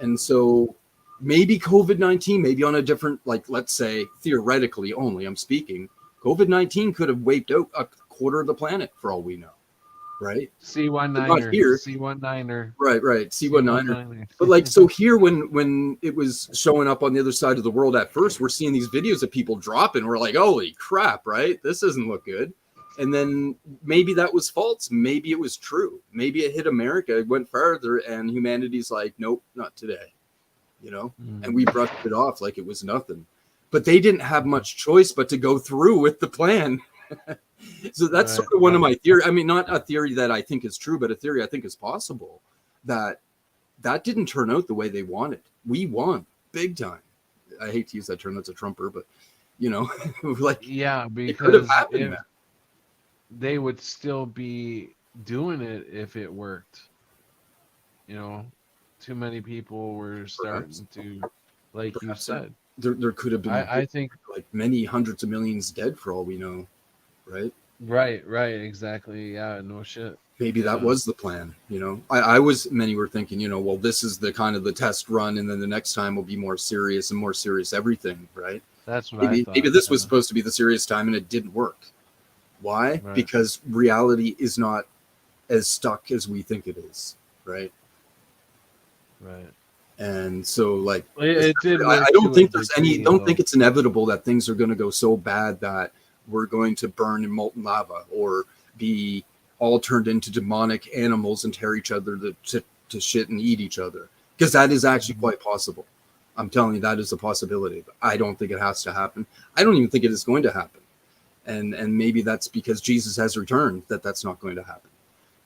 S8: And so maybe COVID-19, maybe on a different, like, let's say theoretically only, I'm speaking, COVID-19 could have wiped out 1/4 of the planet for all we know. Right?
S3: C19er.
S8: Right. C19er. But like, so here when it was showing up on the other side of the world at first, we're seeing these videos of people dropping. We're like, holy crap, right? This doesn't look good. And then maybe that was false. Maybe it was true. Maybe it hit America, it went farther, and humanity's like, nope, not today. You know? And we brushed it off like it was nothing. But they didn't have much choice but to go through with the plan. So that's sort of one of my theories. I mean, not a theory that I think is true, but a theory I think is possible, that didn't turn out the way they wanted. We won big time. I hate to use that term. That's a Trumper, but you know, like,
S3: because they would still be doing it if it worked. You know, too many people were starting to, like you said.
S8: There could have been,
S3: I think,
S8: like many hundreds of millions dead for all we know. Right,
S3: exactly. Yeah, no shit.
S8: Maybe that was the plan, you know. Many were thinking, you know, well, this is the kind of the test run, and then the next time will be more serious and more serious everything, right?
S3: That's what I thought.
S8: Maybe this was supposed to be the serious time, and it didn't work. Why? Right. Because reality is not as stuck as we think it is, right?
S3: Right.
S8: And so, like,
S3: it did.
S8: I don't think there's any. Don't think it's inevitable that things are going to go so bad that we're going to burn in molten lava or be all turned into demonic animals and tear each other to shit and eat each other. Because that is actually quite possible. I'm telling you, that is a possibility. But I don't think it has to happen. I don't even think it is going to happen. And maybe that's because Jesus has returned, that's not going to happen.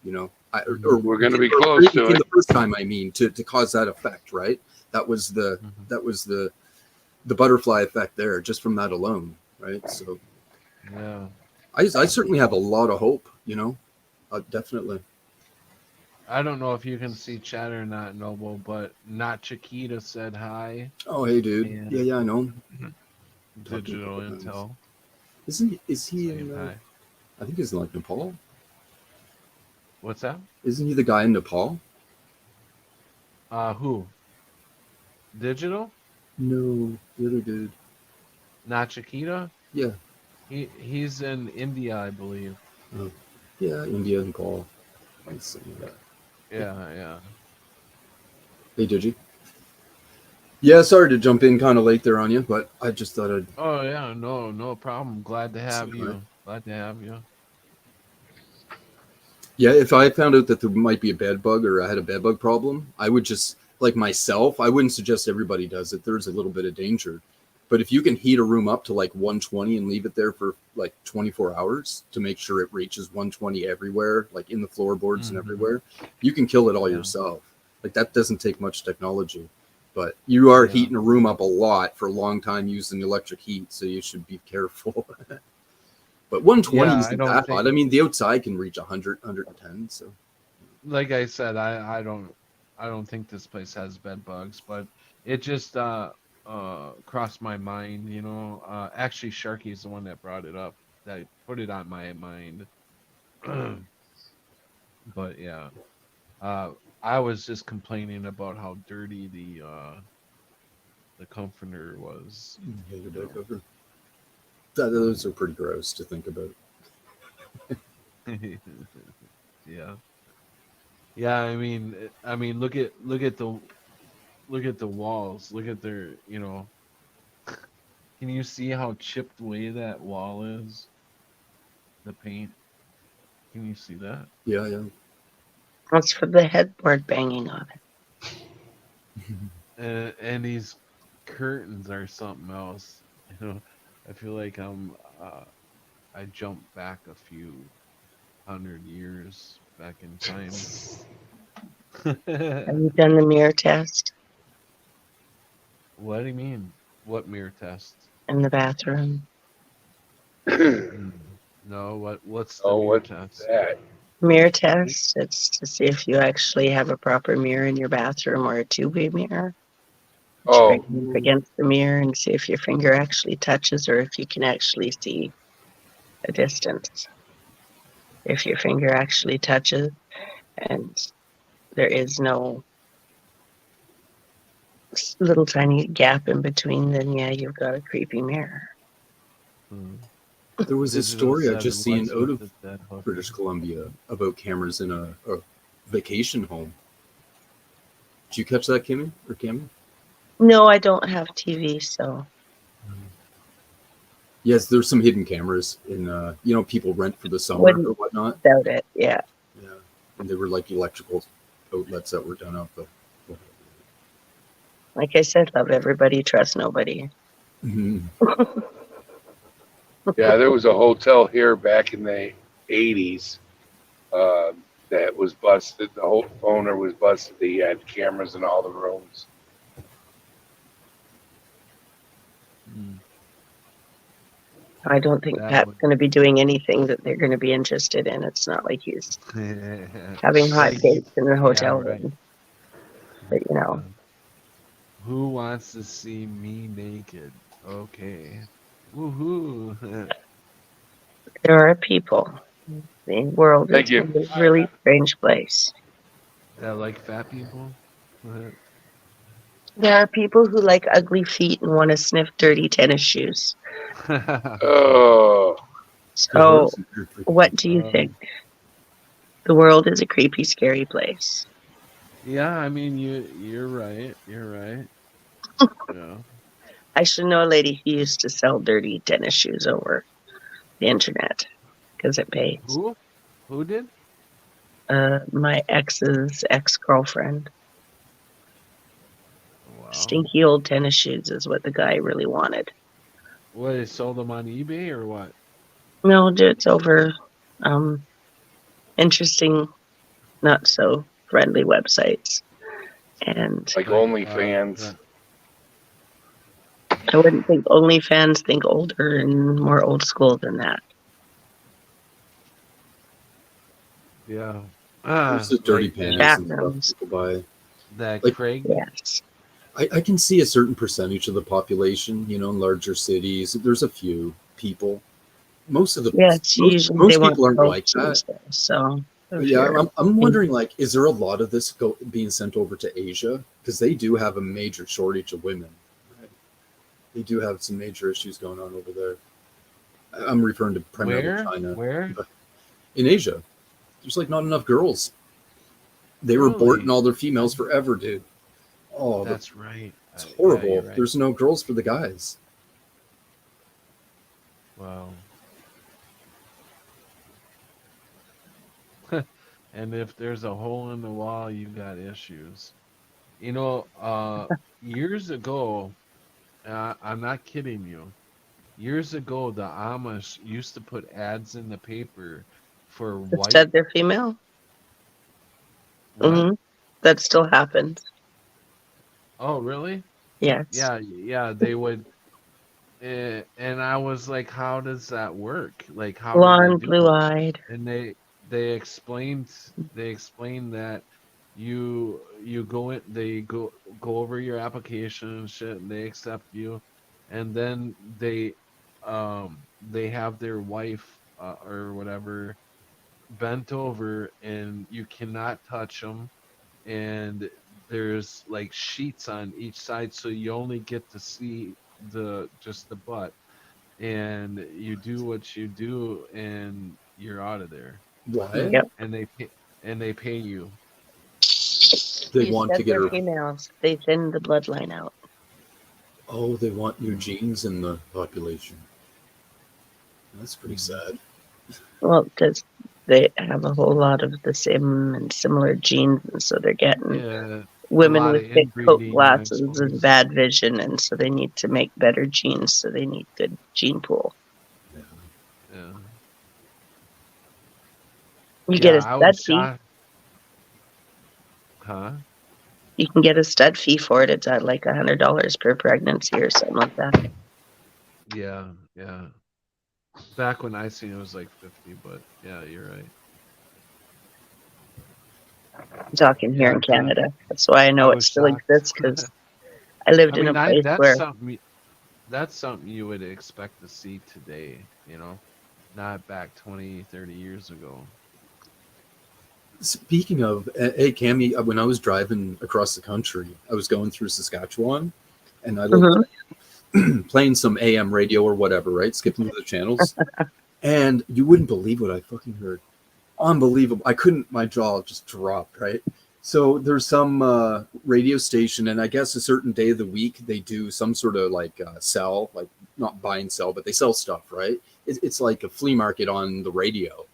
S8: You know,
S4: or we're going to be close to it.
S8: The first time, I mean, to cause that effect, right? That was the butterfly effect there, just from that alone, right? So.
S3: Yeah,
S8: I certainly have a lot of hope, you know, definitely.
S3: I don't know if you can see chat or not, Noble, but Not Chiquita said hi.
S8: Oh, hey, dude.
S3: And
S8: Yeah, I know. Talked to him a
S3: Digital
S8: couple times.
S3: Intel
S8: Is he
S3: saying
S8: in?
S3: hi.
S8: I think he's in like Nepal.
S3: What's that?
S8: Isn't he the guy in Nepal?
S3: Who? Digital?
S8: No, the other dude.
S3: Not Chiquita?
S8: Yeah.
S3: He's in India, I believe.
S8: Oh. Yeah, India and Nepal. I see that.
S3: Yeah.
S8: Hey, Digi. Yeah, sorry to jump in kind of late there on you, but I just thought I'd.
S3: Oh yeah, no problem. Glad to have
S8: Say
S3: you.
S8: hi.
S3: Glad to have you.
S8: Yeah, if I found out that there might be a bed bug or I had a bed bug problem, I would just, like myself, I wouldn't suggest everybody does it. There's a little bit of danger. But if you can heat a room up to like 120 and leave it there for like 24 hours to make sure it reaches 120 everywhere, like in the floorboards and everywhere, you can kill it all yourself. Like that doesn't take much technology. But you are heating a room up a lot for a long time using electric heat, so you should be careful. But 120 isn't that hot. I mean, the outside can reach 100, 110. So,
S3: like I said, I don't think this place has bed bugs, but it just crossed my mind. You know, actually, Sharky's the one that brought it up, that put it on my mind. But yeah, I was just complaining about how dirty the comforter was.
S8: yeah, the bed cover. Those are pretty gross to think about.
S3: Yeah. I mean, look at the walls. Look at their, you know. Can you see how chipped away that wall is? The paint. Can you see that?
S8: Yeah.
S7: That's for the headboard banging on it.
S3: And these curtains are something else. You know, I feel like I jumped back a few 100 years back in time.
S7: Have you done the mirror test
S3: What do you mean? What mirror test?
S7: in the bathroom?
S3: No, what's the mirror test?
S4: That?
S7: Mirror test, it's to see if you actually have a proper mirror in your bathroom or a two-way mirror.
S4: Oh,
S7: Up against the mirror and see if your finger actually touches or if you can actually see a distance. If your finger actually touches and there is no little tiny gap in between, then yeah, you've got a creepy mirror.
S8: There was a
S3: Digital
S8: story I
S3: said
S8: just
S3: it
S8: seen
S3: was
S8: out
S3: with
S8: of
S3: the dead hooker.
S8: British Columbia about cameras in a vacation home. Did you catch that, Kimmy or Cammy?
S7: No, I don't have TV, so
S8: Yes, there's some hidden cameras in, people rent for the summer
S7: wouldn't
S8: or whatnot.
S7: doubt it. Yeah.
S8: Yeah, and they were like electrical outlets that were done up. But
S7: Like I said, love everybody, trust nobody.
S4: yeah, there was a hotel here back in the 80s that was busted. The whole owner was busted. He had cameras in all the rooms.
S7: I don't think
S3: That
S7: Pat's
S3: would-
S7: going to be doing anything that they're going to be interested in. It's not like he's having hot
S3: Like,
S7: dates in the hotel
S3: right.
S7: room. But, you know,
S3: Who wants to see me naked? Okay. Woohoo.
S7: there are people. The world
S4: Thank
S7: is
S4: you.
S7: a really strange place.
S3: That like fat people?
S7: There are people who like ugly feet and want to sniff dirty tennis shoes.
S4: Oh,
S7: So, what do you think? The world is a creepy, scary place.
S3: Yeah, I mean you're right. You're right. Yeah.
S7: I should know a lady who used to sell dirty tennis shoes over the internet because it pays.
S3: Who? Who did?
S7: My ex's ex-girlfriend.
S3: Wow.
S7: Stinky old tennis shoes is what the guy really wanted.
S3: What, they sold them on eBay or what?
S7: No, it's over interesting, not so friendly websites. And
S4: like OnlyFans.
S7: I wouldn't think OnlyFans think older and more old school than that.
S3: Yeah.
S8: There's the dirty
S3: like
S8: panties
S7: Chat
S8: and stuff
S7: rooms.
S8: people buy.
S3: that
S8: Like-
S3: Craig.
S7: Yes.
S8: I can see a certain percentage of the population, you know, in larger cities. There's a few people. Most of the
S7: Yeah, it's usually they want
S8: people aren't like
S7: coaches
S8: that.
S7: there, so if
S8: Yeah,
S7: you're-
S8: I'm wondering, like, is there a lot of this being sent over to Asia? Because they do have a major shortage of women. Right? They do have some major issues going on over there. I'm referring to primarily
S3: Where?
S8: China.
S3: Where?
S8: But in Asia, there's like not enough girls. They were
S3: Really?
S8: aborting all their females forever, dude. Oh,
S3: That's right.
S8: it's
S3: Yeah,
S8: horrible.
S3: you're right.
S8: There's no girls for the guys.
S3: Wow. And if there's a hole in the wall, you got issues. You know, years ago, I'm not kidding you. Years ago, the Amish used to put ads in the paper for
S7: that
S3: white.
S7: said they're female.
S3: What?
S7: Hmm. That still happens.
S3: Oh, really?
S7: Yes.
S3: Yeah, they would. And I was like, how does that work? Like, how do
S7: Blonde,
S3: they do it?
S7: blue-eyed.
S3: And they explained that you go in, they go over your application and shit, and they accept you, and then they have their wife or whatever bent over, and you cannot touch them, and there's like sheets on each side, so you only get to see just the butt, and you do what you do, and you're out of there.
S8: What?
S7: Yep.
S3: And they pay you.
S8: They want to
S7: said
S8: get
S7: they're
S8: her.
S7: females. They thin the bloodline out.
S8: Oh, they want new genes in the population. That's pretty sad.
S7: Well, because they have a whole lot of the same and similar genes, and so they're getting
S3: Yeah.
S7: women
S3: lot
S7: with
S3: of
S7: thick coat
S3: inbreeding, I
S7: glasses and
S3: suppose.
S7: bad vision, and so they need to make better genes. So they need good gene pool.
S3: Yeah.
S7: You get a
S3: I
S7: stud
S3: was
S7: fee.
S3: shocked. Huh?
S7: You can get a stud fee for it. It's at like $100 per pregnancy or something like that.
S3: Yeah. Back when I seen it was like 50, but yeah, you're right.
S7: I'm talking here
S3: Yeah,
S7: in Canada. That's why I know
S3: I
S7: it
S3: was
S7: still
S3: shocked.
S7: exists, because I lived
S3: I
S7: in
S3: mean,
S7: a place
S3: that's
S7: where
S3: something you would expect to see today, you know, not back 20, 30 years ago.
S8: Speaking of, hey Cammy, when I was driving across the country, I was going through Saskatchewan, and I like playing some AM radio or whatever, right? Skipping through the channels, and you wouldn't believe what I fucking heard. Unbelievable! I couldn't. My jaw just dropped. Right. So there's some radio station, and I guess a certain day of the week they do some sort of like sell, like not buy and sell, but they sell stuff, right? It's like a flea market on the radio.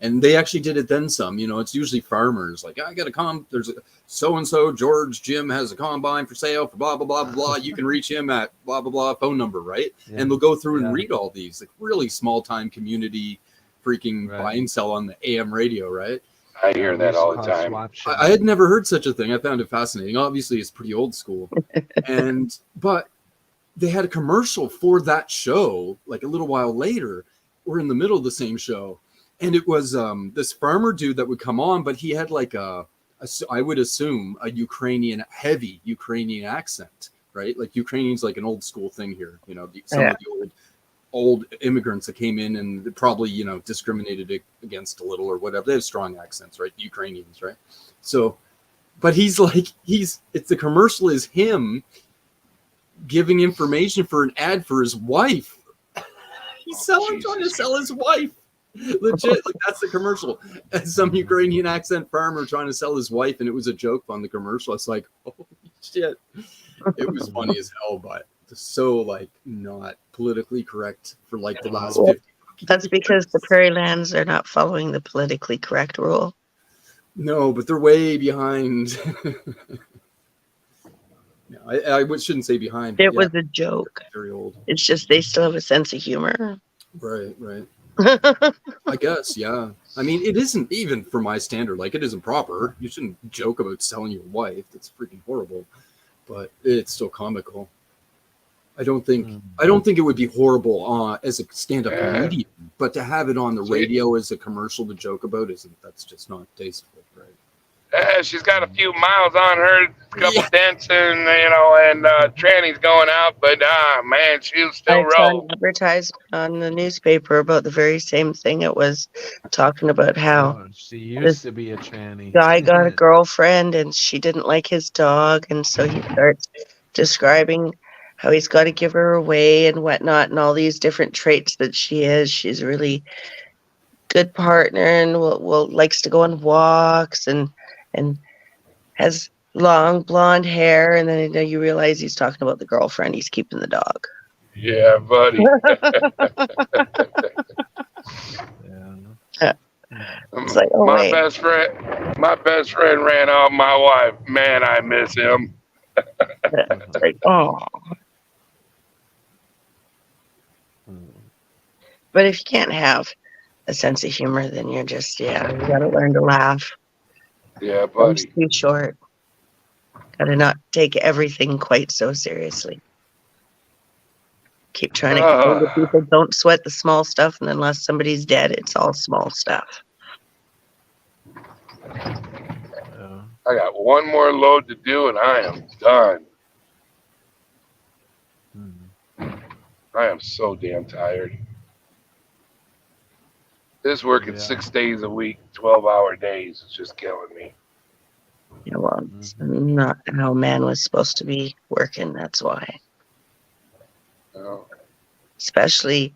S8: And they actually did it then some, you know, it's usually farmers like, I got there's a so-and-so George Jim has a combine for sale for blah, blah, blah, blah. You can reach him at blah, blah, blah phone number. Right.
S3: Yeah.
S8: And they'll go through
S3: Yeah.
S8: and read all these like really small time community freaking
S3: Right.
S8: buy and sell on the AM radio. Right.
S4: I hear that all the
S3: Called
S4: time.
S3: swap shop.
S8: I had never heard such a thing. I found it fascinating. Obviously it's pretty old school. But they had a commercial for that show, like a little while later. We're in the middle of the same show. And it was this farmer dude that would come on, but he had like I would assume a heavy Ukrainian accent, right? Like Ukrainian's like an old school thing here, you know, some of the old immigrants that came in and probably, you know, discriminated against a little or whatever. They have strong accents, right? Ukrainians, right? So, but he's like, it's the commercial is him giving information for an ad for his wife. He's trying to sell his wife. Legit, like that's the commercial. And some Ukrainian accent farmer trying to sell his wife, and it was a joke on the commercial. It's like, holy shit. It was funny as hell, but so like not politically correct for like the last 50.
S7: that's because the prairie lands are not following the politically correct rule.
S8: No, but they're way behind. No, I shouldn't say behind.
S7: It was a joke.
S8: Very old.
S7: It's just they still have a sense of humor.
S8: Right. I guess, yeah. I mean, it isn't even for my standard. Like, it isn't proper. You shouldn't joke about selling your wife. That's freaking horrible. But it's still comical. I don't think it would be horrible as a stand-up comedian, but to have it on the radio as a commercial to joke about that's just not tasteful, right?
S4: She's got a few miles on her, a couple dents, and trannies going out, but man, she'll still
S7: I saw an
S4: roll.
S7: advertisement on the newspaper about the very same thing. It was talking about how
S3: Oh, she used to be a tranny.
S7: guy got a girlfriend and she didn't like his dog, and so he starts describing how he's got to give her away and whatnot, and all these different traits that she is. She's a really good partner and will likes to go on walks and has long blonde hair, and then you realize he's talking about the girlfriend he's keeping the dog.
S4: Yeah, buddy.
S7: It's like, oh,
S4: my best friend ran off my wife. Man, I miss him.
S7: Like, oh. But if you can't have a sense of humor, then you're just, you gotta learn to laugh.
S4: Yeah, buddy.
S7: Life's too short. Gotta not take everything quite so seriously. Keep trying to convince the people, don't sweat the small stuff, and unless somebody's dead, it's all small stuff.
S4: I got one more load to do, and I am done. I am so damn tired. This working 6 days a week, 12-hour days is just killing me.
S7: Yeah, well, it's not how man was supposed to be working, that's why.
S4: Oh.
S7: Especially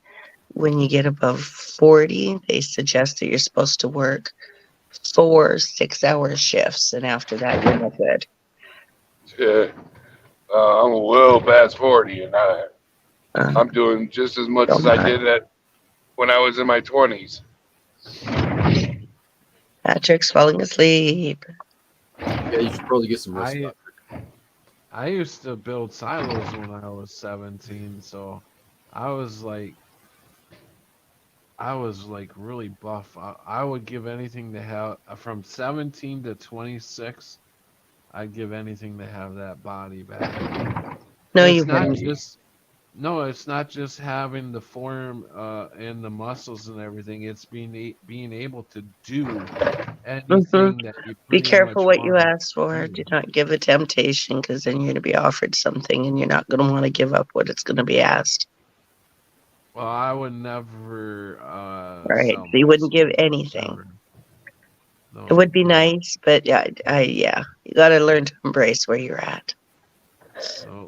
S7: when you get above 40, they suggest that you're supposed to work 4 6-hour shifts, and after that, you're not good.
S4: Yeah. I'm well past 40, and I'm doing just as much as I did when I was in my 20s.
S7: Patrick's falling asleep.
S8: Yeah, you should probably get some rest.
S3: I used to build silos when I was 17, so I was like really buff. I would give anything to have from 17 to 26. I'd give anything to have that body back.
S7: No,
S3: it's
S7: you
S3: not
S7: wouldn't.
S3: it's not just having the form and the muscles and everything. It's being able to do anything that you
S7: be careful what you
S3: want.
S7: ask for. Do not give a temptation, because then you're going to be offered something and you're not going to want to give up what it's going to be asked.
S3: Well, I would never.
S7: Right. So you wouldn't give anything. No. It would be nice, but yeah, you got to learn to embrace where you're at.
S3: So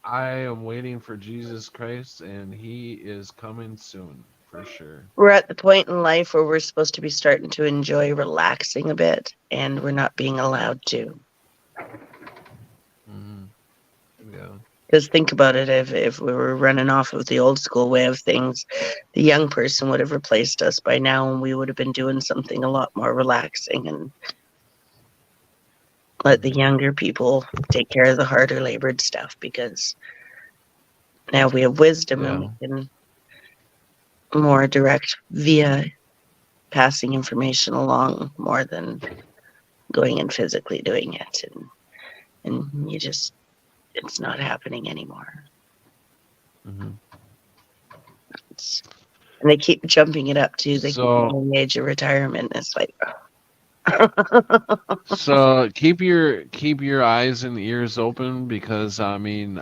S3: I am waiting for Jesus Christ, and He is coming soon for sure.
S7: We're at the point in life where we're supposed to be starting to enjoy relaxing a bit, and we're not being allowed to.
S3: Yeah.
S7: Because think about it, if we were running off of the old school way of things, the young person would have replaced us by now, and we would have been doing something a lot more relaxing and let the younger people take care of the harder labored stuff, because now we have wisdom and we can more direct via passing information along more than going and physically doing it. And you just, it's not happening anymore. And they keep jumping it up too. They keep on the age of retirement. It's like,
S3: so keep your eyes and ears open, because I mean,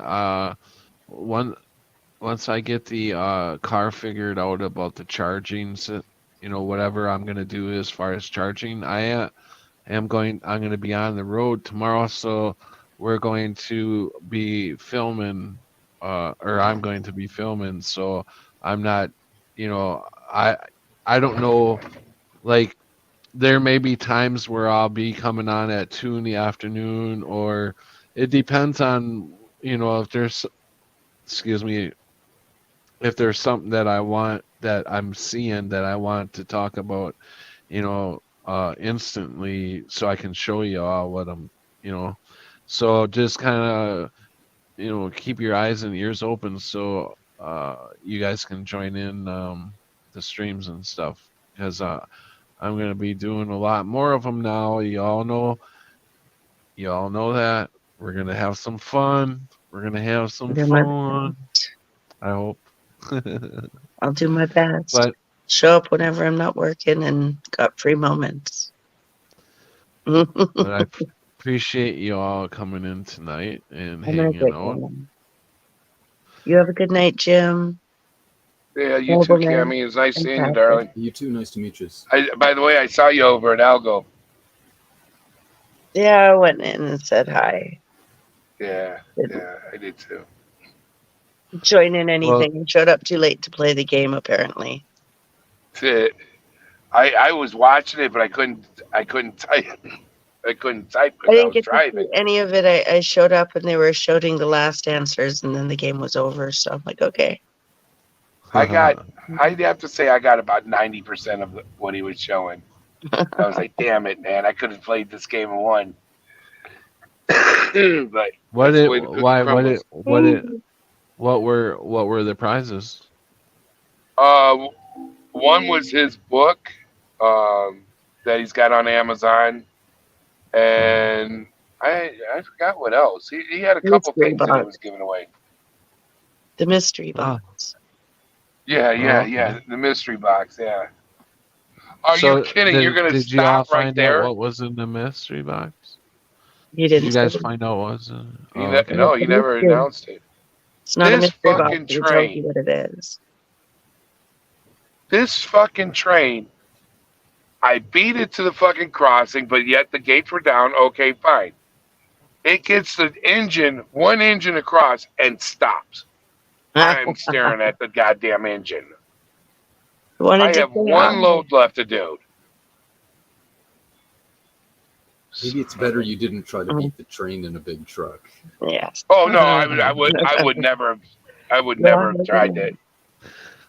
S3: once I get the car figured out about the charging, whatever I'm gonna do as far as charging, I'm going to be on the road tomorrow, so we're going to be filming, or I'm going to be filming, so I'm not, I don't know, like, there may be times where I'll be coming on at 2 in the afternoon, or it depends on, if there's, if there's something that I want, that I'm seeing that I want to talk about, instantly, so I can show you all what I'm, so just kind of, keep your eyes and ears open, so you guys can join in the streams and stuff, because I'm going to be doing a lot more of them now. You all know that. We're going to have some fun. We're gonna have some
S7: Do my
S3: fun. I hope.
S7: I'll do my best.
S3: But
S7: Show up whenever I'm not working and got free moments.
S3: but I appreciate you all coming in tonight and
S7: I'm gonna
S3: hanging
S7: get
S3: out.
S7: going. You have a good night, Jim.
S4: Yeah, you too,
S7: Nobleman
S4: Cammy. It's nice
S7: and
S4: seeing you,
S7: Patrick.
S4: darling.
S8: You too. Nice to meet you.
S4: By the way, I saw you over at Algo.
S7: Yeah, I went in and said hi.
S4: Yeah,
S7: Didn't
S4: I did too.
S7: join in anything.
S3: Well,
S7: Showed up too late to play the game, apparently.
S4: I was watching it, but I couldn't type. I couldn't type
S7: I
S4: because I
S7: didn't
S4: was
S7: get to see
S4: driving.
S7: any of it. I showed up and they were showing the last answers, and then the game was over. So I'm like, okay.
S4: I'd have to say I got about 90% of what he was showing. I was like, damn it, man! I could have played this game and won. But
S3: what
S4: that's the
S3: it?
S4: way the cookie
S3: Why?
S4: crumbles.
S3: What were the prizes?
S4: One was his book that he's got on Amazon, and I forgot what else. He had a couple
S7: Mystery
S4: things that he
S7: box.
S4: was giving away.
S7: The mystery
S3: Oh,
S7: box.
S4: Yeah,
S3: okay.
S4: the mystery box. Yeah. Are you
S3: So
S4: kidding? You're gonna
S3: did you all
S4: stop right
S3: find out
S4: there?
S3: what was in the mystery box?
S7: You
S3: Did
S7: didn't
S3: you
S7: say
S3: guys
S7: it.
S3: find out what was in it?
S4: He
S3: Oh,
S4: ne-
S3: okay.
S4: no,
S7: It's
S4: he
S7: a
S4: never
S7: mystery.
S4: announced it.
S7: It's not a
S4: This
S7: mystery box.
S4: fucking
S7: He tells
S4: train.
S7: you what it is.
S4: This fucking train. I beat it to the fucking crossing, but yet the gates were down. Okay, fine. It gets the one engine across, and stops. I'm staring at the goddamn engine.
S7: Wanted
S4: I
S7: to
S4: have
S7: say
S4: one
S7: hi.
S4: load left to do.
S8: Maybe it's better you didn't try to beat the train in a big truck.
S7: Yes.
S4: Oh no, I would never have tried that.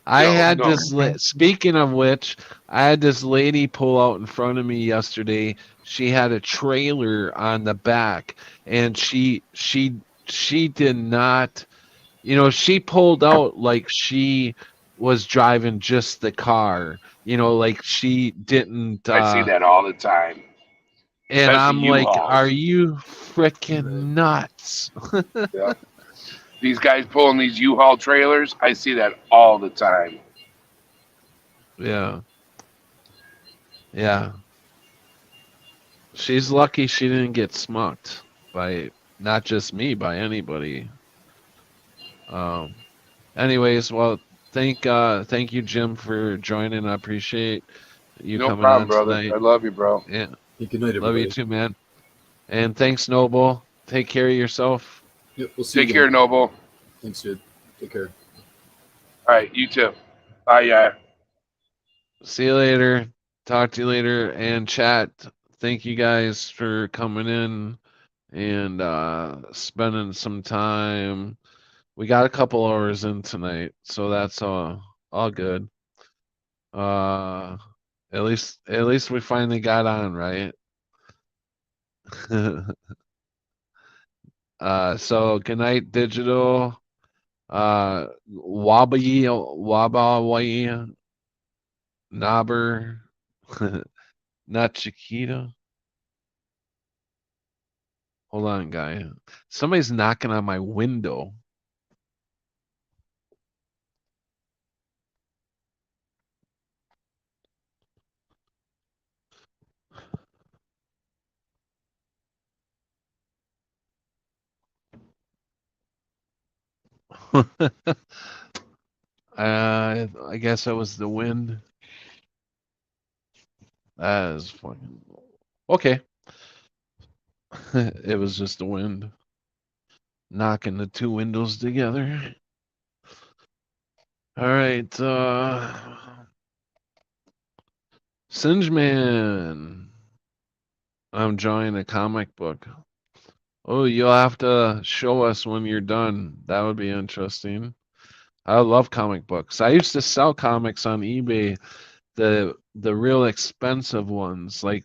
S3: I
S4: No,
S3: had
S4: no.
S3: this. Speaking of which, I had this lady pull out in front of me yesterday. She had a trailer on the back, and she did not. You know, she pulled out like she was driving just the car. You know, like she didn't.
S4: I see that all the time.
S3: And
S4: Especially
S3: I'm like,
S4: U-Hauls.
S3: are you freaking nuts?
S4: Yeah. These guys pulling these U-Haul trailers, I see that all the time.
S3: Yeah. Yeah. She's lucky she didn't get smucked by not just me, by anybody. Anyways, well, thank you, Jim, for joining. I appreciate you
S4: No
S3: coming
S4: problem,
S3: on
S4: brother.
S3: tonight.
S4: I love you, bro.
S3: Yeah.
S8: Hey, good night,
S3: Love
S8: everybody.
S3: you too, man. And thanks, Noble. Take care of yourself.
S8: Yep, we'll see
S4: Take
S8: you
S4: care,
S8: again.
S4: Noble.
S8: Thanks, dude. Take care.
S4: All right, you too. Bye, yeah.
S3: See you later. Talk to you later. And chat, thank you guys for coming in and spending some time. We got a couple hours in tonight, so that's all good. At least we finally got on, right? So good night, digital. Wabawi, Nobber, not Chiquita. Hold on, guy. Somebody's knocking on my window. I guess that was the wind. That is fucking okay. It was just the wind knocking the two windows together. All right, Singeman. I'm drawing a comic book. Oh, you'll have to show us when you're done. That would be interesting. I love comic books. I used to sell comics on eBay, the real expensive ones, like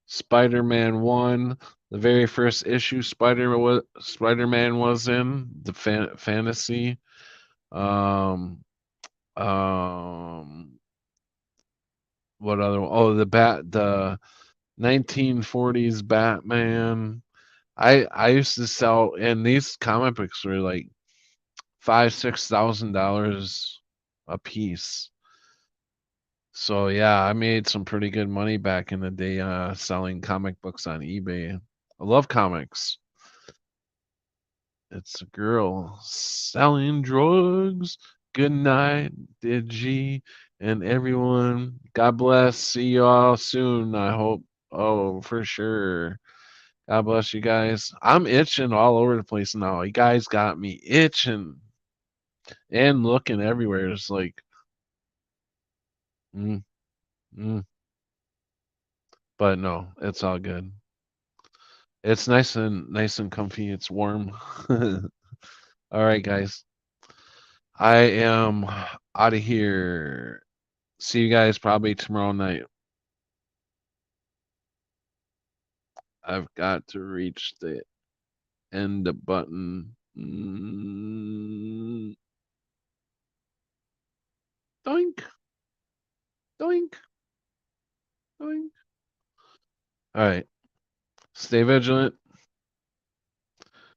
S3: Spider-Man 1, the very first issue Spider-Man was in, the fantasy. Um, what other? Oh, the 1940s Batman. I used to sell, and these comic books were like $5,000-$6,000 a piece. So yeah, I made some pretty good money back in the day selling comic books on eBay. I love comics. It's a girl selling drugs. Good night, Digi, and everyone. God bless. See you all soon, I hope. Oh, for sure. God bless you guys. I'm itching all over the place now. You guys got me itching and looking everywhere. It's like, mm, mm. But no, it's all good. It's nice and comfy. It's warm. All right, guys. I am out of here. See you guys probably tomorrow night. I've got to reach the end button. Doink. Doink. Doink. All right. Stay vigilant.